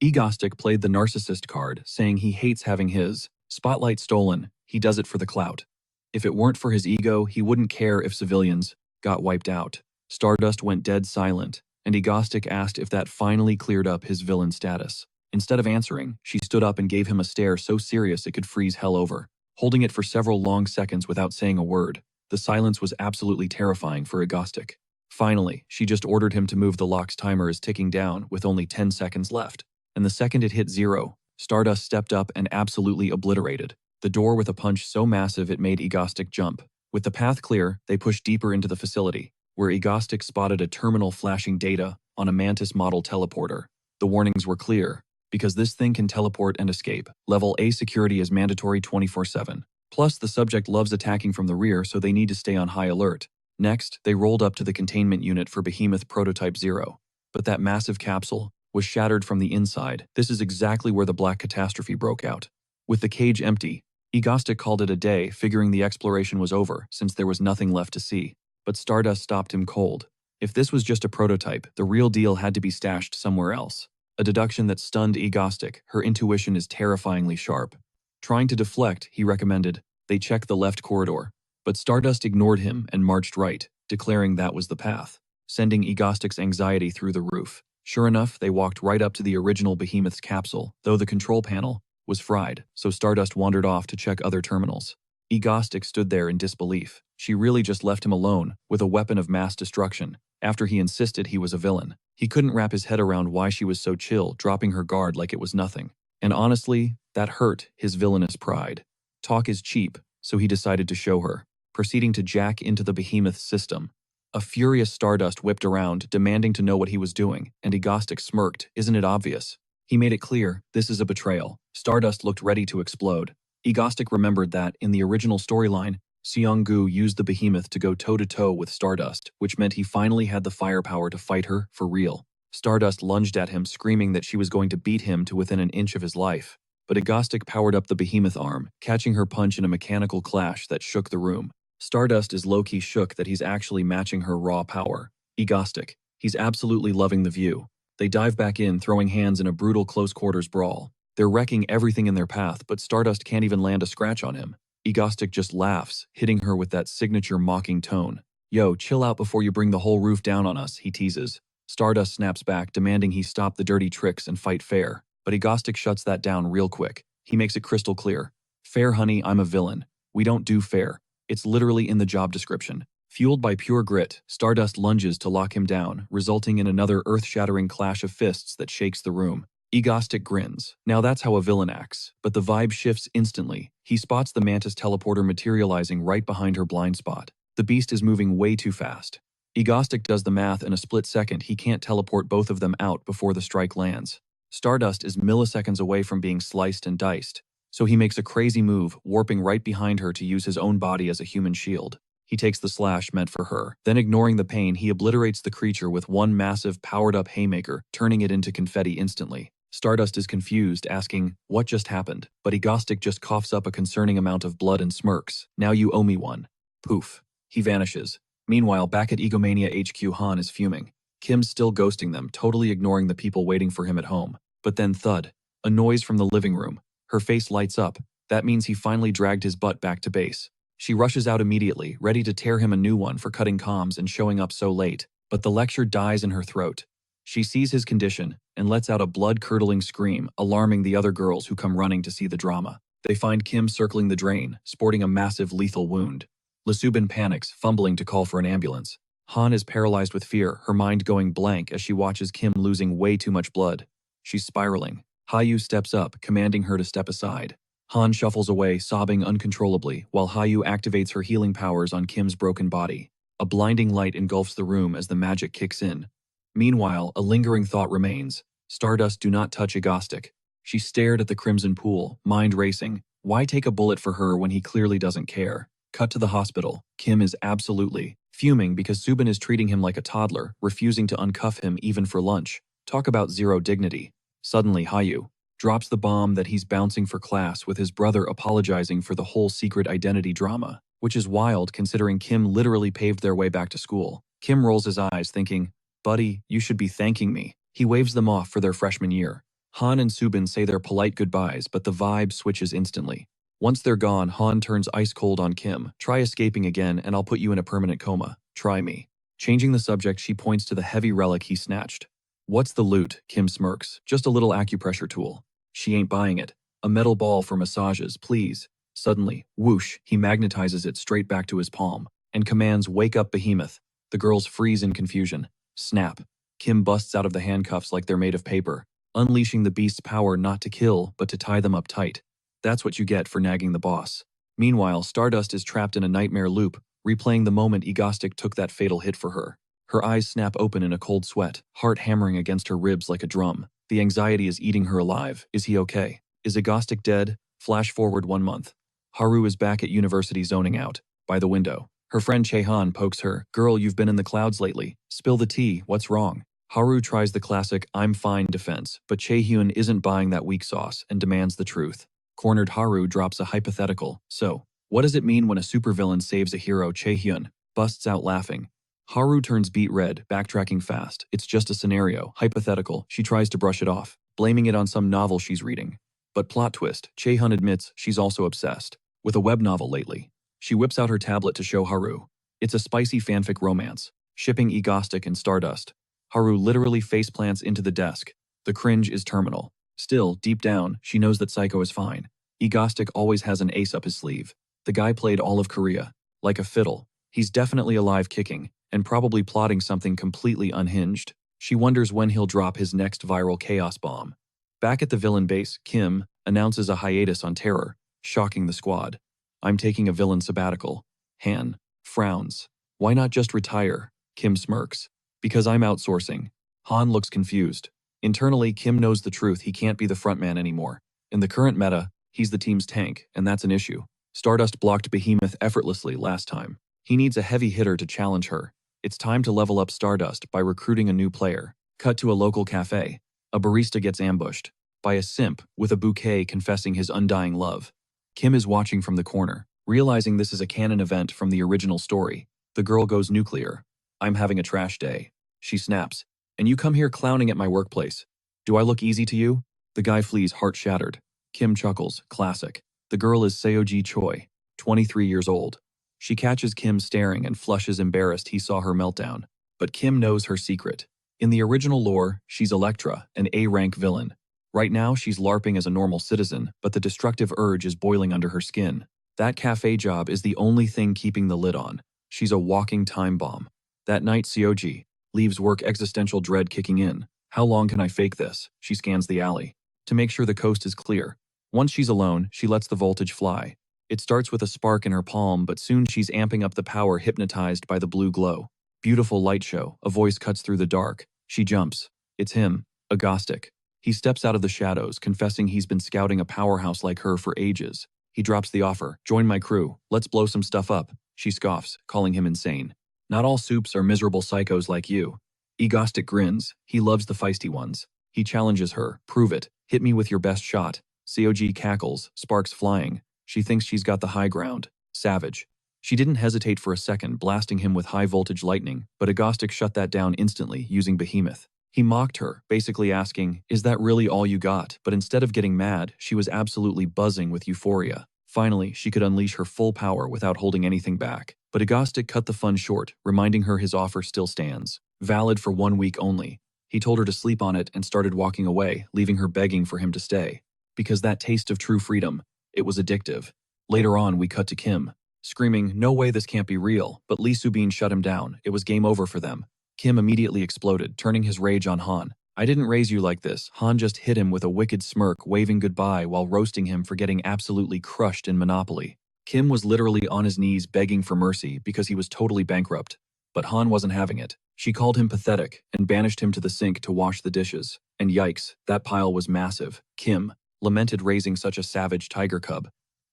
[SPEAKER 1] Egostic played the narcissist card, saying he hates having his spotlight stolen. He does it for the clout. If it weren't for his ego, he wouldn't care if civilians got wiped out. Stardust went dead silent, and Egostic asked if that finally cleared up his villain status. Instead of answering, she stood up and gave him a stare so serious it could freeze hell over. Holding it for several long seconds without saying a word, the silence was absolutely terrifying for Egostic. Finally, she just ordered him to move. The lock's timer is ticking down with only 10 seconds left. And the second it hit 0, Stardust stepped up and absolutely obliterated the door with a punch so massive it made Egostic jump. With the path clear, they pushed deeper into the facility, where Egostic spotted a terminal flashing data on a Mantis model teleporter. The warnings were clear, because this thing can teleport and escape. Level A security is mandatory 24/7. Plus, the subject loves attacking from the rear, so they need to stay on high alert. Next, they rolled up to the containment unit for Behemoth Prototype 0. But that massive capsule was shattered from the inside. This is exactly where the black catastrophe broke out. With the cage empty, Egostic called it a day, figuring the exploration was over since there was nothing left to see. But Stardust stopped him cold. If this was just a prototype, the real deal had to be stashed somewhere else. A deduction that stunned Egostic. Her intuition is terrifyingly sharp. Trying to deflect, he recommended they check the left corridor. But Stardust ignored him and marched right, declaring that was the path, sending Egostic's anxiety through the roof. Sure enough, they walked right up to the original Behemoth's capsule, though the control panel was fried, so Stardust wandered off to check other terminals. Egostic stood there in disbelief. She really just left him alone, with a weapon of mass destruction, after he insisted he was a villain. He couldn't wrap his head around why she was so chill, dropping her guard like it was nothing. And honestly, that hurt his villainous pride. Talk is cheap, so he decided to show her, proceeding to jack into the Behemoth's system. A furious Stardust whipped around, demanding to know what he was doing, and Egostic smirked. Isn't it obvious? He made it clear, this is a betrayal. Stardust looked ready to explode. Egostic remembered that, in the original storyline, Seong-gu used the Behemoth to go toe-to-toe with Stardust, which meant he finally had the firepower to fight her for real. Stardust lunged at him, screaming that she was going to beat him to within an inch of his life. But Egostic powered up the Behemoth arm, catching her punch in a mechanical clash that shook the room. Stardust is low-key shook that he's actually matching her raw power. Egostic, he's absolutely loving the view. They dive back in, throwing hands in a brutal close-quarters brawl. They're wrecking everything in their path, but Stardust can't even land a scratch on him. Egostic just laughs, hitting her with that signature mocking tone. Yo, chill out before you bring the whole roof down on us, he teases. Stardust snaps back, demanding he stop the dirty tricks and fight fair. But Egostic shuts that down real quick. He makes it crystal clear. Fair, honey, I'm a villain. We don't do fair. It's literally in the job description. Fueled by pure grit, Stardust lunges to lock him down, resulting in another earth-shattering clash of fists that shakes the room. Egostic grins. Now that's how a villain acts, but the vibe shifts instantly. He spots the Mantis teleporter materializing right behind her blind spot. The beast is moving way too fast. Egostic does the math in a split second. He can't teleport both of them out before the strike lands. Stardust is milliseconds away from being sliced and diced, so he makes a crazy move, warping right behind her to use his own body as a human shield. He takes the slash meant for her. Then, ignoring the pain, he obliterates the creature with one massive, powered-up haymaker, turning it into confetti instantly. Stardust is confused, asking, what just happened? But Egostic just coughs up a concerning amount of blood and smirks. Now you owe me one. Poof. He vanishes. Meanwhile, back at Egomania HQ, Han is fuming. Kim's still ghosting them, totally ignoring the people waiting for him at home. But then thud. A noise from the living room. Her face lights up. That means he finally dragged his butt back to base. She rushes out immediately, ready to tear him a new one for cutting comms and showing up so late. But the lecture dies in her throat. She sees his condition and lets out a blood-curdling scream, alarming the other girls who come running to see the drama. They find Kim circling the drain, sporting a massive lethal wound. Lesubin panics, fumbling to call for an ambulance. Han is paralyzed with fear, her mind going blank as she watches Kim losing way too much blood. She's spiraling. Hayu steps up, commanding her to step aside. Han shuffles away, sobbing uncontrollably, while Hayu activates her healing powers on Kim's broken body. A blinding light engulfs the room as the magic kicks in. Meanwhile, a lingering thought remains. Stardust, do not touch Egostic. She stared at the crimson pool, mind racing. Why take a bullet for her when he clearly doesn't care? Cut to the hospital. Kim is absolutely fuming because Subin is treating him like a toddler, refusing to uncuff him even for lunch. Talk about zero dignity. Suddenly, Hayu drops the bomb that he's bouncing for class, with his brother apologizing for the whole secret identity drama, which is wild considering Kim literally paved their way back to school. Kim rolls his eyes, thinking, buddy, you should be thanking me. He waves them off for their freshman year. Han and Subin say their polite goodbyes, but the vibe switches instantly. Once they're gone, Han turns ice cold on Kim. Try escaping again and I'll put you in a permanent coma. Try me. Changing the subject, she points to the heavy relic he snatched. What's the loot? Kim smirks. Just a little acupressure tool. She ain't buying it. A metal ball for massages, please. Suddenly, whoosh, he magnetizes it straight back to his palm and commands, wake up, Behemoth. The girls freeze in confusion. Snap. Kim busts out of the handcuffs like they're made of paper, unleashing the beast's power not to kill, but to tie them up tight. That's what you get for nagging the boss. Meanwhile, Stardust is trapped in a nightmare loop, replaying the moment Egostic took that fatal hit for her. Her eyes snap open in a cold sweat, heart hammering against her ribs like a drum. The anxiety is eating her alive. Is he okay? Is Egostic dead? Flash forward 1 month. Haru is back at university zoning out, by the window. Her friend Chehan pokes her. Girl, you've been in the clouds lately. Spill the tea, what's wrong? Haru tries the classic, I'm fine defense, but Chaehyun isn't buying that weak sauce and demands the truth. Cornered Haru drops a hypothetical. So, what does it mean when a supervillain saves a hero? Chaehyun busts out laughing. Haru turns beet red, backtracking fast. It's just a scenario, hypothetical. She tries to brush it off, blaming it on some novel she's reading. But plot twist, Chaehyun admits she's also obsessed with a web novel lately. She whips out her tablet to show Haru. It's a spicy fanfic romance, shipping Egostic and Stardust. Haru literally faceplants into the desk. The cringe is terminal. Still, deep down, she knows that Psycho is fine. Egostic always has an ace up his sleeve. The guy played all of Korea. Like a fiddle. He's definitely alive kicking, and probably plotting something completely unhinged. She wonders when he'll drop his next viral chaos bomb. Back at the villain base, Kim announces a hiatus on Terror, shocking the squad. I'm taking a villain sabbatical. Han frowns. Why not just retire? Kim smirks. Because I'm outsourcing. Han looks confused. Internally, Kim knows the truth, he can't be the frontman anymore. In the current meta, he's the team's tank, and that's an issue. Stardust blocked Behemoth effortlessly last time. He needs a heavy hitter to challenge her. It's time to level up Stardust by recruiting a new player. Cut to a local cafe. A barista gets ambushed by a simp with a bouquet confessing his undying love. Kim is watching from the corner. Realizing this is a canon event from the original story, the girl goes nuclear. I'm having a trash day. She snaps. And you come here clowning at my workplace. Do I look easy to you? The guy flees heart shattered. Kim chuckles. Classic. The girl is Seoji Choi, 23 years old. She catches Kim staring and flushes embarrassed he saw her meltdown. But Kim knows her secret. In the original lore, she's Elektra, an A-rank villain. Right now, she's LARPing as a normal citizen, but the destructive urge is boiling under her skin. That cafe job is the only thing keeping the lid on. She's a walking time bomb. That night, Seoji leaves work, existential dread kicking in. How long can I fake this? She scans the alley to make sure the coast is clear. Once she's alone, she lets the voltage fly. It starts with a spark in her palm, but soon she's amping up the power, hypnotized by the blue glow. Beautiful light show. A voice cuts through the dark. She jumps. It's him, Agostic. He steps out of the shadows, confessing he's been scouting a powerhouse like her for ages. He drops the offer. Join my crew. Let's blow some stuff up. She scoffs, calling him insane. Not all soups are miserable psychos like you. Egostic grins. He loves the feisty ones. He challenges her. Prove it. Hit me with your best shot. Seoji cackles, sparks flying. She thinks she's got the high ground. Savage. She didn't hesitate for a second, blasting him with high-voltage lightning, but Agostic shut that down instantly, using Behemoth. He mocked her, basically asking, is that really all you got? But instead of getting mad, she was absolutely buzzing with euphoria. Finally, she could unleash her full power without holding anything back. But Agostic cut the fun short, reminding her his offer still stands. Valid for 1 week only. He told her to sleep on it and started walking away, leaving her begging for him to stay. Because that taste of true freedom, it was addictive. Later on, we cut to Kim, screaming, no way, this can't be real, but Lee Subin shut him down. It was game over for them. Kim immediately exploded, turning his rage on Han. I didn't raise you like this. Han just hit him with a wicked smirk, waving goodbye while roasting him for getting absolutely crushed in Monopoly. Kim was literally on his knees begging for mercy because he was totally bankrupt. But Han wasn't having it. She called him pathetic and banished him to the sink to wash the dishes. And yikes, that pile was massive. Kim lamented raising such a savage tiger cub.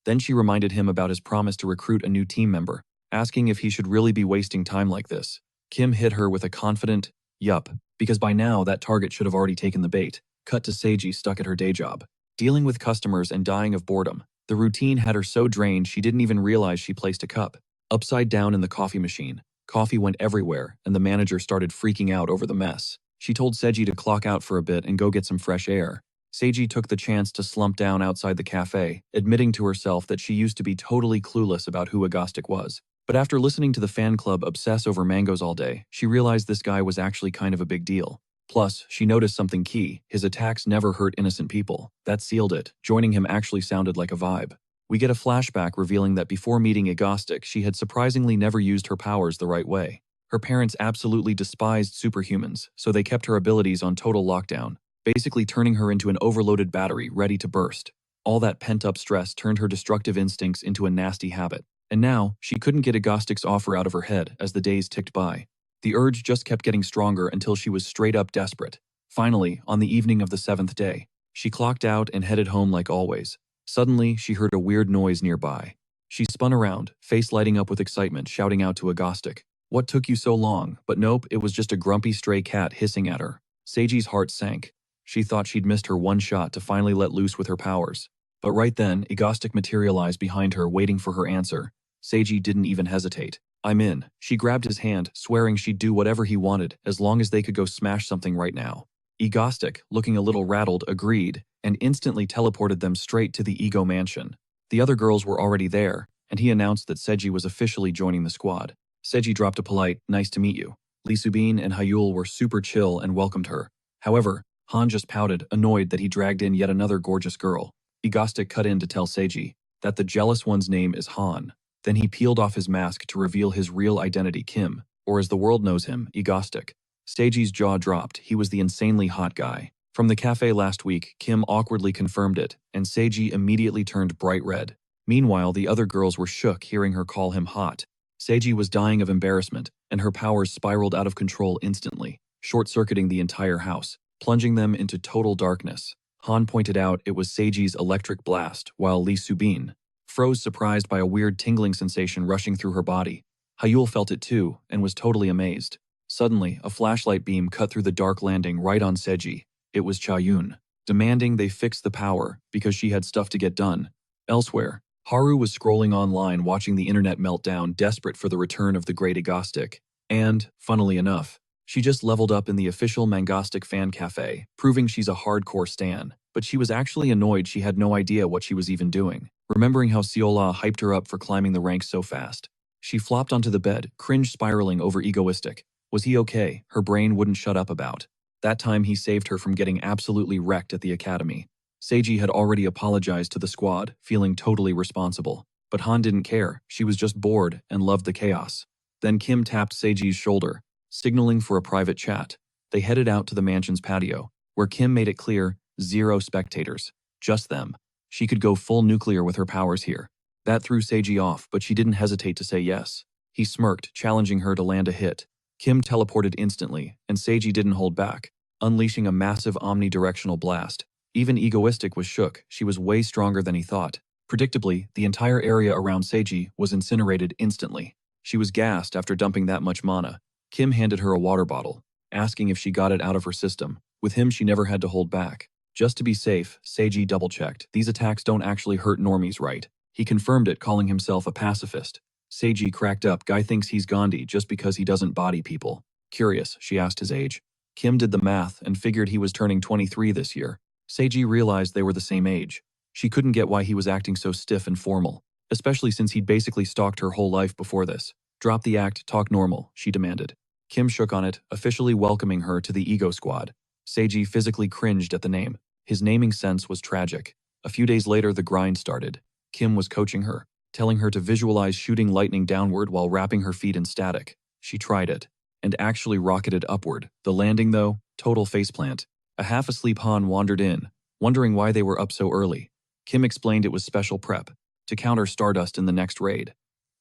[SPEAKER 1] Then she reminded him about his promise to recruit a new team member, asking if he should really be wasting time like this. Kim hit her with a confident, yup, because by now that target should have already taken the bait. Cut to Seiji stuck at her day job, dealing with customers and dying of boredom. The routine had her so drained she didn't even realize she placed a cup upside down in the coffee machine. Coffee went everywhere, and the manager started freaking out over the mess. She told Seiji to clock out for a bit and go get some fresh air. Seiji took the chance to slump down outside the cafe, admitting to herself that she used to be totally clueless about who Agostic was. But after listening to the fan club obsess over mangoes all day, she realized this guy was actually kind of a big deal. Plus, she noticed something key. His attacks never hurt innocent people. That sealed it. Joining him actually sounded like a vibe. We get a flashback revealing that before meeting Agostic, she had surprisingly never used her powers the right way. Her parents absolutely despised superhumans, so they kept her abilities on total lockdown, basically turning her into an overloaded battery ready to burst. All that pent-up stress turned her destructive instincts into a nasty habit. And now, she couldn't get Agostic's offer out of her head as the days ticked by. The urge just kept getting stronger until she was straight-up desperate. Finally, on the evening of the 7th day, she clocked out and headed home like always. Suddenly, she heard a weird noise nearby. She spun around, face lighting up with excitement, shouting out to Agostic, "What took you so long?" But nope, it was just a grumpy stray cat hissing at her. Seiji's heart sank. She thought she'd missed her one shot to finally let loose with her powers. But right then, Agostic materialized behind her, waiting for her answer. Seiji didn't even hesitate. "I'm in." She grabbed his hand, swearing she'd do whatever he wanted, as long as they could go smash something right now. Agostic, looking a little rattled, agreed, and instantly teleported them straight to the Ego Mansion. The other girls were already there, and he announced that Seiji was officially joining the squad. Seiji dropped a polite, "Nice to meet you." Lee Subin and Hyul were super chill and welcomed her. However, Han just pouted, annoyed that he dragged in yet another gorgeous girl. Egostic cut in to tell Seiji that the jealous one's name is Han. Then he peeled off his mask to reveal his real identity, Kim, or as the world knows him, Egostic. Seiji's jaw dropped. He was the insanely hot guy. From the cafe last week, Kim awkwardly confirmed it, and Seiji immediately turned bright red. Meanwhile, the other girls were shook hearing her call him hot. Seiji was dying of embarrassment, and her powers spiraled out of control instantly, short-circuiting the entire house, plunging them into total darkness. Han pointed out it was Seiji's electric blast, while Lee Subin froze, surprised by a weird tingling sensation rushing through her body. Hyul felt it too, and was totally amazed. Suddenly, a flashlight beam cut through the dark landing right on Seiji. It was Cha-Yun, demanding they fix the power because she had stuff to get done. Elsewhere, Haru was scrolling online watching the internet melt down, desperate for the return of the great Egostic. And, funnily enough, she just leveled up in the official Mangastic fan cafe, proving she's a hardcore stan. But she was actually annoyed she had no idea what she was even doing, remembering how Seola hyped her up for climbing the ranks so fast. She flopped onto the bed, cringe spiraling over egoistic. Was he okay? Her brain wouldn't shut up about. That time he saved her from getting absolutely wrecked at the academy. Seiji had already apologized to the squad, feeling totally responsible. But Han didn't care. She was just bored and loved the chaos. Then Kim tapped Seiji's shoulder, signaling for a private chat. They headed out to the mansion's patio, where Kim made it clear, 0 spectators. Just them. She could go full nuclear with her powers here. That threw Seiji off, but she didn't hesitate to say yes. He smirked, challenging her to land a hit. Kim teleported instantly, and Seiji didn't hold back, unleashing a massive omnidirectional blast. Even Egoistic was shook. She was way stronger than he thought. Predictably, the entire area around Seiji was incinerated instantly. She was gassed after dumping that much mana. Kim handed her a water bottle, asking if she got it out of her system. With him, she never had to hold back. Just to be safe, Seiji double-checked. These attacks don't actually hurt normies, right? He confirmed it, calling himself a pacifist. Seiji cracked up. Guy thinks he's Gandhi just because he doesn't body people. Curious, she asked his age. Kim did the math and figured he was turning 23 this year. Seiji realized they were the same age. She couldn't get why he was acting so stiff and formal, especially since he'd basically stalked her whole life before this. Drop the act, talk normal, she demanded. Kim shook on it, officially welcoming her to the Ego Squad. Seiji physically cringed at the name. His naming sense was tragic. A few days later, the grind started. Kim was coaching her, telling her to visualize shooting lightning downward while wrapping her feet in static. She tried it, and actually rocketed upward. The landing, though, total faceplant. A half-asleep Han wandered in, wondering why they were up so early. Kim explained it was special prep, to counter Stardust in the next raid.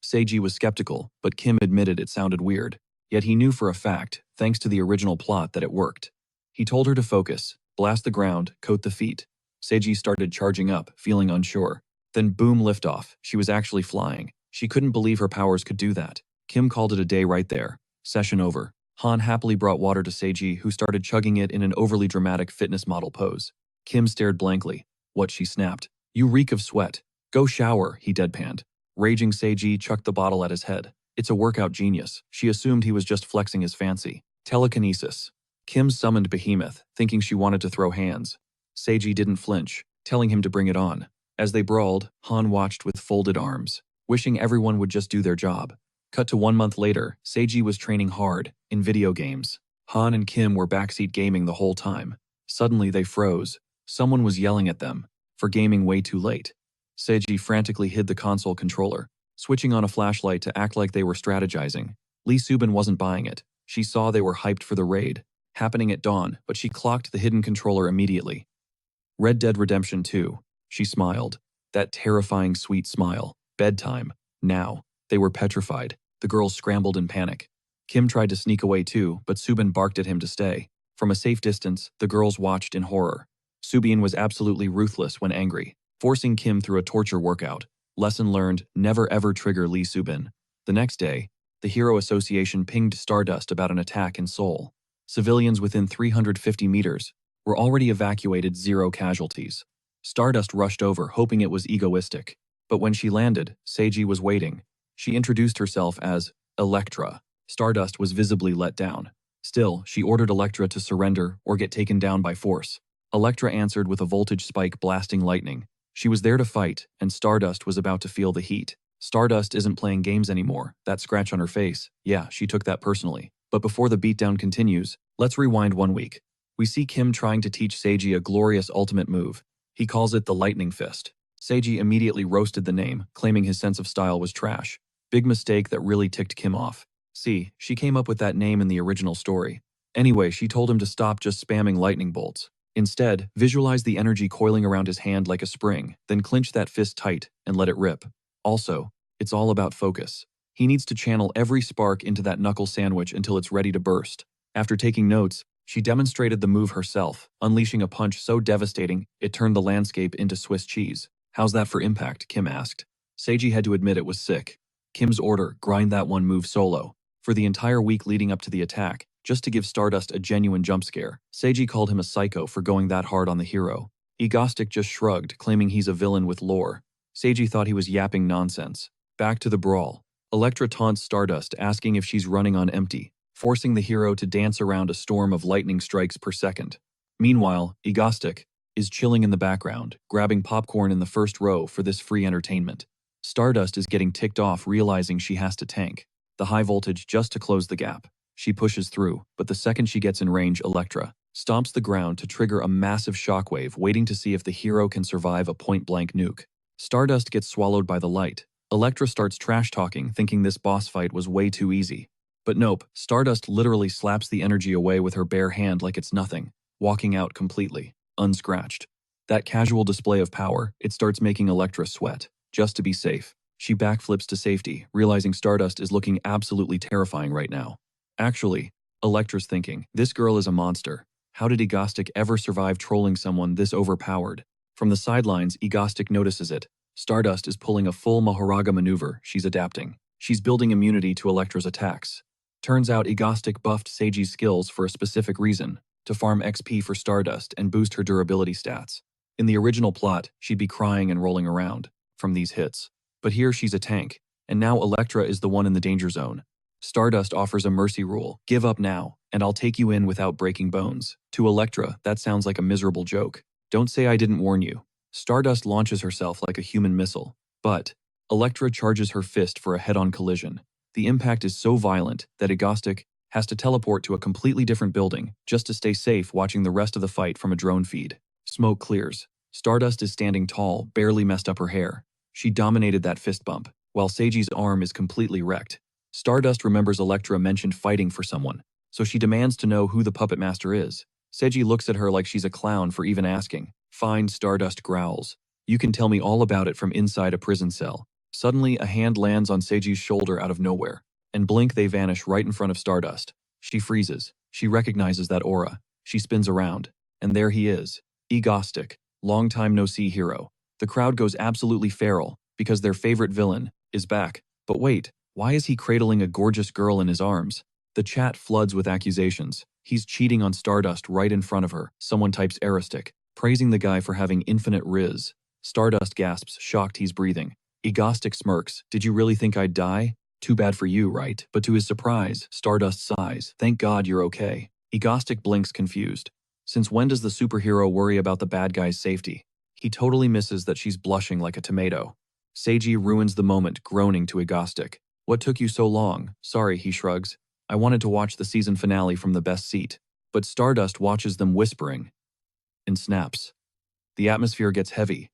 [SPEAKER 1] Seiji was skeptical, but Kim admitted it sounded weird. Yet he knew for a fact, thanks to the original plot, that it worked. He told her to focus, blast the ground, coat the feet. Seiji started charging up, feeling unsure. Then boom, liftoff. She was actually flying. She couldn't believe her powers could do that. Kim called it a day right there. Session over. Han happily brought water to Seiji, who started chugging it in an overly dramatic fitness model pose. Kim stared blankly. What, she snapped. You reek of sweat. Go shower, he deadpanned. Raging Seiji chucked the bottle at his head. It's a workout genius. She assumed he was just flexing his fancy. Telekinesis. Kim summoned Behemoth, thinking she wanted to throw hands. Seiji didn't flinch, telling him to bring it on. As they brawled, Han watched with folded arms, wishing everyone would just do their job. Cut to 1 month later, Seiji was training hard, in video games. Han and Kim were backseat gaming the whole time. Suddenly they froze. Someone was yelling at them, for gaming way too late. Seiji frantically hid the console controller, switching on a flashlight to act like they were strategizing. Lee Subin wasn't buying it. She saw they were hyped for the raid, happening at dawn, but she clocked the hidden controller immediately. Red Dead Redemption 2. She smiled. That terrifying sweet smile. Bedtime. Now. They were petrified. The girls scrambled in panic. Kim tried to sneak away too, but Subin barked at him to stay. From a safe distance, the girls watched in horror. Subin was absolutely ruthless when angry, forcing Kim through a torture workout. Lesson learned, never ever trigger Lee Subin. The next day, the Hero Association pinged Stardust about an attack in Seoul. Civilians within 350 meters were already evacuated, 0 casualties. Stardust rushed over, hoping it was egoistic. But when she landed, Seiji was waiting. She introduced herself as Electra. Stardust was visibly let down. Still, she ordered Electra to surrender or get taken down by force. Electra answered with a voltage spike blasting lightning. She was there to fight, and Stardust was about to feel the heat. Stardust isn't playing games anymore. That scratch on her face, yeah, she took that personally. But before the beatdown continues, let's rewind 1 week. We see Kim trying to teach Seiji a glorious ultimate move. He calls it the lightning fist. Seiji immediately roasted the name, claiming his sense of style was trash. Big mistake that really ticked Kim off. See, she came up with that name in the original story. Anyway, she told him to stop just spamming lightning bolts. Instead, visualize the energy coiling around his hand like a spring, then clinch that fist tight and let it rip. Also, it's all about focus. He needs to channel every spark into that knuckle sandwich until it's ready to burst. After taking notes, she demonstrated the move herself, unleashing a punch so devastating it turned the landscape into Swiss cheese. How's that for impact? Kim asked. Seiji had to admit it was sick. Kim's order, grind that one move solo. For the entire week leading up to the attack, just to give Stardust a genuine jump scare, Seiji called him a psycho for going that hard on the hero. Egostic just shrugged, claiming he's a villain with lore. Seiji thought he was yapping nonsense. Back to the brawl. Elektra taunts Stardust, asking if she's running on empty, forcing the hero to dance around a storm of lightning strikes per second. Meanwhile, Egostic is chilling in the background, grabbing popcorn in the first row for this free entertainment. Stardust is getting ticked off, realizing she has to tank the high voltage just to close the gap. She pushes through, but the second she gets in range, Elektra stomps the ground to trigger a massive shockwave, waiting to see if the hero can survive a point-blank nuke. Stardust gets swallowed by the light. Elektra starts trash-talking, thinking this boss fight was way too easy. But nope, Stardust literally slaps the energy away with her bare hand like it's nothing, walking out completely unscratched. That casual display of power, it starts making Elektra sweat. Just to be safe, she backflips to safety, realizing Stardust is looking absolutely terrifying right now. Actually, Elektra's thinking, this girl is a monster. How did Egostic ever survive trolling someone this overpowered? From the sidelines, Egostic notices it. Stardust is pulling a full Mahoraga maneuver. She's adapting. She's building immunity to Elektra's attacks. Turns out Egostic buffed Seiji's skills for a specific reason, to farm XP for Stardust and boost her durability stats. In the original plot, she'd be crying and rolling around from these hits. But here she's a tank, and now Elektra is the one in the danger zone. Stardust offers a mercy rule, give up now, and I'll take you in without breaking bones. To Elektra, that sounds like a miserable joke. Don't say I didn't warn you. Stardust launches herself like a human missile, but Elektra charges her fist for a head-on collision. The impact is so violent that Egostic has to teleport to a completely different building just to stay safe, watching the rest of the fight from a drone feed. Smoke clears. Stardust is standing tall, barely messed up her hair. She dominated that fist bump, while Seiji's arm is completely wrecked. Stardust remembers Elektra mentioned fighting for someone, so she demands to know who the puppet master is. Seiji looks at her like she's a clown for even asking. Fine, Stardust growls. You can tell me all about it from inside a prison cell. Suddenly, a hand lands on Seiji's shoulder out of nowhere, and blink they vanish right in front of Stardust. She freezes. She recognizes that aura. She spins around, and there he is. Egostic, long time no see hero. The crowd goes absolutely feral, because their favorite villain is back. But wait, why is he cradling a gorgeous girl in his arms? The chat floods with accusations. He's cheating on Stardust right in front of her. Someone types Aristic, praising the guy for having infinite riz. Stardust gasps, shocked he's breathing. Egostic smirks, did you really think I'd die? Too bad for you, right? But to his surprise, Stardust sighs, thank God you're okay. Egostic blinks confused. Since when does the superhero worry about the bad guy's safety? He totally misses that she's blushing like a tomato. Seiji ruins the moment, groaning to Egostic. What took you so long? Sorry, he shrugs. I wanted to watch the season finale from the best seat. But Stardust watches them whispering and snaps. The atmosphere gets heavy.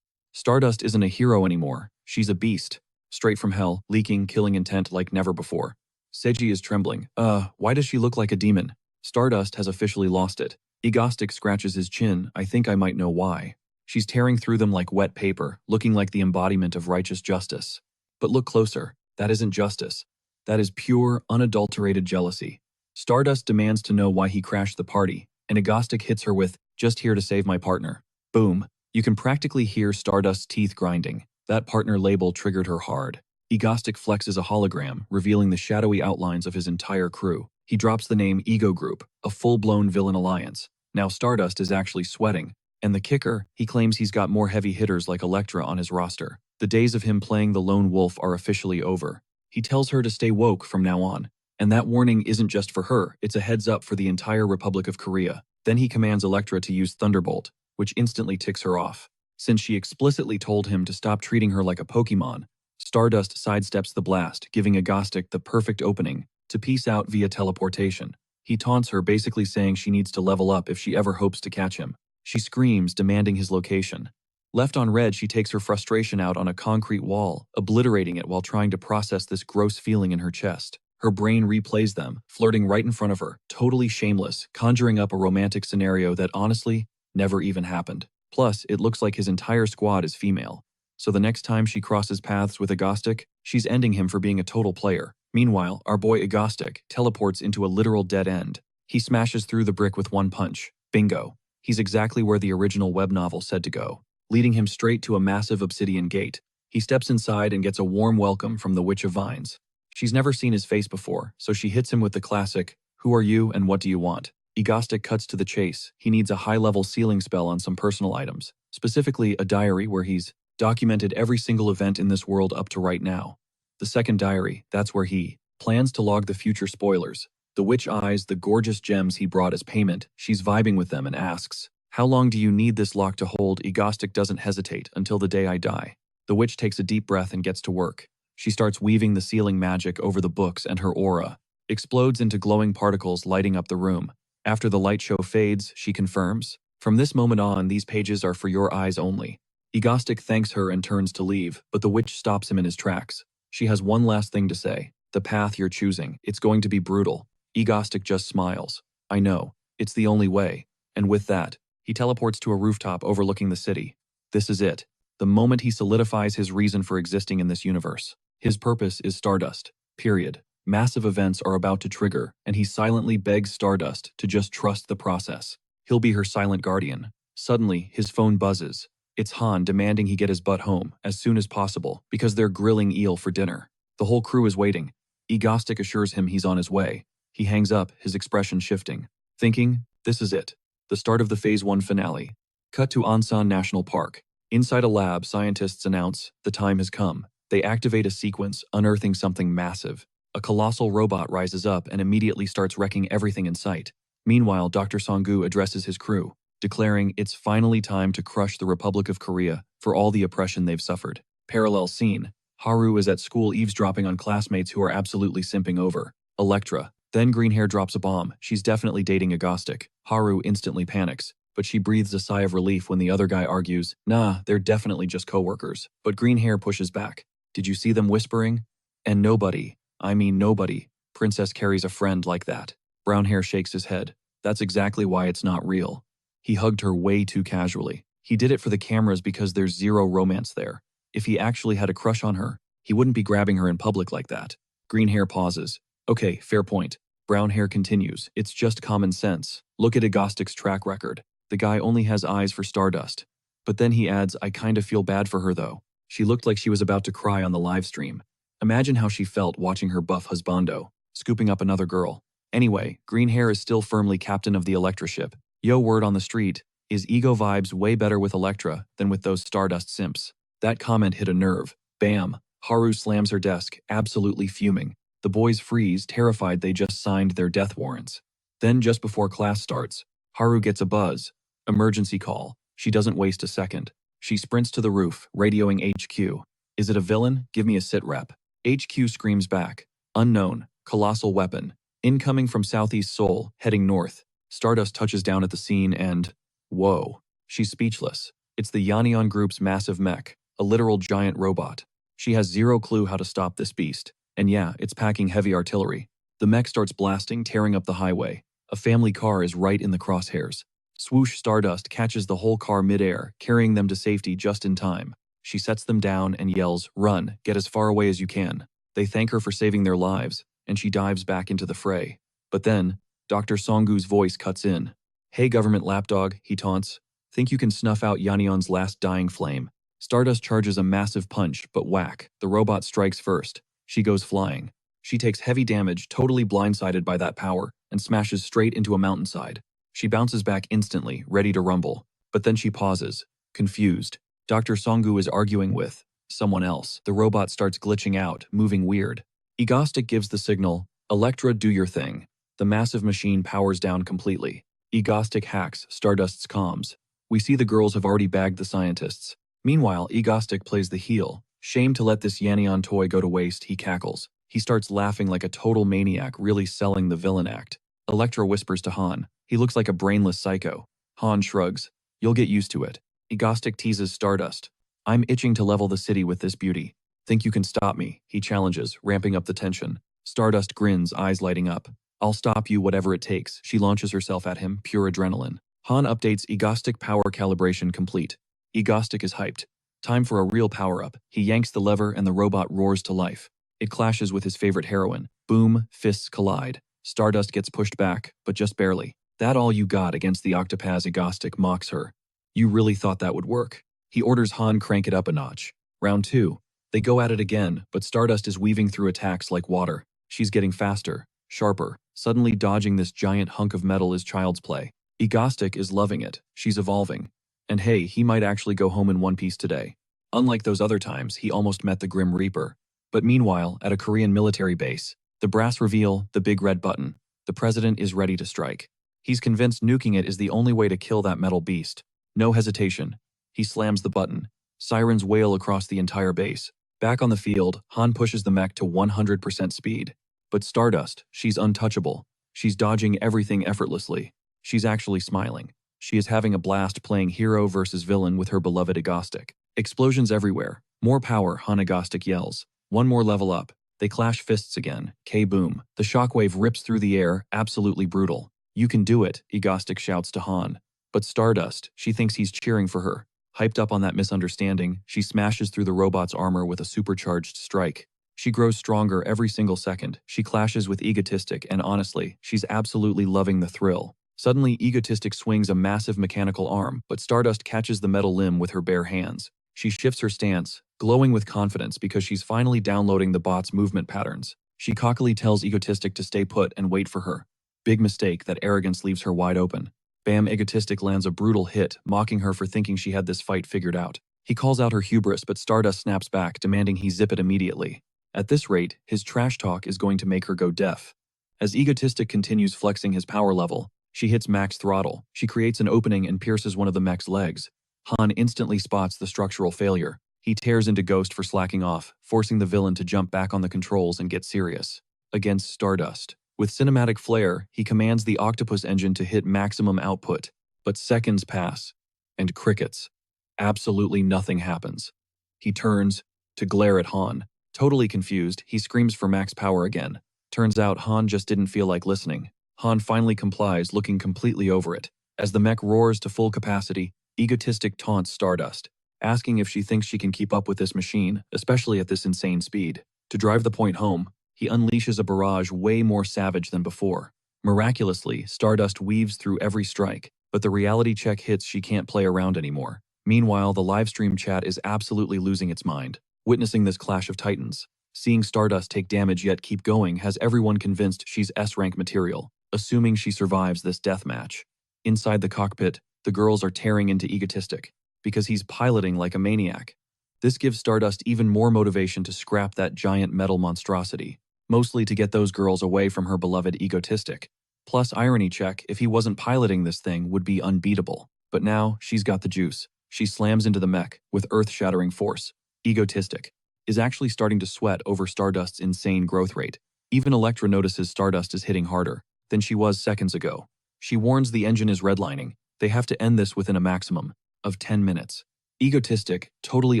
[SPEAKER 1] Stardust isn't a hero anymore. She's a beast. Straight from hell, leaking, killing intent like never before. Seiji is trembling. Why does she look like a demon? Stardust has officially lost it. Egostic scratches his chin. I think I might know why. She's tearing through them like wet paper, looking like the embodiment of righteous justice. But look closer. That isn't justice. That is pure, unadulterated jealousy. Stardust demands to know why he crashed the party, and Egostic hits her with, just here to save my partner. Boom. You can practically hear Stardust's teeth grinding. That partner label triggered her hard. Egostic flexes a hologram, revealing the shadowy outlines of his entire crew. He drops the name Ego Group, a full-blown villain alliance. Now Stardust is actually sweating. And the kicker, he claims he's got more heavy hitters like Elektra on his roster. The days of him playing the lone wolf are officially over. He tells her to stay woke from now on. And that warning isn't just for her, it's a heads up for the entire Republic of Korea. Then he commands Elektra to use Thunderbolt, which instantly ticks her off. Since she explicitly told him to stop treating her like a Pokemon, Stardust sidesteps the blast, giving Agostic the perfect opening to peace out via teleportation. He taunts her, basically saying she needs to level up if she ever hopes to catch him. She screams, demanding his location. Left on red, she takes her frustration out on a concrete wall, obliterating it while trying to process this gross feeling in her chest. Her brain replays them, flirting right in front of her, totally shameless, conjuring up a romantic scenario that honestly never even happened. Plus, it looks like his entire squad is female. So the next time she crosses paths with Agostic, she's ending him for being a total player. Meanwhile, our boy Agostic teleports into a literal dead end. He smashes through the brick with one punch. Bingo. He's exactly where the original web novel said to go, leading him straight to a massive obsidian gate. He steps inside and gets a warm welcome from the Witch of Vines. She's never seen his face before, so she hits him with the classic, "Who are you and what do you want?" Agostic cuts to the chase. He needs a high-level sealing spell on some personal items, specifically a diary where he's documented every single event in this world up to right now. The second diary, that's where he plans to log the future spoilers. The witch eyes the gorgeous gems he brought as payment. She's vibing with them and asks, "How long do you need this lock to hold?" Agostic doesn't hesitate. "Until the day I die." The witch takes a deep breath and gets to work. She starts weaving the sealing magic over the books, and her aura explodes into glowing particles, lighting up the room. After the light show fades, she confirms, "From this moment on, these pages are for your eyes only." Agostic thanks her and turns to leave, but the witch stops him in his tracks. She has one last thing to say. "The path you're choosing, it's going to be brutal." Agostic just smiles. "I know. It's the only way." And with that, he teleports to a rooftop overlooking the city. This is it. The moment he solidifies his reason for existing in this universe. His purpose is Stardust. Period. Massive events are about to trigger, and he silently begs Stardust to just trust the process. He'll be her silent guardian. Suddenly, his phone buzzes. It's Han demanding he get his butt home as soon as possible because they're grilling eel for dinner. The whole crew is waiting. Agostic assures him he's on his way. He hangs up, his expression shifting, thinking, this is it. The start of the Phase 1 finale. Cut to Ansan National Park. Inside a lab, scientists announce the time has come. They activate a sequence, unearthing something massive. A colossal robot rises up and immediately starts wrecking everything in sight. Meanwhile, Dr. Songgu addresses his crew, declaring it's finally time to crush the Republic of Korea for all the oppression they've suffered. Parallel scene. Haru is at school eavesdropping on classmates who are absolutely simping over Electra. Then green hair drops a bomb. She's definitely dating Agostic. Haru instantly panics, but she breathes a sigh of relief when the other guy argues, nah, they're definitely just co-workers. But green hair pushes back. Did you see them whispering? And nobody, I mean nobody, Princess carries a friend like that. Brown hair shakes his head. That's exactly why it's not real. He hugged her way too casually. He did it for the cameras because there's zero romance there. If he actually had a crush on her, he wouldn't be grabbing her in public like that. Green hair pauses. Okay, fair point. Brown hair continues. It's just common sense. Look at Agostic's track record. The guy only has eyes for Stardust. But then he adds, I kind of feel bad for her though. She looked like she was about to cry on the live stream. Imagine how she felt watching her buff husbando, scooping up another girl. Anyway, green hair is still firmly captain of the Electra ship. Yo, word on the street, is ego vibes way better with Electra than with those Stardust simps. That comment hit a nerve. Bam. Haru slams her desk, absolutely fuming. The boys freeze, terrified they just signed their death warrants. Then just before class starts, Haru gets a buzz. Emergency call. She doesn't waste a second. She sprints to the roof, radioing HQ. Is it a villain? Give me a sit rep. HQ screams back. Unknown. Colossal weapon. Incoming from Southeast Seoul, heading north. Stardust touches down at the scene and... Whoa. She's speechless. It's the Yannion Group's massive mech, a literal giant robot. She has zero clue how to stop this beast. And yeah, it's packing heavy artillery. The mech starts blasting, tearing up the highway. A family car is right in the crosshairs. Swoosh. Stardust catches the whole car midair, carrying them to safety just in time. She sets them down and yells, run, get as far away as you can. They thank her for saving their lives, and she dives back into the fray. But then, Dr. Songgu's voice cuts in. Hey government lapdog, he taunts. Think you can snuff out Yannion's last dying flame. Stardust charges a massive punch, but whack, the robot strikes first. She goes flying. She takes heavy damage, totally blindsided by that power, and smashes straight into a mountainside. She bounces back instantly, ready to rumble. But then she pauses, confused. Dr. Songgu is arguing with someone else. The robot starts glitching out, moving weird. Agostic gives the signal, Electra, do your thing. The massive machine powers down completely. Agostic hacks Stardust's comms. We see the girls have already bagged the scientists. Meanwhile, Agostic plays the heel, Shame to let this Yannion toy go to waste, he cackles. He starts laughing like a total maniac, really selling the villain act. Elektra whispers to Han. He looks like a brainless psycho. Han shrugs. You'll get used to it. Egostic teases Stardust. I'm itching to level the city with this beauty. Think you can stop me, he challenges, ramping up the tension. Stardust grins, eyes lighting up. I'll stop you whatever it takes. She launches herself at him, pure adrenaline. Han updates Egostic power calibration complete. Egostic is hyped. Time for a real power-up. He yanks the lever and the robot roars to life. It clashes with his favorite heroine. Boom, fists collide. Stardust gets pushed back, but just barely. That all you got against the Octopaz? Egostic mocks her. You really thought that would work? He orders Han crank it up a notch. Round 2. They go at it again, but Stardust is weaving through attacks like water. She's getting faster, sharper. Suddenly dodging this giant hunk of metal is child's play. Egostic is loving it. She's evolving. And hey, he might actually go home in one piece today. Unlike those other times, he almost met the Grim Reaper. But meanwhile, at a Korean military base, the brass reveal, the big red button. The president is ready to strike. He's convinced nuking it is the only way to kill that metal beast. No hesitation. He slams the button. Sirens wail across the entire base. Back on the field, Han pushes the mech to 100% speed. But Stardust, she's untouchable. She's dodging everything effortlessly. She's actually smiling. She is having a blast playing hero versus villain with her beloved Egostic. Explosions everywhere. More power, Han. Egostic yells. One more level up. They clash fists again. K-boom. The shockwave rips through the air, absolutely brutal. You can do it, Egostic shouts to Han. But Stardust, she thinks he's cheering for her. Hyped up on that misunderstanding, she smashes through the robot's armor with a supercharged strike. She grows stronger every single second. She clashes with Egotistic, and honestly, she's absolutely loving the thrill. Suddenly, Egotistic swings a massive mechanical arm, but Stardust catches the metal limb with her bare hands. She shifts her stance, glowing with confidence because she's finally downloading the bot's movement patterns. She cockily tells Egotistic to stay put and wait for her. Big mistake, that arrogance leaves her wide open. Bam, Egotistic lands a brutal hit, mocking her for thinking she had this fight figured out. He calls out her hubris, but Stardust snaps back, demanding he zip it immediately. At this rate, his trash talk is going to make her go deaf. As Egotistic continues flexing his power level, she hits max throttle. She creates an opening and pierces one of the mech's legs. Han instantly spots the structural failure. He tears into Ghost for slacking off, forcing the villain to jump back on the controls and get serious. Against Stardust. With cinematic flair, he commands the octopus engine to hit maximum output. But seconds pass. And crickets. Absolutely nothing happens. He turns to glare at Han. Totally confused, he screams for max power again. Turns out Han just didn't feel like listening. Han finally complies, looking completely over it. As the mech roars to full capacity, Egotistic taunts Stardust, asking if she thinks she can keep up with this machine, especially at this insane speed. To drive the point home, he unleashes a barrage way more savage than before. Miraculously, Stardust weaves through every strike, but the reality check hits she can't play around anymore. Meanwhile, the livestream chat is absolutely losing its mind, witnessing this clash of titans. Seeing Stardust take damage yet keep going has everyone convinced she's S-rank material, assuming she survives this deathmatch. Inside the cockpit, the girls are tearing into Egotistic, because he's piloting like a maniac. This gives Stardust even more motivation to scrap that giant metal monstrosity, mostly to get those girls away from her beloved Egotistic. Plus, irony check, if he wasn't piloting this thing, would be unbeatable. But now, she's got the juice. She slams into the mech with earth-shattering force. Egotistic is actually starting to sweat over Stardust's insane growth rate. Even Elektra notices Stardust is hitting harder than she was seconds ago. She warns the engine is redlining. They have to end this within a maximum of 10 minutes. Egotistic, totally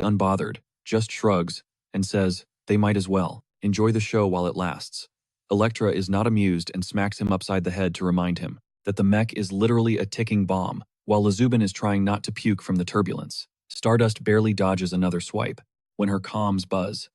[SPEAKER 1] unbothered, just shrugs and says, they might as well. Enjoy the show while it lasts. Elektra is not amused and smacks him upside the head to remind him that the mech is literally a ticking bomb, while Lazubin is trying not to puke from the turbulence. Stardust barely dodges another swipe when her comms buzz.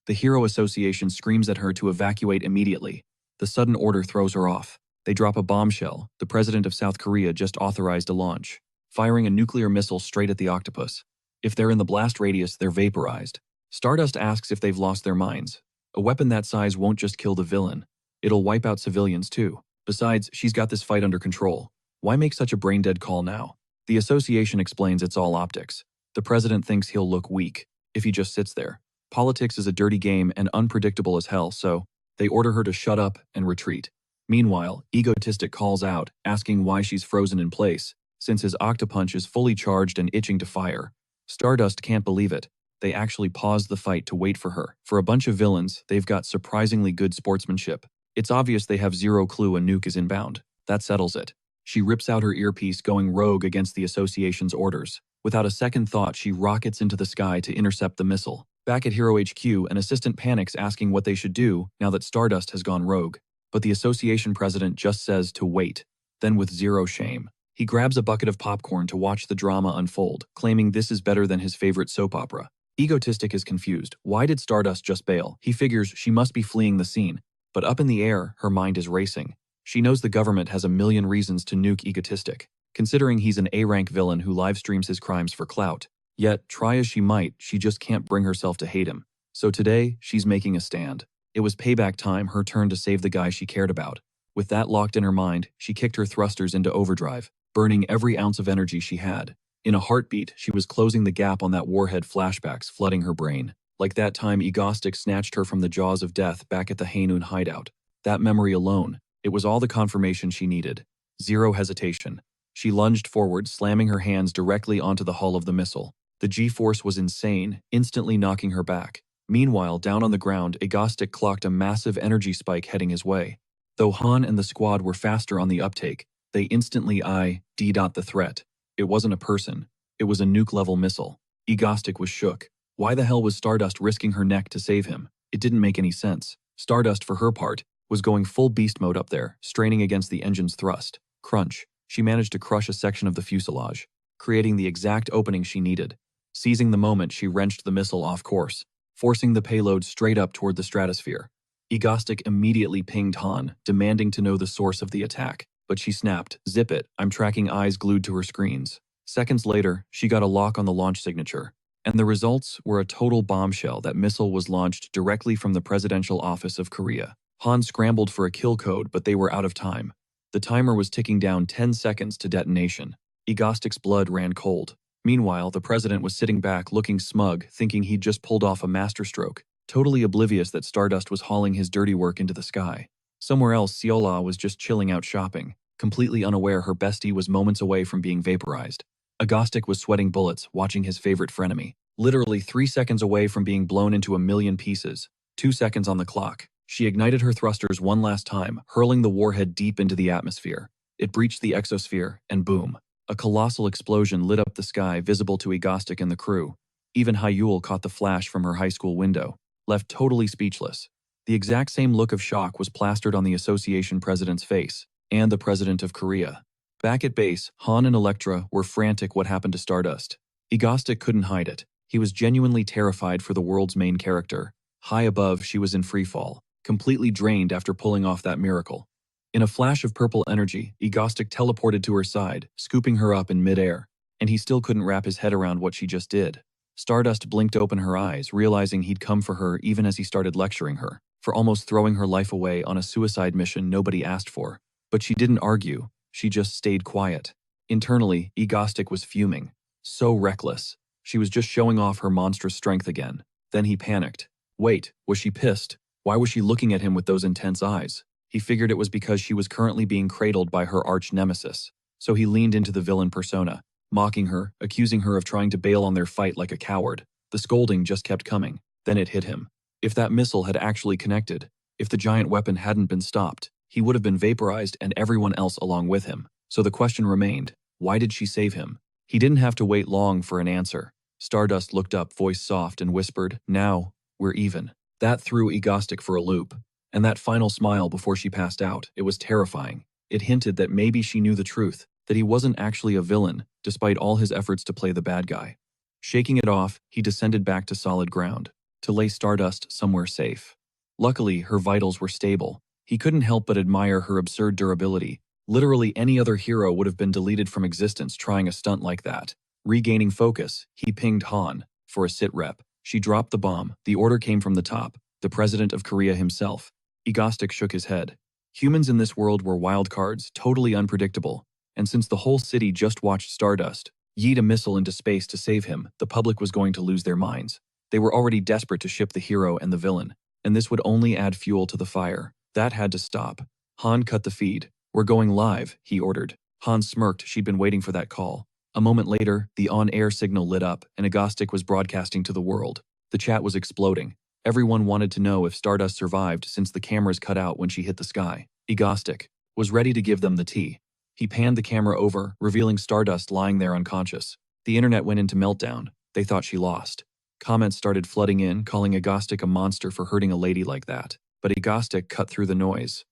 [SPEAKER 1] The Hero Association screams at her to evacuate immediately. The sudden order throws her off. They drop a bombshell. The president of South Korea just authorized a launch, firing a nuclear missile straight at the octopus. If they're in the blast radius, they're vaporized. Stardust asks if they've lost their minds. A weapon that size won't just kill the villain. It'll wipe out civilians too. Besides, she's got this fight under control. Why make such a brain-dead call now? The association explains it's all optics. The president thinks he'll look weak if he just sits there. Politics is a dirty game and unpredictable as hell, so they order her to shut up and retreat. Meanwhile, Egotistic calls out, asking why she's frozen in place, since his octopunch is fully charged and itching to fire. Stardust can't believe it. They actually paused the fight to wait for her. For a bunch of villains, they've got surprisingly good sportsmanship. It's obvious they have zero clue a nuke is inbound. That settles it. She rips out her earpiece, going rogue against the association's orders. Without a second thought, she rockets into the sky to intercept the missile. Back at Hero HQ, an assistant panics, asking what they should do now that Stardust has gone rogue. But the association president just says to wait. Then with zero shame, he grabs a bucket of popcorn to watch the drama unfold, claiming this is better than his favorite soap opera. Egotistic is confused. Why did Stardust just bail? He figures she must be fleeing the scene. But up in the air, her mind is racing. She knows the government has a million reasons to nuke Egotistic, considering he's an A-rank villain who livestreams his crimes for clout. Yet, try as she might, she just can't bring herself to hate him. So today, she's making a stand. It was payback time, her turn to save the guy she cared about. With that locked in her mind, she kicked her thrusters into overdrive, burning every ounce of energy she had. In a heartbeat, she was closing the gap on that warhead flashbacks flooding her brain. Like that time Egostic snatched her from the jaws of death back at the Hainun hideout. That memory alone, it was all the confirmation she needed. Zero hesitation. She lunged forward, slamming her hands directly onto the hull of the missile. The G-force was insane, instantly knocking her back. Meanwhile, down on the ground, Egostic clocked a massive energy spike heading his way. Though Han and the squad were faster on the uptake, they instantly ID'd the threat. It wasn't a person. It was a nuke-level missile. Egostic was shook. Why the hell was Stardust risking her neck to save him? It didn't make any sense. Stardust, for her part, was going full beast mode up there, straining against the engine's thrust. Crunch. She managed to crush a section of the fuselage, creating the exact opening she needed. Seizing the moment, she wrenched the missile off course, forcing the payload straight up toward the stratosphere. Egostic immediately pinged Han, demanding to know the source of the attack. But she snapped, "Zip it, I'm tracking," eyes glued to her screens. Seconds later, she got a lock on the launch signature. And the results were a total bombshell. That missile was launched directly from the presidential office of Korea. Han scrambled for a kill code, but they were out of time. The timer was ticking down 10 seconds to detonation. Egostic's blood ran cold. Meanwhile, the president was sitting back, looking smug, thinking he'd just pulled off a masterstroke, totally oblivious that Stardust was hauling his dirty work into the sky. Somewhere else, Seola was just chilling out shopping, completely unaware her bestie was moments away from being vaporized. Egostic was sweating bullets, watching his favorite frenemy, literally 3 seconds away from being blown into a million pieces. 2 seconds on the clock. She ignited her thrusters one last time, hurling the warhead deep into the atmosphere. It breached the exosphere, and boom. A colossal explosion lit up the sky, visible to Egostic and the crew. Even Hyul caught the flash from her high school window, left totally speechless. The exact same look of shock was plastered on the association president's face, and the president of Korea. Back at base, Han and Elektra were frantic. What happened to Stardust? Egostic couldn't hide it. He was genuinely terrified for the world's main character. High above, she was in freefall, completely drained after pulling off that miracle. In a flash of purple energy, Egostic teleported to her side, scooping her up in midair, and he still couldn't wrap his head around what she just did. Stardust blinked open her eyes, realizing he'd come for her even as he started lecturing her for almost throwing her life away on a suicide mission nobody asked for. But she didn't argue, she just stayed quiet. Internally, Egostic was fuming. So reckless. She was just showing off her monstrous strength again. Then he panicked. Wait, was she pissed? Why was she looking at him with those intense eyes? He figured it was because she was currently being cradled by her arch-nemesis. So he leaned into the villain persona, mocking her, accusing her of trying to bail on their fight like a coward. The scolding just kept coming. Then it hit him. If that missile had actually connected, if the giant weapon hadn't been stopped, he would have been vaporized and everyone else along with him. So the question remained, why did she save him? He didn't have to wait long for an answer. Stardust looked up, voice soft, and whispered, "Now, we're even." That threw Egostic for a loop. And that final smile before she passed out, it was terrifying. It hinted that maybe she knew the truth, that he wasn't actually a villain, despite all his efforts to play the bad guy. Shaking it off, he descended back to solid ground, to lay Stardust somewhere safe. Luckily, her vitals were stable. He couldn't help but admire her absurd durability. Literally any other hero would have been deleted from existence trying a stunt like that. Regaining focus, he pinged Han for a sit rep. She dropped the bomb. The order came from the top, the president of Korea himself. Egostic shook his head. Humans in this world were wild cards, totally unpredictable. And since the whole city just watched Stardust yeet a missile into space to save him, the public was going to lose their minds. They were already desperate to ship the hero and the villain, and this would only add fuel to the fire. That had to stop. Han cut the feed. "We're going live," he ordered. Han smirked. She'd been waiting for that call. A moment later, the on-air signal lit up and Agostic was broadcasting to the world. The chat was exploding. Everyone wanted to know if Stardust survived since the cameras cut out when she hit the sky. Agostic was ready to give them the tea. He panned the camera over, revealing Stardust lying there unconscious. The internet went into meltdown. They thought she lost. Comments started flooding in, calling Agostic a monster for hurting a lady like that. But Agostic cut through the noise.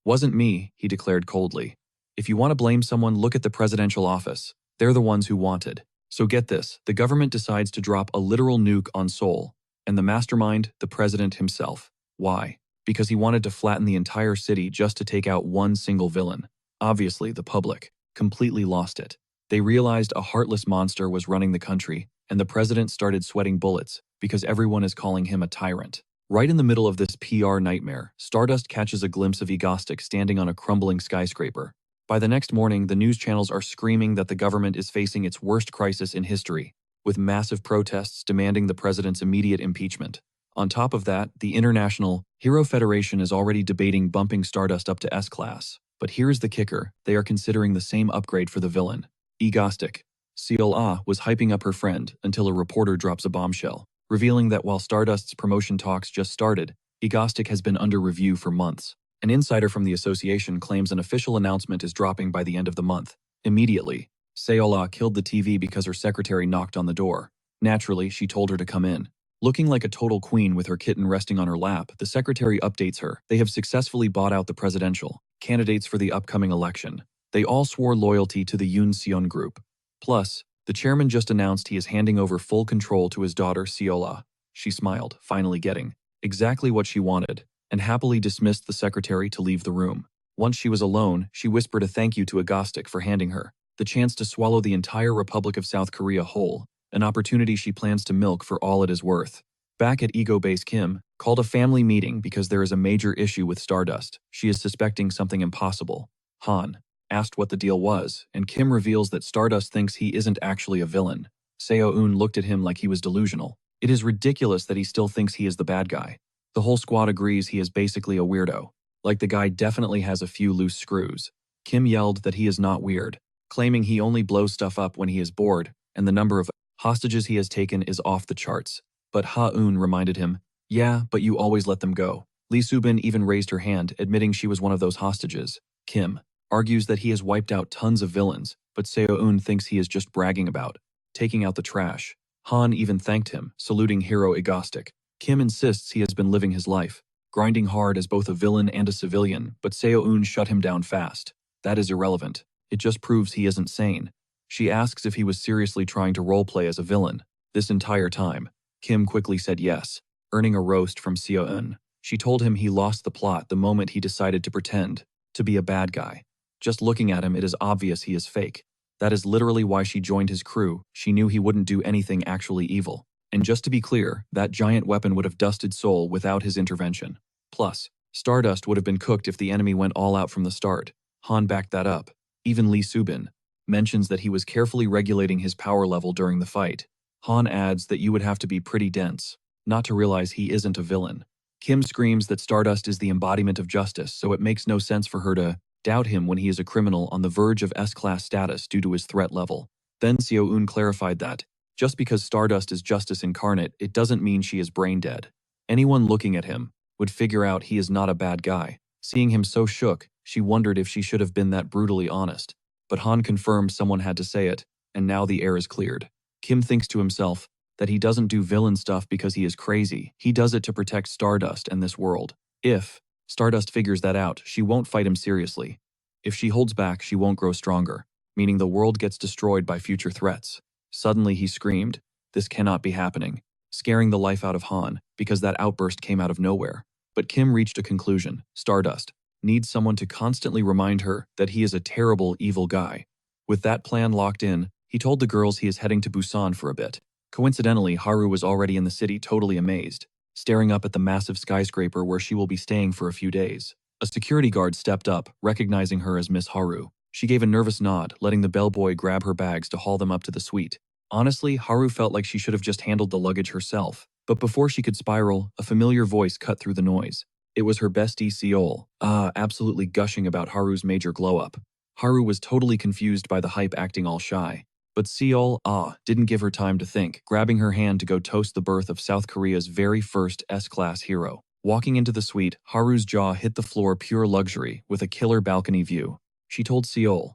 [SPEAKER 1] "Wasn't me," he declared coldly. "If you want to blame someone, look at the presidential office. They're the ones who wanted. So get this, the government decides to drop a literal nuke on Seoul. And the mastermind, the president himself. Why? Because he wanted to flatten the entire city just to take out one single villain. Obviously, the public completely lost it. They realized a heartless monster was running the country, and the president started sweating bullets because everyone is calling him a tyrant." Right in the middle of this PR nightmare, Stardust catches a glimpse of Agostic standing on a crumbling skyscraper. By the next morning, the news channels are screaming that the government is facing its worst crisis in history, with massive protests demanding the president's immediate impeachment. On top of that, the International Hero Federation is already debating bumping Stardust up to S-Class. But here's the kicker, they are considering the same upgrade for the villain. Agostic. Seol was hyping up her friend until a reporter drops a bombshell, revealing that while Stardust's promotion talks just started, Agostic has been under review for months. An insider from the association claims an official announcement is dropping by the end of the month. Immediately, Seol killed the TV because her secretary knocked on the door. Naturally, she told her to come in. Looking like a total queen with her kitten resting on her lap, the secretary updates her. They have successfully bought out the presidential candidates for the upcoming election. They all swore loyalty to the Yoon Seon group. Plus, the chairman just announced he is handing over full control to his daughter, Seol. She smiled, finally getting exactly what she wanted, and happily dismissed the secretary to leave the room. Once she was alone, she whispered a thank you to Agostic for handing her the chance to swallow the entire Republic of South Korea whole, an opportunity she plans to milk for all it is worth. Back at Ego Base, Kim called a family meeting because there is a major issue with Stardust. She is suspecting something impossible. Han asked what the deal was, and Kim reveals that Stardust thinks he isn't actually a villain. Seo-eun looked at him like he was delusional. It is ridiculous that he still thinks he is the bad guy. The whole squad agrees he is basically a weirdo. Like the guy definitely has a few loose screws. Kim yelled that he is not weird, claiming he only blows stuff up when he is bored, and the number of hostages he has taken is off the charts. But Ha-eun reminded him, "Yeah, but you always let them go." Lee Subin even raised her hand, admitting she was one of those hostages. Kim argues that he has wiped out tons of villains, but Seo-eun thinks he is just bragging about taking out the trash. Han even thanked him, saluting hero Agostic. Kim insists he has been living his life, grinding hard as both a villain and a civilian, but Seo-eun shut him down fast. That is irrelevant. It just proves he isn't sane. She asks if he was seriously trying to roleplay as a villain this entire time. Kim quickly said yes, earning a roast from Seo-eun. She told him he lost the plot the moment he decided to pretend to be a bad guy. Just looking at him, it is obvious he is fake. That is literally why she joined his crew. She knew he wouldn't do anything actually evil. And just to be clear, that giant weapon would have dusted Seoul without his intervention. Plus, Stardust would have been cooked if the enemy went all out from the start. Han backed that up. Even Lee Subin mentions that he was carefully regulating his power level during the fight. Han adds that you would have to be pretty dense not to realize he isn't a villain. Kim screams that Stardust is the embodiment of justice, so it makes no sense for her to doubt him when he is a criminal on the verge of S-Class status due to his threat level. Then Seo-eun clarified that just because Stardust is justice incarnate, it doesn't mean she is brain dead. Anyone looking at him would figure out he is not a bad guy. Seeing him so shook, she wondered if she should have been that brutally honest. But Han confirmed someone had to say it, and now the air is cleared. Kim thinks to himself that he doesn't do villain stuff because he is crazy. He does it to protect Stardust and this world. If Stardust figures that out, she won't fight him seriously. If she holds back, she won't grow stronger, meaning the world gets destroyed by future threats. Suddenly he screamed, "This cannot be happening," scaring the life out of Han because that outburst came out of nowhere. But Kim reached a conclusion. Stardust needs someone to constantly remind her that he is a terrible, evil guy. With that plan locked in, he told the girls he is heading to Busan for a bit. Coincidentally, Haru was already in the city, totally amazed, staring up at the massive skyscraper where she will be staying for a few days. A security guard stepped up, recognizing her as Miss Haru. She gave a nervous nod, letting the bellboy grab her bags to haul them up to the suite. Honestly, Haru felt like she should have just handled the luggage herself. But before she could spiral, a familiar voice cut through the noise. It was her bestie Seol, absolutely gushing about Haru's major glow-up. Haru was totally confused by the hype, acting all shy. But Seol didn't give her time to think, grabbing her hand to go toast the birth of South Korea's very first S-class hero. Walking into the suite, Haru's jaw hit the floor, pure luxury, with a killer balcony view. She told Seol,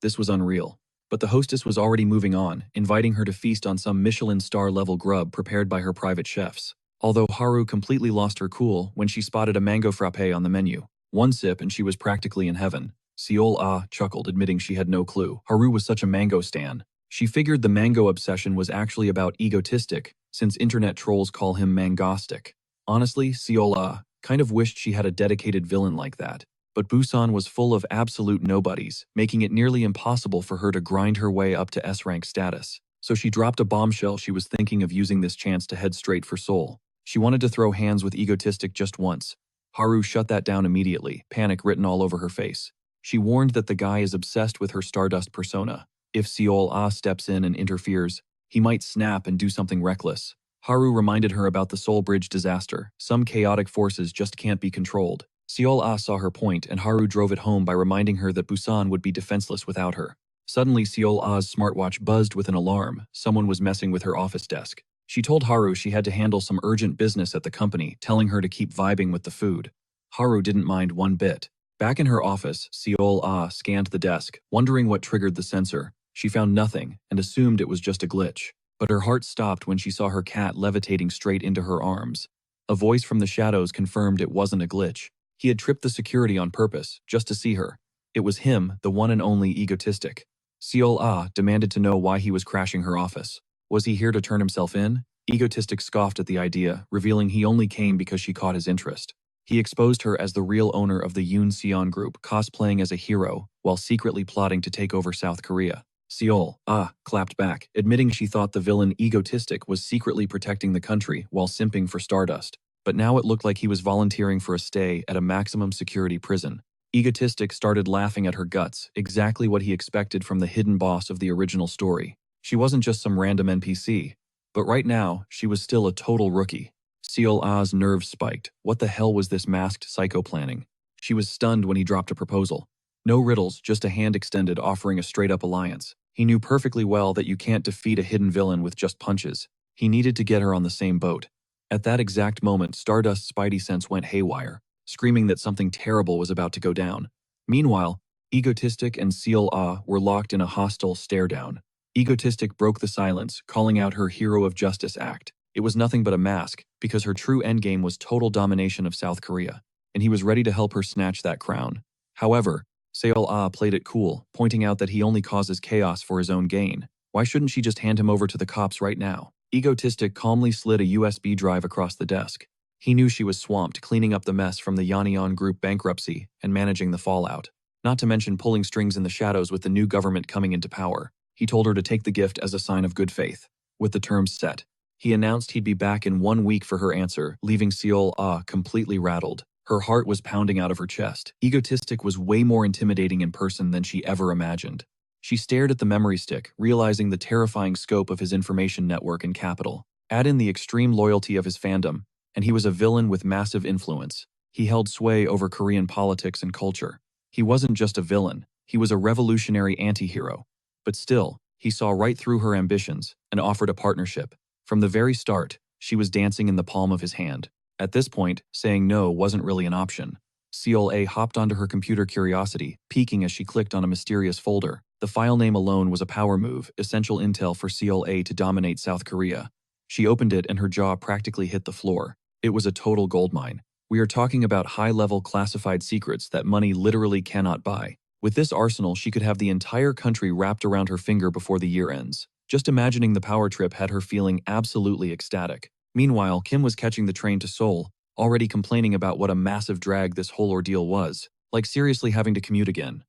[SPEAKER 1] this was unreal. But the hostess was already moving on, inviting her to feast on some Michelin star-level grub prepared by her private chefs. Although Haru completely lost her cool when she spotted a mango frappe on the menu. One sip and she was practically in heaven. Seol chuckled, admitting she had no clue Haru was such a mango stan. She figured the mango obsession was actually about egotistic, since internet trolls call him mangastic. Honestly, Seol kind of wished she had a dedicated villain like that. But Busan was full of absolute nobodies, making it nearly impossible for her to grind her way up to S-rank status. So she dropped a bombshell. She was thinking of using this chance to head straight for Seoul. She wanted to throw hands with egotistic just once. Haru shut that down immediately, panic written all over her face. She warned that the guy is obsessed with her Stardust persona. If Seol steps in and interferes, he might snap and do something reckless. Haru reminded her about the Seoul Bridge disaster. Some chaotic forces just can't be controlled. Seol saw her point, and Haru drove it home by reminding her that Busan would be defenseless without her. Suddenly, Seol smartwatch buzzed with an alarm. Someone was messing with her office desk. She told Haru she had to handle some urgent business at the company, telling her to keep vibing with the food. Haru didn't mind one bit. Back in her office, Seol scanned the desk, wondering what triggered the sensor. She found nothing and assumed it was just a glitch. But her heart stopped when she saw her cat levitating straight into her arms. A voice from the shadows confirmed it wasn't a glitch. He had tripped the security on purpose, just to see her. It was him, the one and only egotistic. Seol demanded to know why he was crashing her office. Was he here to turn himself in? Egotistic scoffed at the idea, revealing he only came because she caught his interest. He exposed her as the real owner of the Yoon Seon Group, cosplaying as a hero, while secretly plotting to take over South Korea. Seol clapped back, admitting she thought the villain egotistic was secretly protecting the country while simping for Stardust. But now it looked like he was volunteering for a stay at a maximum security prison. Egotistic started laughing at her guts, exactly what he expected from the hidden boss of the original story. She wasn't just some random NPC. But right now, she was still a total rookie. Seol nerves spiked. What the hell was this masked psycho planning? She was stunned when he dropped a proposal. No riddles, just a hand extended offering a straight-up alliance. He knew perfectly well that you can't defeat a hidden villain with just punches. He needed to get her on the same boat. At that exact moment, Stardust's spidey sense went haywire, screaming that something terrible was about to go down. Meanwhile, Egotistic and Seol were locked in a hostile stare-down. Egotistic broke the silence, calling out her Hero of Justice act. It was nothing but a mask, because her true endgame was total domination of South Korea, and he was ready to help her snatch that crown. However, Seol played it cool, pointing out that he only causes chaos for his own gain. Why shouldn't she just hand him over to the cops right now? Egotistic calmly slid a USB drive across the desk. He knew she was swamped cleaning up the mess from the Yonion Group bankruptcy and managing the fallout, not to mention pulling strings in the shadows with the new government coming into power. He told her to take the gift as a sign of good faith. With the terms set, he announced he'd be back in 1 week for her answer, leaving Seol completely rattled. Her heart was pounding out of her chest. Egotistic was way more intimidating in person than she ever imagined. She stared at the memory stick, realizing the terrifying scope of his information network and capital. Add in the extreme loyalty of his fandom, and he was a villain with massive influence. He held sway over Korean politics and culture. He wasn't just a villain, he was a revolutionary anti-hero. But still, he saw right through her ambitions and offered a partnership. From the very start, she was dancing in the palm of his hand. At this point, saying no wasn't really an option. Seol hopped onto her computer curiosity, peeking as she clicked on a mysterious folder. The file name alone was a power move, essential intel for Seol to dominate South Korea. She opened it and her jaw practically hit the floor. It was a total goldmine. We are talking about high-level classified secrets that money literally cannot buy. With this arsenal, she could have the entire country wrapped around her finger before the year ends. Just imagining the power trip had her feeling absolutely ecstatic. Meanwhile, Kim was catching the train to Seoul, already complaining about what a massive drag this whole ordeal was. Like seriously having to commute again.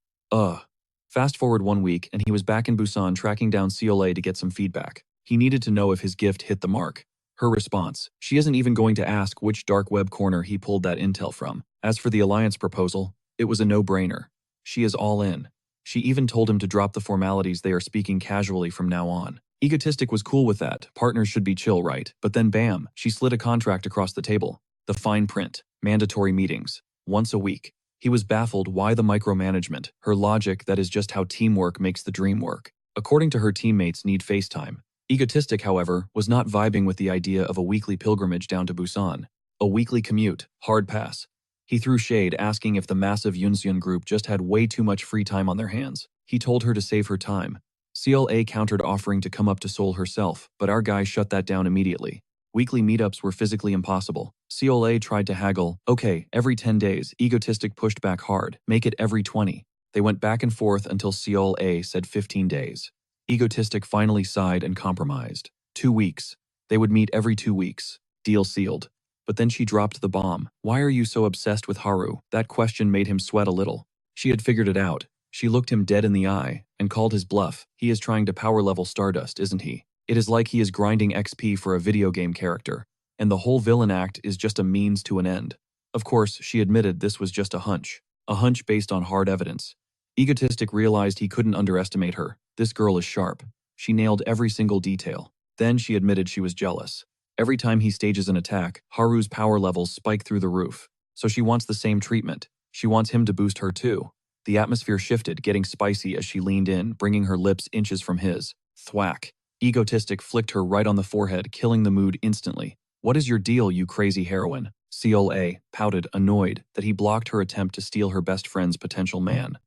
[SPEAKER 1] Fast forward 1 week, and he was back in Busan tracking down Seol to get some feedback. He needed to know if his gift hit the mark. Her response: she isn't even going to ask which dark web corner he pulled that intel from. As for the alliance proposal, it was a no-brainer. She is all in. She even told him to drop the formalities. They are speaking casually from now on. Egotistic was cool with that. Partners should be chill, right? But then bam, she slid a contract across the table. The fine print. Mandatory meetings. Once a week. He was baffled. Why the micromanagement? Her logic that is just how teamwork makes the dream work. According to her teammates need FaceTime. Egotistic, however, was not vibing with the idea of a weekly pilgrimage down to Busan. A weekly commute, hard pass. He threw shade, asking if the massive Yunseon group just had way too much free time on their hands. He told her to save her time. CLA countered, offering to come up to Seoul herself, but our guy shut that down immediately. Weekly meetups were physically impossible. CLA tried to haggle. Okay, every 10 days. Egotistic pushed back hard. Make it every 20. They went back and forth until CLA said 15 days. Egotistic finally sighed and compromised. 2 weeks. They would meet every 2 weeks. Deal sealed. But then she dropped the bomb. Why are you so obsessed with Haru? That question made him sweat a little. She had figured it out. She looked him dead in the eye and called his bluff. He is trying to power level Stardust, isn't he? It is like he is grinding XP for a video game character, and the whole villain act is just a means to an end. Of course, she admitted this was just a hunch based on hard evidence. Egotistic realized he couldn't underestimate her. This girl is sharp. She nailed every single detail. Then she admitted she was jealous. Every time he stages an attack, Haru's power levels spike through the roof. So she wants the same treatment. She wants him to boost her too. The atmosphere shifted, getting spicy as she leaned in, bringing her lips inches from his. Thwack. Egotistic flicked her right on the forehead, killing the mood instantly. What is your deal, you crazy heroine? CLA pouted, annoyed that he blocked her attempt to steal her best friend's potential man.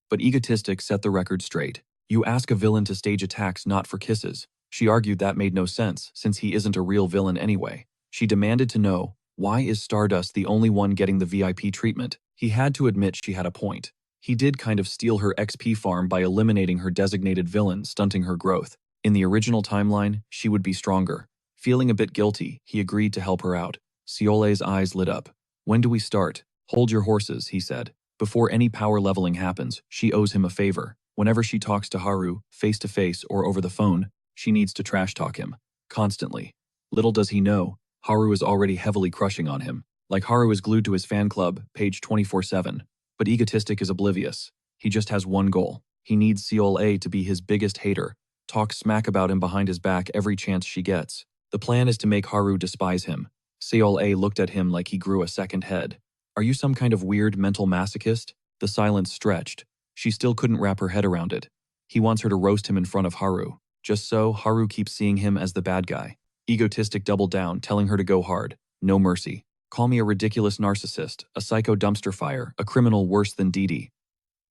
[SPEAKER 1] But Egotistic set the record straight. You ask a villain to stage attacks not for kisses. She argued that made no sense, since he isn't a real villain anyway. She demanded to know, why is Stardust the only one getting the VIP treatment? He had to admit she had a point. He did kind of steal her XP farm by eliminating her designated villain, stunting her growth. In the original timeline, she would be stronger. Feeling a bit guilty, he agreed to help her out. Ciole's eyes lit up. When do we start? Hold your horses, he said. Before any power leveling happens, she owes him a favor. Whenever she talks to Haru, face to face or over the phone, she needs to trash talk him. Constantly. Little does he know, Haru is already heavily crushing on him. Like Haru is glued to his fan club, page 24/7. But Egotistic is oblivious. He just has one goal. He needs CLA to be his biggest hater. Talk smack about him behind his back every chance she gets. The plan is to make Haru despise him. CLA looked at him like he grew a second head. Are you some kind of weird mental masochist? The silence stretched. She still couldn't wrap her head around it. He wants her to roast him in front of Haru. Just so, Haru keeps seeing him as the bad guy. Egotistic doubled down, telling her to go hard. No mercy. Call me a ridiculous narcissist, a psycho dumpster fire, a criminal worse than Didi.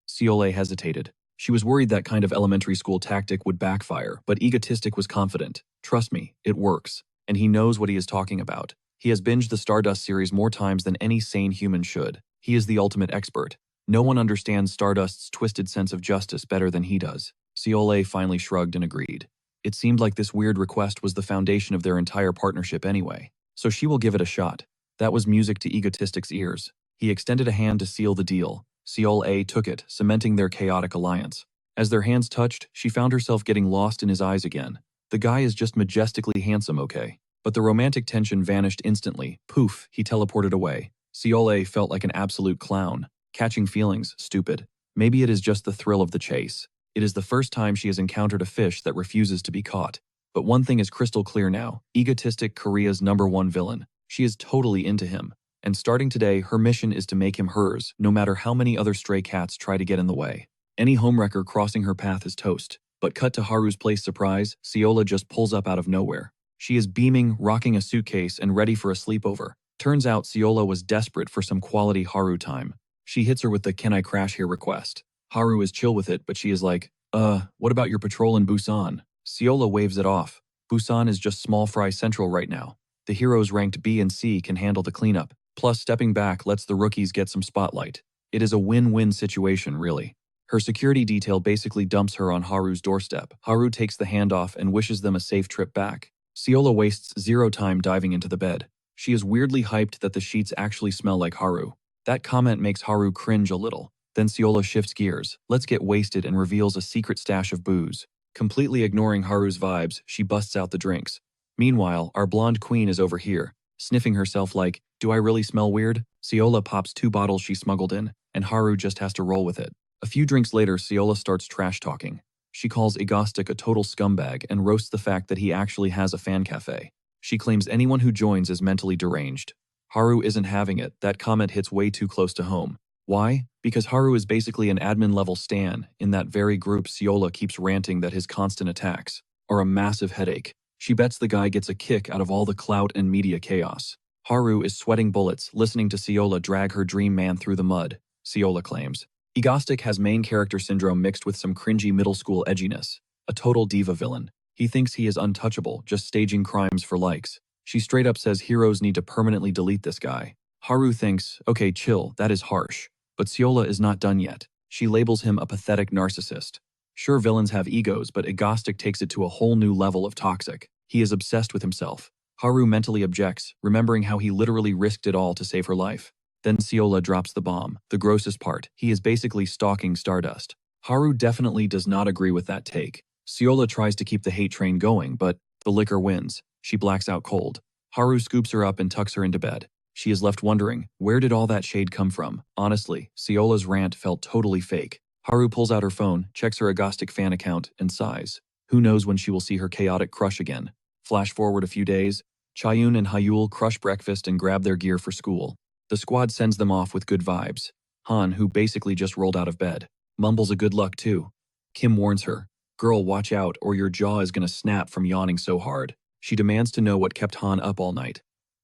[SPEAKER 1] CLA hesitated. She was worried that kind of elementary school tactic would backfire, but Egotistic was confident. Trust me, it works. And he knows what he is talking about. He has binged the Stardust series more times than any sane human should. He is the ultimate expert. No one understands Stardust's twisted sense of justice better than he does. CLA finally shrugged and agreed. It seemed like this weird request was the foundation of their entire partnership anyway. So she will give it a shot. That was music to Egotistic's ears. He extended a hand to seal the deal. CLA took it, cementing their chaotic alliance. As their hands touched, she found herself getting lost in his eyes again. The guy is just majestically handsome, okay? But the romantic tension vanished instantly. Poof, he teleported away. CLA felt like an absolute clown. Catching feelings, stupid. Maybe it is just the thrill of the chase. It is the first time she has encountered a fish that refuses to be caught. But one thing is crystal clear now. Egotistic, Korea's #1 villain. She is totally into him. And starting today, her mission is to make him hers, no matter how many other stray cats try to get in the way. Any homewrecker crossing her path is toast. But cut to Haru's place surprise, Ciola just pulls up out of nowhere. She is beaming, rocking a suitcase, and ready for a sleepover. Turns out Ciola was desperate for some quality Haru time. She hits her with the "can I crash here" request. Haru is chill with it, but she is like, what about your patrol in Busan? Ciola waves it off. Busan is just small fry central right now. The heroes ranked B and C can handle the cleanup. Plus, stepping back lets the rookies get some spotlight. It is a win-win situation, really. Her security detail basically dumps her on Haru's doorstep. Haru takes the handoff and wishes them a safe trip back. Ciola wastes zero time diving into the bed. She is weirdly hyped that the sheets actually smell like Haru. That comment makes Haru cringe a little. Then Ciola shifts gears. Let's get wasted, and reveals a secret stash of booze. Completely ignoring Haru's vibes, she busts out the drinks. Meanwhile, our blonde queen is over here, sniffing herself like, do I really smell weird? Ciola pops 2 bottles she smuggled in, and Haru just has to roll with it. A few drinks later, Ciola starts trash talking. She calls Egostic a total scumbag and roasts the fact that he actually has a fan cafe. She claims anyone who joins is mentally deranged. Haru isn't having it. That comment hits way too close to home. Why? Because Haru is basically an admin-level stan. In that very group, Siola keeps ranting that his constant attacks are a massive headache. She bets the guy gets a kick out of all the clout and media chaos. Haru is sweating bullets, listening to Siola drag her dream man through the mud, Siola claims. Egostic has main character syndrome mixed with some cringy middle school edginess. A total diva villain. He thinks he is untouchable, just staging crimes for likes. She straight up says heroes need to permanently delete this guy. Haru thinks, okay, chill, that is harsh. But Siola is not done yet. She labels him a pathetic narcissist. Sure, villains have egos, but Egostic takes it to a whole new level of toxic. He is obsessed with himself. Haru mentally objects, remembering how he literally risked it all to save her life. Then Siola drops the bomb. The grossest part, he is basically stalking Stardust. Haru definitely does not agree with that take. Siola tries to keep the hate train going, but the liquor wins. She blacks out cold. Haru scoops her up and tucks her into bed. She is left wondering, where did all that shade come from? Honestly, Siola's rant felt totally fake. Haru pulls out her phone, checks her Egostic fan account, and sighs. Who knows when she will see her chaotic crush again. Flash forward a few days, Chayun and Hyul crush breakfast and grab their gear for school. The squad sends them off with good vibes. Han, who basically just rolled out of bed, mumbles a good luck too. Kim warns her, girl, watch out or your jaw is gonna snap from yawning so hard. She demands to know what kept Han up all night.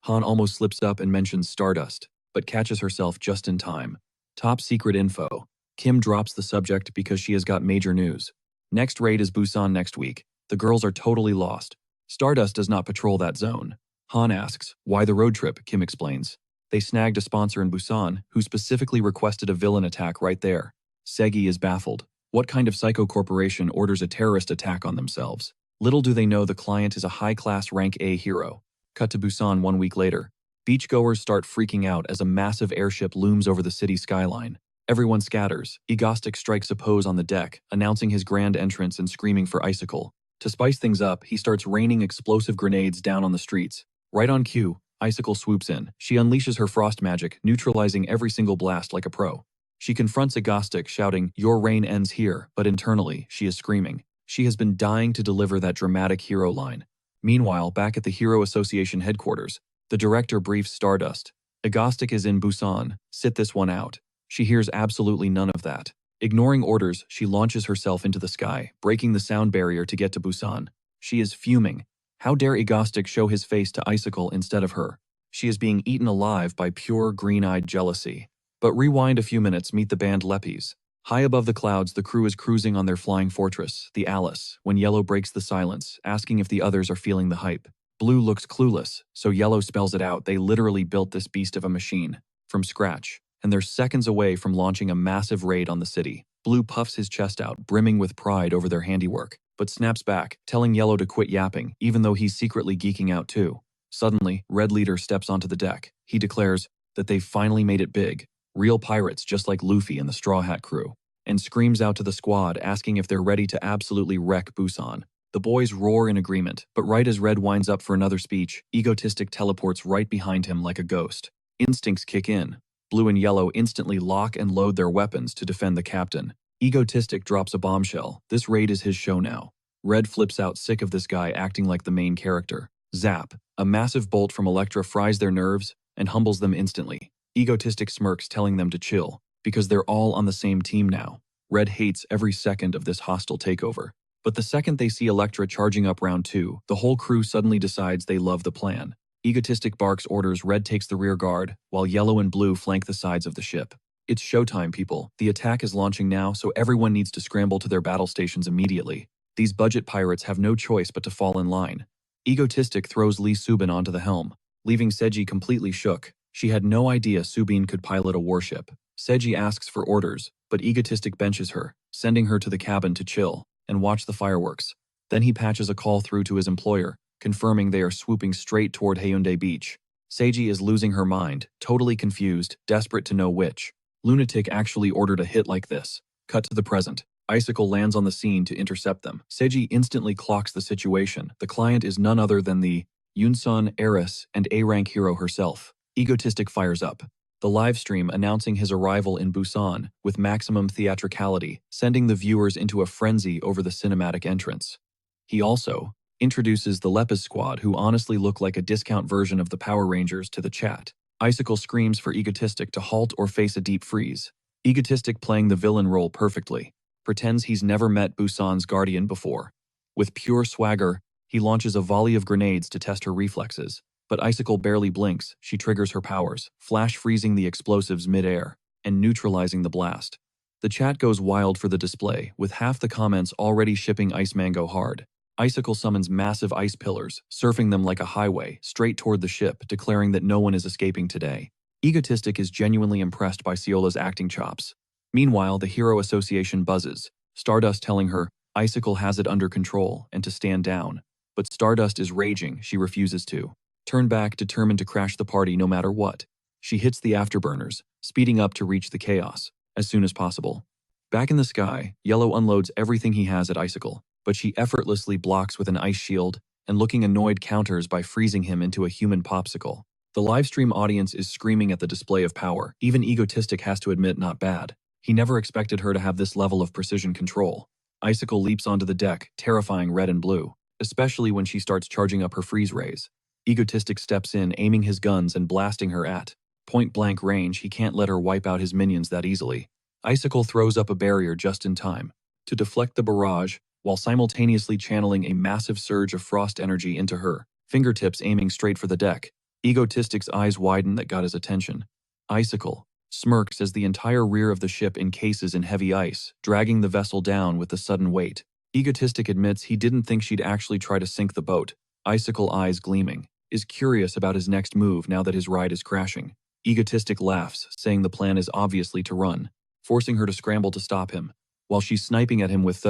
[SPEAKER 1] Han almost slips up and mentions Stardust, but catches herself just in time. Top secret info. Kim drops the subject because she has got major news. Next raid is Busan next week. The girls are totally lost. Stardust does not patrol that zone. Han asks, why the road trip? Kim explains. They snagged a sponsor in Busan who specifically requested a villain attack right there. Segi is baffled. What kind of psycho corporation orders a terrorist attack on themselves? Little do they know the client is a high-class rank A hero. Cut to Busan 1 week later. Beachgoers start freaking out as a massive airship looms over the city skyline. Everyone scatters. Egostic strikes a pose on the deck, announcing his grand entrance and screaming for Icicle. To spice things up, he starts raining explosive grenades down on the streets. Right on cue, Icicle swoops in. She unleashes her frost magic, neutralizing every single blast like a pro. She confronts Egostic, shouting, your reign ends here, but internally, she is screaming. She has been dying to deliver that dramatic hero line. Meanwhile, back at the Hero Association headquarters, the director briefs Stardust. Egostic is in Busan, sit this one out. She hears absolutely none of that. Ignoring orders, she launches herself into the sky, breaking the sound barrier to get to Busan. She is fuming. How dare Egostic show his face to Icicle instead of her? She is being eaten alive by pure green-eyed jealousy. But rewind a few minutes, meet the band Leppies. High above the clouds, the crew is cruising on their flying fortress, the Alice, when Yellow breaks the silence, asking if the others are feeling the hype. Blue looks clueless, so Yellow spells it out. They literally built this beast of a machine, from scratch, and they're seconds away from launching a massive raid on the city. Blue puffs his chest out, brimming with pride over their handiwork, but snaps back, telling Yellow to quit yapping, even though he's secretly geeking out too. Suddenly, Red Leader steps onto the deck. He declares that they've finally made it big. Real pirates just like Luffy and the Straw Hat crew, and screams out to the squad asking if they're ready to absolutely wreck Busan. The boys roar in agreement, but right as Red winds up for another speech, Egotistic teleports right behind him like a ghost. Instincts kick in. Blue and Yellow instantly lock and load their weapons to defend the captain. Egotistic drops a bombshell. This raid is his show now. Red flips out, sick of this guy acting like the main character. Zap. A massive bolt from Elektra fries their nerves and humbles them instantly. Egotistic smirks, telling them to chill, because they're all on the same team now. Red hates every second of this hostile takeover. But the second they see Elektra charging up round 2, the whole crew suddenly decides they love the plan. Egotistic barks orders, Red takes the rear guard, while Yellow and Blue flank the sides of the ship. It's showtime, people. The attack is launching now, so everyone needs to scramble to their battle stations immediately. These budget pirates have no choice but to fall in line. Egotistic throws Lee Subin onto the helm, leaving Seiji completely shook. She had no idea Subin could pilot a warship. Seiji asks for orders, but Egotistic benches her, sending her to the cabin to chill and watch the fireworks. Then he patches a call through to his employer, confirming they are swooping straight toward Haeundae Beach. Seiji is losing her mind, totally confused, desperate to know which lunatic actually ordered a hit like this. Cut to the present. Icicle lands on the scene to intercept them. Seiji instantly clocks the situation. The client is none other than the Yunsun heiress and A-rank hero herself. Egotistic fires up the live stream announcing his arrival in Busan with maximum theatricality, sending the viewers into a frenzy over the cinematic entrance. He also introduces the Lepis squad, who honestly look like a discount version of the Power Rangers, to the chat. Icicle screams for Egotistic to halt or face a deep freeze. Egotistic, playing the villain role perfectly, pretends he's never met Busan's guardian before. With pure swagger, he launches a volley of grenades to test her reflexes, but Icicle barely blinks. She triggers her powers, flash freezing the explosives mid-air and neutralizing the blast. The chat goes wild for the display, with half the comments already shipping Ice Mango hard. Icicle summons massive ice pillars, surfing them like a highway, straight toward the ship, declaring that no one is escaping today. Egotistic is genuinely impressed by Ciola's acting chops. Meanwhile, the Hero Association buzzes, Stardust telling her Icicle has it under control and to stand down. But Stardust is raging. She refuses to turn back, determined to crash the party no matter what. She hits the afterburners, speeding up to reach the chaos as soon as possible. Back in the sky, Yellow unloads everything he has at Icicle, but she effortlessly blocks with an ice shield and, looking annoyed, counters by freezing him into a human popsicle. The livestream audience is screaming at the display of power. Even Egotistic has to admit, not bad. He never expected her to have this level of precision control. Icicle leaps onto the deck, terrifying red and blue, especially when she starts charging up her freeze rays. Egotistic steps in, aiming his guns and blasting her at point-blank range. He can't let her wipe out his minions that easily. Icicle throws up a barrier just in time to deflect the barrage, while simultaneously channeling a massive surge of frost energy into her fingertips, aiming straight for the deck. Egotistic's eyes widen. That got his attention. Icicle smirks as the entire rear of the ship encases in heavy ice, dragging the vessel down with the sudden weight. Egotistic admits he didn't think she'd actually try to sink the boat. Icicle, eyes gleaming, is curious about his next move now that his ride is crashing. Egotistic laughs, saying the plan is obviously to run, forcing her to scramble to stop him, while she's sniping at him with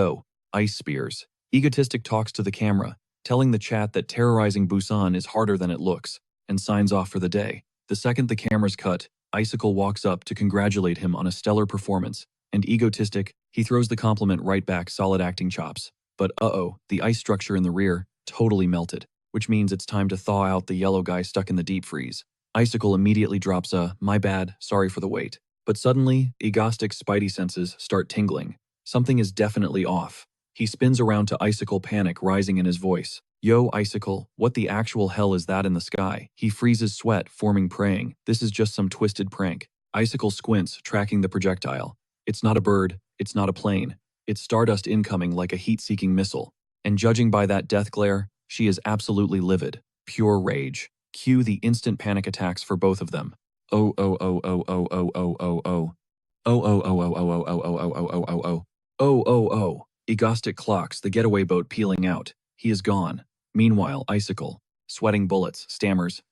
[SPEAKER 1] ice spears. Egotistic talks to the camera, telling the chat that terrorizing Busan is harder than it looks, and signs off for the day. The second the camera's cut, Icicle walks up to congratulate him on a stellar performance, and Egotistic, he throws the compliment right back, solid acting chops. But the ice structure in the rear totally melted, which means it's time to thaw out the yellow guy stuck in the deep freeze. Icicle immediately drops a, "My bad, sorry for the wait." But suddenly, Egotistic's spidey senses start tingling. Something is definitely off. He spins around to Icicle, panic rising in his voice. "Yo, Icicle, what the actual hell is that in the sky?" He freezes, sweat forming, praying this is just some twisted prank. Icicle squints, tracking the projectile. It's not a bird, it's not a plane. It's Stardust incoming like a heat-seeking missile. And judging by that death glare, she is absolutely livid. Pure rage. Cue the instant panic attacks for both of them. Oh oh oh oh oh oh oh oh oh. Oh oh oh oh oh oh oh oh oh oh oh oh. Oh oh oh. Egotistic clocks the getaway boat peeling out. He is gone. Meanwhile, Icicle, sweating bullets, stammers,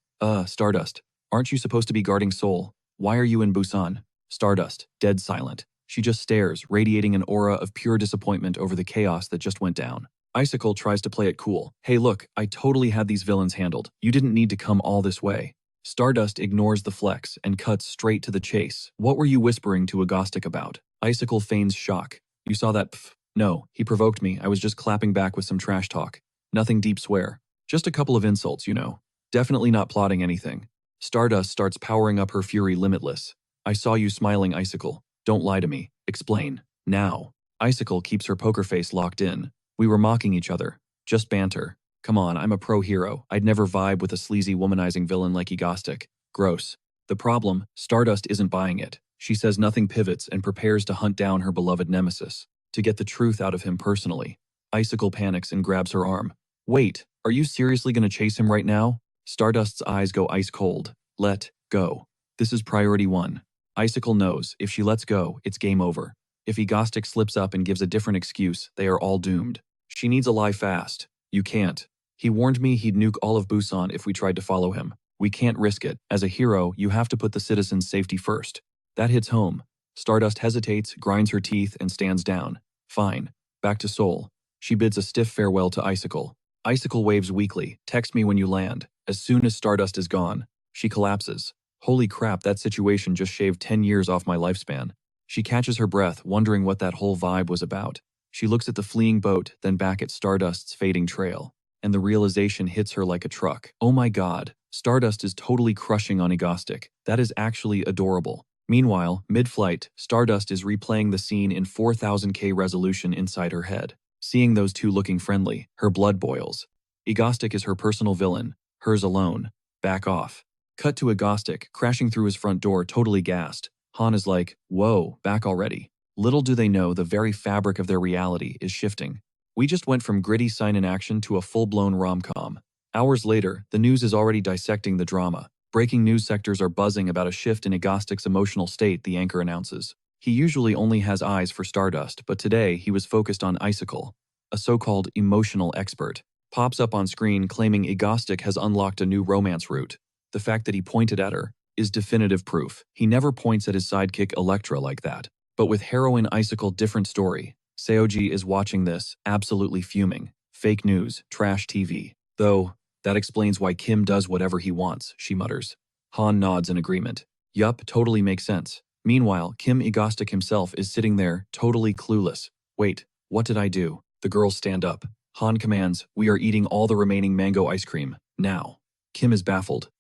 [SPEAKER 1] Stardust, aren't you supposed to be guarding Seoul? Why are you in Busan?" Stardust, dead silent. She just stares, radiating an aura of pure disappointment over the chaos that just went down. Icicle tries to play it cool. "Hey look, I totally had these villains handled. You didn't need to come all this way." Stardust ignores the flex and cuts straight to the chase. "What were you whispering to Egotistic about?" Icicle feigns shock. "You saw that pff? No, he provoked me. I was just clapping back with some trash talk. Nothing deep, swear. Just a couple of insults, you know. Definitely not plotting anything." Stardust starts powering up her fury limitless. "I saw you smiling, Icicle. Don't lie to me. Explain. Now." Icicle keeps her poker face locked in. "We were mocking each other. Just banter. Come on, I'm a pro hero. I'd never vibe with a sleazy womanizing villain like Egotistic. Gross." The problem, Stardust isn't buying it. She says nothing, pivots, and prepares to hunt down her beloved nemesis, to get the truth out of him personally. Icicle panics and grabs her arm. "Wait, are you seriously gonna chase him right now?" Stardust's eyes go ice cold. "Let go. This is priority one." Icicle knows if she lets go, it's game over. If Egotistic slips up and gives a different excuse, they are all doomed. She needs a lie fast. "You can't. He warned me he'd nuke all of Busan if we tried to follow him. We can't risk it. As a hero, you have to put the citizens' safety first." That hits home. Stardust hesitates, grinds her teeth, and stands down. "Fine. Back to Seoul." She bids a stiff farewell to Icicle. Icicle waves weakly. "Text me when you land." As soon as Stardust is gone, she collapses. "Holy crap, that situation just shaved 10 years off my lifespan." She catches her breath, wondering what that whole vibe was about. She looks at the fleeing boat, then back at Stardust's fading trail, and the realization hits her like a truck. Oh my god, Stardust is totally crushing on Egotistic. That is actually adorable. Meanwhile, mid-flight, Stardust is replaying the scene in 4000K resolution inside her head. Seeing those two looking friendly, her blood boils. Egotistic is her personal villain, hers alone. Back off. Cut to Agostic, crashing through his front door totally gassed. Han is like, whoa, back already. Little do they know the very fabric of their reality is shifting. We just went from gritty seinen action to a full-blown rom-com. Hours later, the news is already dissecting the drama. Breaking news sectors are buzzing about a shift in Agostic's emotional state, the anchor announces. He usually only has eyes for Stardust, but today he was focused on Icicle. A so-called emotional expert pops up on screen claiming Agostic has unlocked a new romance route. The fact that he pointed at her is definitive proof. He never points at his sidekick Electra like that. But with heroine Icicle, different story. Seoji is watching this, absolutely fuming. Fake news, trash TV. Though, that explains why Kim does whatever he wants, she mutters. Han nods in agreement. Yup, totally makes sense. Meanwhile, Kim Agostic himself is sitting there, totally clueless. Wait, what did I do? The girls stand up. Han commands, we are eating all the remaining mango ice cream, now. Kim is baffled.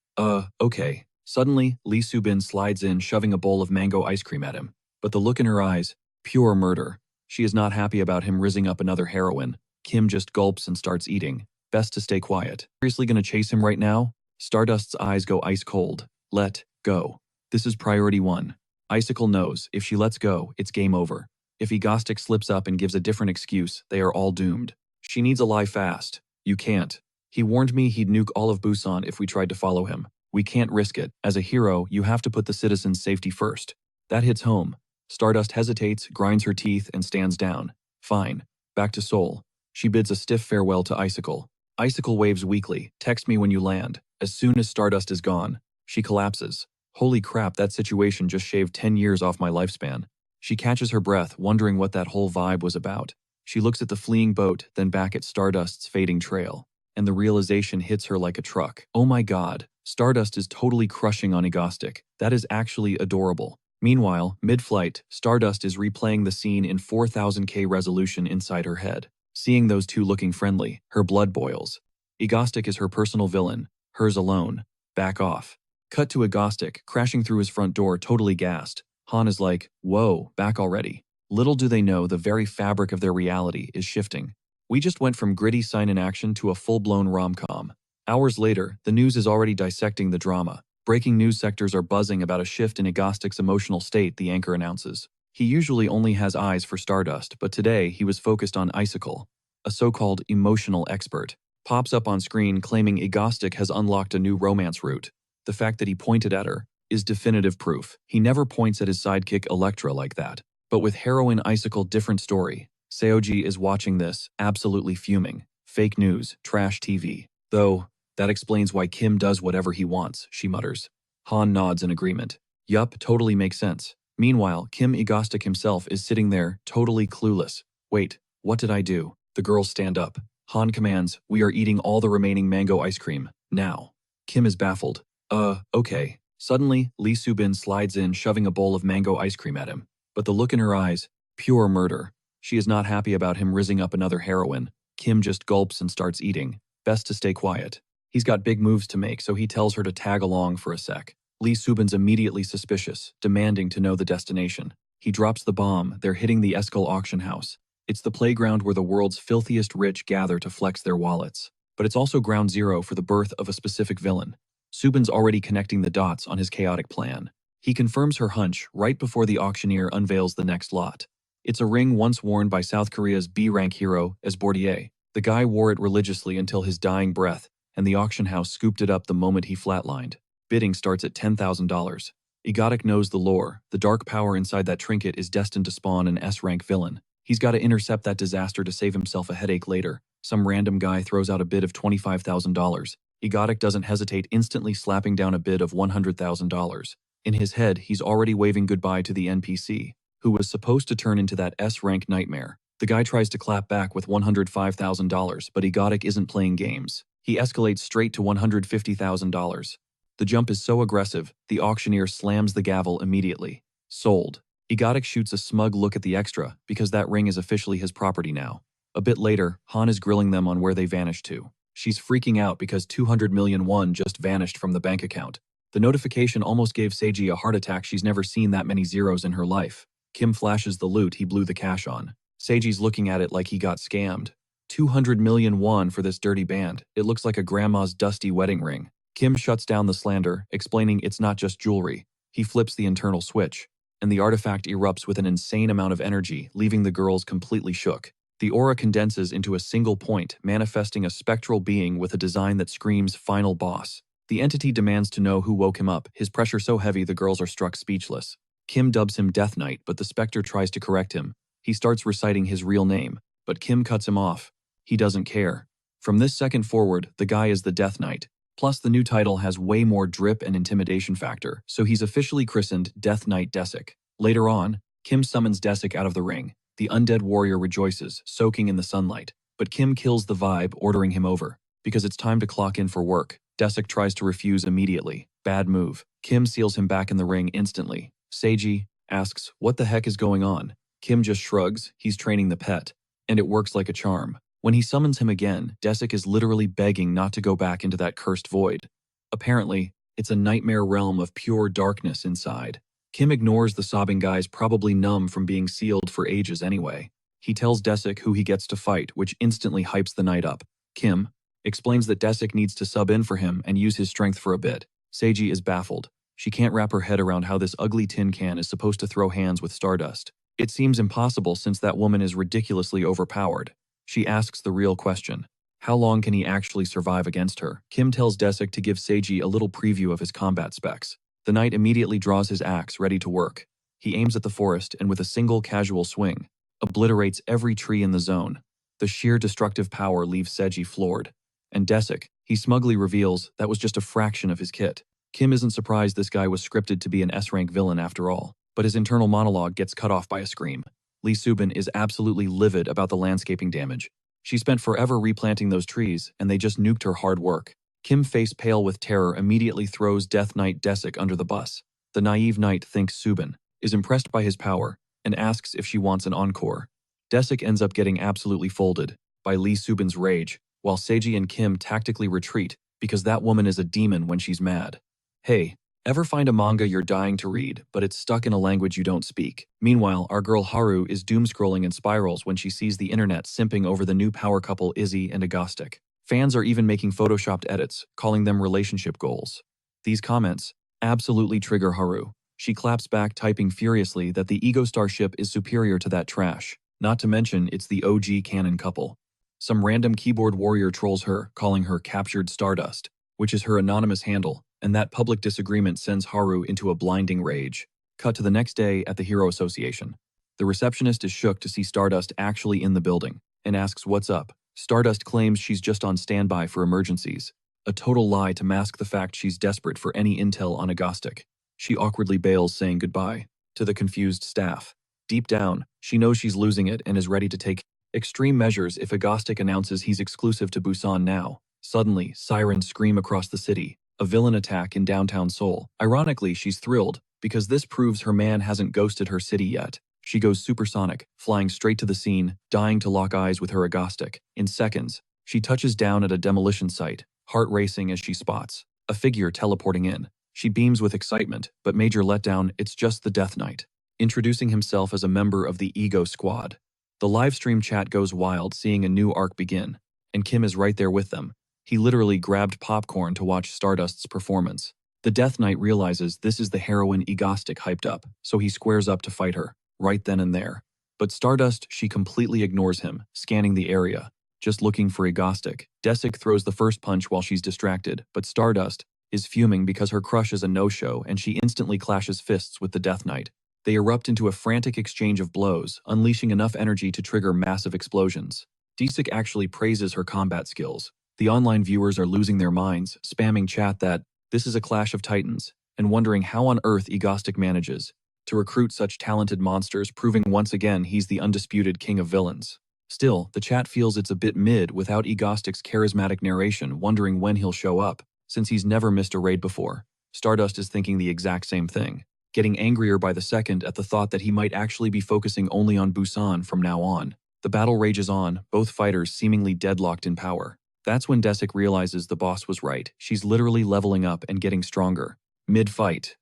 [SPEAKER 1] Okay. Suddenly, Lee Subin slides in, shoving a bowl of mango ice cream at him. But the look in her eyes, pure murder. She is not happy about him rizzing up another heroine. Kim just gulps and starts eating. Best to stay quiet. Seriously gonna chase him right now? Stardust's eyes go ice cold. Let go. This is priority one. Icicle knows, if she lets go, it's game over. If Agostic slips up and gives a different excuse, they are all doomed. She needs a lie fast. You can't. He warned me he'd nuke all of Busan if we tried to follow him. We can't risk it. As a hero, you have to put the citizens' safety first. That hits home. Stardust hesitates, grinds her teeth, and stands down. Fine. Back to Seoul. She bids a stiff farewell to Icicle. Icicle waves weakly. Text me when you land. As soon as Stardust is gone, she collapses. Holy crap, that situation just shaved 10 years off my lifespan. She catches her breath, wondering what that whole vibe was about. She looks at the fleeing boat, then back at Stardust's fading trail. And the realization hits her like a truck. Oh my god, Stardust is totally crushing on Agostic. That is actually adorable. Meanwhile, mid-flight, Stardust is replaying the scene in 4000K resolution inside her head. Seeing those two looking friendly, her blood boils. Agostic is her personal villain, hers alone. Back off. Cut to Agostic, crashing through his front door totally gassed. Han is like, whoa, back already. Little do they know the very fabric of their reality is shifting. We just went from gritty seinen action to a full-blown rom-com. Hours later, the news is already dissecting the drama. Breaking news sectors are buzzing about a shift in Agostic's emotional state, the anchor announces. He usually only has eyes for Stardust, but today he was focused on Icicle. A so-called emotional expert pops up on screen claiming Agostic has unlocked a new romance route. The fact that he pointed at her is definitive proof. He never points at his sidekick Electra like that. But with heroine Icicle, different story. Seoji is watching this, absolutely fuming. Fake news, trash TV. Though, that explains why Kim does whatever he wants, she mutters. Han nods in agreement. Yup, totally makes sense. Meanwhile, Kim Agostic himself is sitting there, totally clueless. Wait, what did I do? The girls stand up. Han commands, we are eating all the remaining mango ice cream, now. Kim is baffled. Okay. Suddenly, Lee Subin slides in, shoving a bowl of mango ice cream at him. But the look in her eyes, pure murder. She is not happy about him rizzing up another heroine. Kim just gulps and starts eating. Best to stay quiet. He's got big moves to make, so he tells her to tag along for a sec. Lee Subin's immediately suspicious, demanding to know the destination. He drops the bomb. They're hitting the Eskil auction house. It's the playground where the world's filthiest rich gather to flex their wallets. But it's also ground zero for the birth of a specific villain. Subin's already connecting the dots on his chaotic plan. He confirms her hunch right before the auctioneer unveils the next lot. It's a ring once worn by South Korea's B-rank hero, Esbordier. The guy wore it religiously until his dying breath, and the auction house scooped it up the moment he flatlined. Bidding starts at $10,000. Agostic knows the lore. The dark power inside that trinket is destined to spawn an S-rank villain. He's got to intercept that disaster to save himself a headache later. Some random guy throws out a bid of $25,000. Agostic doesn't hesitate, instantly slapping down a bid of $100,000. In his head, he's already waving goodbye to the NPC, who was supposed to turn into that S-rank nightmare. The guy tries to clap back with $105,000, but Agostic isn't playing games. He escalates straight to $150,000. The jump is so aggressive, the auctioneer slams the gavel immediately. Sold. Agostic shoots a smug look at the extra, because that ring is officially his property now. A bit later, Han is grilling them on where they vanished to. She's freaking out because 200 million won just vanished from the bank account. The notification almost gave Seiji a heart attack. She's never seen that many zeros in her life. Kim flashes the loot he blew the cash on. Seiji's looking at it like he got scammed. 200 million won for this dirty band. It looks like a grandma's dusty wedding ring. Kim shuts down the slander, explaining it's not just jewelry. He flips the internal switch, and the artifact erupts with an insane amount of energy, leaving the girls completely shook. The aura condenses into a single point, manifesting a spectral being with a design that screams final boss. The entity demands to know who woke him up, his pressure so heavy the girls are struck speechless. Kim dubs him Death Knight, but the specter tries to correct him. He starts reciting his real name, but Kim cuts him off. He doesn't care. From this second forward, the guy is the Death Knight. Plus, the new title has way more drip and intimidation factor, so he's officially christened Death Knight Desik. Later on, Kim summons Desik out of the ring. The undead warrior rejoices, soaking in the sunlight, but Kim kills the vibe, ordering him over. Because it's time to clock in for work, Desik tries to refuse immediately. Bad move. Kim seals him back in the ring instantly. Seiji asks, "What the heck is going on?" Kim just shrugs, he's training the pet. And it works like a charm. When he summons him again, Desik is literally begging not to go back into that cursed void. Apparently, it's a nightmare realm of pure darkness inside. Kim ignores the sobbing guys, probably numb from being sealed for ages anyway. He tells Desik who he gets to fight, which instantly hypes the night up. Kim explains that Desik needs to sub in for him and use his strength for a bit. Seiji is baffled. She can't wrap her head around how this ugly tin can is supposed to throw hands with Stardust. It seems impossible since that woman is ridiculously overpowered. She asks the real question. How long can he actually survive against her? Kim tells Desik to give Seiji a little preview of his combat specs. The knight immediately draws his axe, ready to work. He aims at the forest and with a single casual swing, obliterates every tree in the zone. The sheer destructive power leaves Seiji floored. And Desik, he smugly reveals that was just a fraction of his kit. Kim isn't surprised this guy was scripted to be an S-rank villain after all, but his internal monologue gets cut off by a scream. Lee Subin is absolutely livid about the landscaping damage. She spent forever replanting those trees, and they just nuked her hard work. Kim, face pale with terror, immediately throws Death Knight Desik under the bus. The naive knight thinks Subin is impressed by his power and asks if she wants an encore. Desik ends up getting absolutely folded by Lee Subin's rage, while Seiji and Kim tactically retreat because that woman is a demon when she's mad. Hey, ever find a manga you're dying to read, but it's stuck in a language you don't speak? Meanwhile, our girl Haru is doom-scrolling in spirals when she sees the internet simping over the new power couple Izzy and Agostic. Fans are even making photoshopped edits, calling them relationship goals. These comments absolutely trigger Haru. She claps back, typing furiously that the Ego Starship is superior to that trash. Not to mention, it's the OG canon couple. Some random keyboard warrior trolls her, calling her Captured Stardust, which is her anonymous handle, and that public disagreement sends Haru into a blinding rage. Cut to the next day at the Hero Association. The receptionist is shook to see Stardust actually in the building, and asks what's up. Stardust claims she's just on standby for emergencies. A total lie to mask the fact she's desperate for any intel on Agostic. She awkwardly bails, saying goodbye to the confused staff. Deep down, she knows she's losing it and is ready to take extreme measures if Agostic announces he's exclusive to Busan now. Suddenly, sirens scream across the city. A villain attack in downtown Seoul. Ironically, she's thrilled, because this proves her man hasn't ghosted her city yet. She goes supersonic, flying straight to the scene, dying to lock eyes with her Agostic. In seconds, she touches down at a demolition site, heart racing as she spots a figure teleporting in. She beams with excitement, but major letdown, it's just the Death Knight, introducing himself as a member of the Ego Squad. The livestream chat goes wild, seeing a new arc begin, and Kim is right there with them. He literally grabbed popcorn to watch Stardust's performance. The Death Knight realizes this is the heroine Agostic hyped up, so he squares up to fight her, right then and there. But Stardust, she completely ignores him, scanning the area, just looking for Agostic. Desik throws the first punch while she's distracted, but Stardust is fuming because her crush is a no-show and she instantly clashes fists with the Death Knight. They erupt into a frantic exchange of blows, unleashing enough energy to trigger massive explosions. Desik actually praises her combat skills. The online viewers are losing their minds, spamming chat that this is a clash of titans, and wondering how on earth Agostic manages to recruit such talented monsters, proving once again he's the undisputed king of villains. Still, the chat feels it's a bit mid without Agostic's charismatic narration, wondering when he'll show up, since he's never missed a raid before. Stardust is thinking the exact same thing, getting angrier by the second at the thought that he might actually be focusing only on Busan from now on. The battle rages on, both fighters seemingly deadlocked in power. That's when Desik realizes the boss was right. She's literally leveling up and getting stronger. Mid-fight.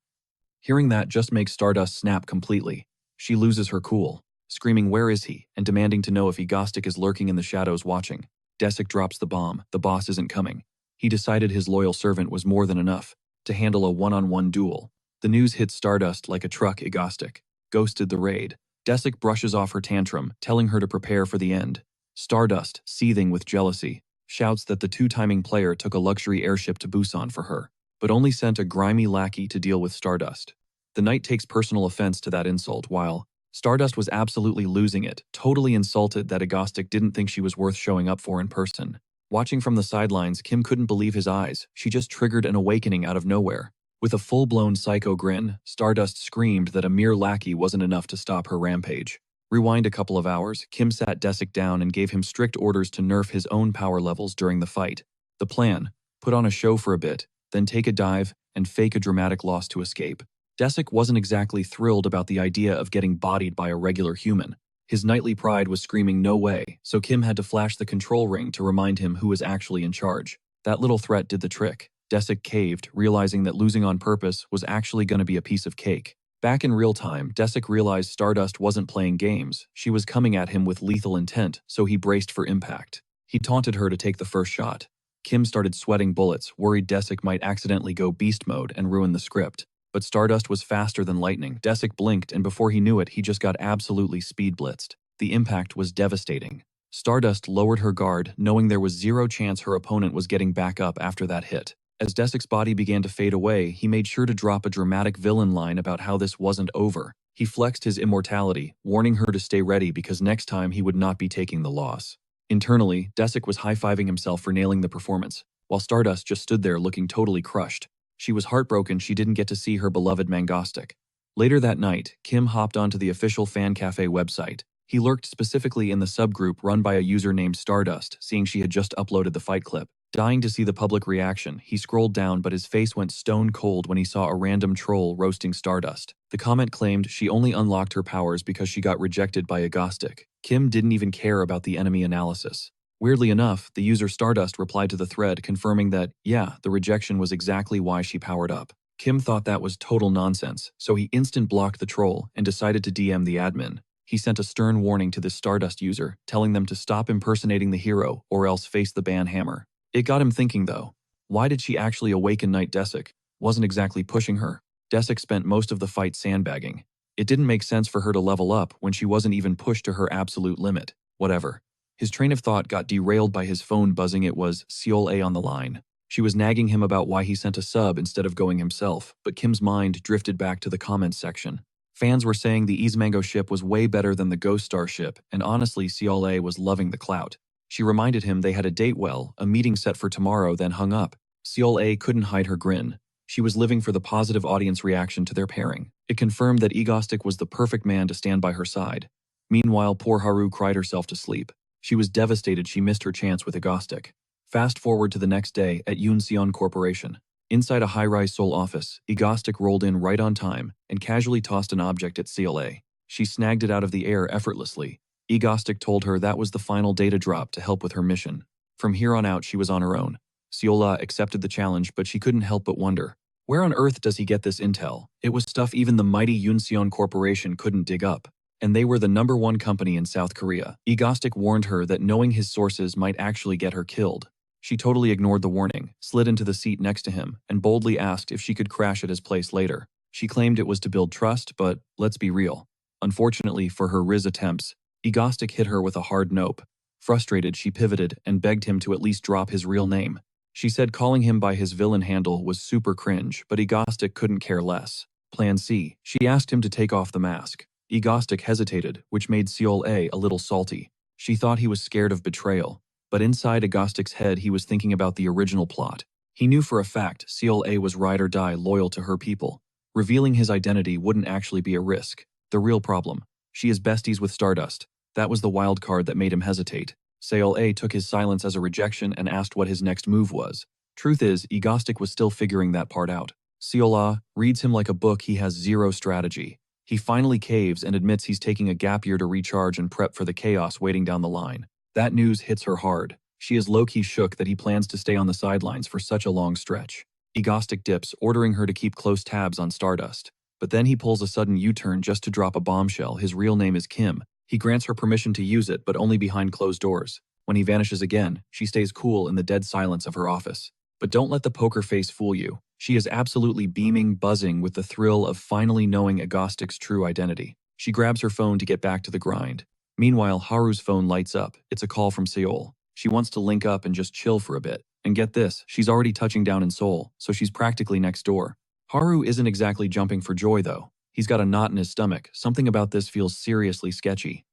[SPEAKER 1] Hearing that just makes Stardust snap completely. She loses her cool, screaming "Where is he?" and demanding to know if Agostic is lurking in the shadows watching. Desik drops the bomb. The boss isn't coming. he decided his loyal servant was more than enough to handle a one-on-one duel. The news hit Stardust like a truck. Igostic ghosted the raid. Desic brushes off her tantrum, telling her to prepare for the end. Stardust, seething with jealousy, shouts that the two-timing player took a luxury airship to Busan for her, but only sent a grimy lackey to deal with Stardust. The knight takes personal offense to that insult, while Stardust was absolutely losing it, totally insulted that Igostic didn't think she was worth showing up for in person. Watching from the sidelines, Kim couldn't believe his eyes. She just triggered an awakening out of nowhere. With a full-blown psycho grin, Stardust screamed that a mere lackey wasn't enough to stop her rampage. Rewind a couple of hours, Kim sat Desic down and gave him strict orders to nerf his own power levels during the fight. The plan: put on a show for a bit, then take a dive and fake a dramatic loss to escape. Desic wasn't exactly thrilled about the idea of getting bodied by a regular human. His knightly pride was screaming no way, so Kim had to flash the control ring to remind him who was actually in charge. That little threat did the trick. Desic caved, realizing that losing on purpose was actually going to be a piece of cake. Back in real time, Desic realized Stardust wasn't playing games. She was coming at him with lethal intent, so he braced for impact. He taunted her to take the first shot. Kim started sweating bullets, worried Desic might accidentally go beast mode and ruin the script. But Stardust was faster than lightning. Desic blinked, and before he knew it, he just got absolutely speed blitzed. The impact was devastating. Stardust lowered her guard, knowing there was zero chance her opponent was getting back up after that hit. As Desic's body began to fade away, he made sure to drop a dramatic villain line about how this wasn't over. He flexed his immortality, warning her to stay ready because next time he would not be taking the loss. Internally, Desic was high-fiving himself for nailing the performance, while Stardust just stood there looking totally crushed. She was heartbroken she didn't get to see her beloved Mangastic. Later that night, Kim hopped onto the official fan cafe website. He lurked specifically in the subgroup run by a user named Stardust, seeing she had just uploaded the fight clip. Dying to see the public reaction, he scrolled down, but his face went stone cold when he saw a random troll roasting Stardust. The comment claimed she only unlocked her powers because she got rejected by Igostic. Kim didn't even care about the enemy analysis. Weirdly enough, the user Stardust replied to the thread confirming that, yeah, the rejection was exactly why she powered up. Kim thought that was total nonsense, so he instant blocked the troll and decided to DM the admin. He sent a stern warning to this Stardust user, telling them to stop impersonating the hero or else face the ban hammer. It got him thinking though. Why did she actually awaken Knight Desic? Wasn't exactly pushing her. Desic spent most of the fight sandbagging. It didn't make sense for her to level up when she wasn't even pushed to her absolute limit. Whatever. His train of thought got derailed by his phone buzzing. It was Seol A on the line. She was nagging him about why he sent a sub instead of going himself, but Kim's mind drifted back to the comments section. Fans were saying the Easemango ship was way better than the Ghost Star ship, and honestly Seol A was loving the clout. She reminded him they had a date a meeting set for tomorrow, then hung up. Seol A couldn't hide her grin. She was living for the positive audience reaction to their pairing. It confirmed that Igostic was the perfect man to stand by her side. Meanwhile, poor Haru cried herself to sleep. She was devastated she missed her chance with Igostic. Fast forward to the next day at Yunseon Corporation. Inside a high-rise Seoul office, Igostic rolled in right on time and casually tossed an object at Seol A. She snagged it out of the air effortlessly. Igostic told her that was the final data drop to help with her mission. From here on out, she was on her own. Seol A accepted the challenge, but she couldn't help but wonder, where on earth does he get this intel? It was stuff even the mighty Yunseon Corporation couldn't dig up. And they were the #1 company in South Korea. Igostic warned her that knowing his sources might actually get her killed. She totally ignored the warning, slid into the seat next to him, and boldly asked if she could crash at his place later. She claimed it was to build trust, but let's be real. Unfortunately for her Riz attempts, Igostic hit her with a hard nope. Frustrated, she pivoted and begged him to at least drop his real name. She said calling him by his villain handle was super cringe, but Igostic couldn't care less. Plan C. She asked him to take off the mask. Igostic hesitated, which made Seol A little salty. She thought he was scared of betrayal, but inside Igostic's head he was thinking about the original plot. He knew for a fact Seol A was ride or die loyal to her people. Revealing his identity wouldn't actually be a risk. The real problem: she is besties with Stardust. That was the wild card that made him hesitate. Seol A took his silence as a rejection and asked what his next move was. Truth is, Igostic was still figuring that part out. Seol A reads him like a book. He has zero strategy. He finally caves and admits he's taking a gap year to recharge and prep for the chaos waiting down the line. That news hits her hard. She is low-key shook that he plans to stay on the sidelines for such a long stretch. Igostic dips, ordering her to keep close tabs on Stardust. But then he pulls a sudden U-turn just to drop a bombshell. His real name is Kim. He grants her permission to use it, but only behind closed doors. When he vanishes again, she stays cool in the dead silence of her office. But don't let the poker face fool you. She is absolutely beaming, buzzing with the thrill of finally knowing Agostic's true identity. She grabs her phone to get back to the grind. Meanwhile, Haru's phone lights up. It's a call from Seoul. She wants to link up and just chill for a bit. And get this, she's already touching down in Seoul, so she's practically next door. Haru isn't exactly jumping for joy though. He's got a knot in his stomach. Something about this feels seriously sketchy.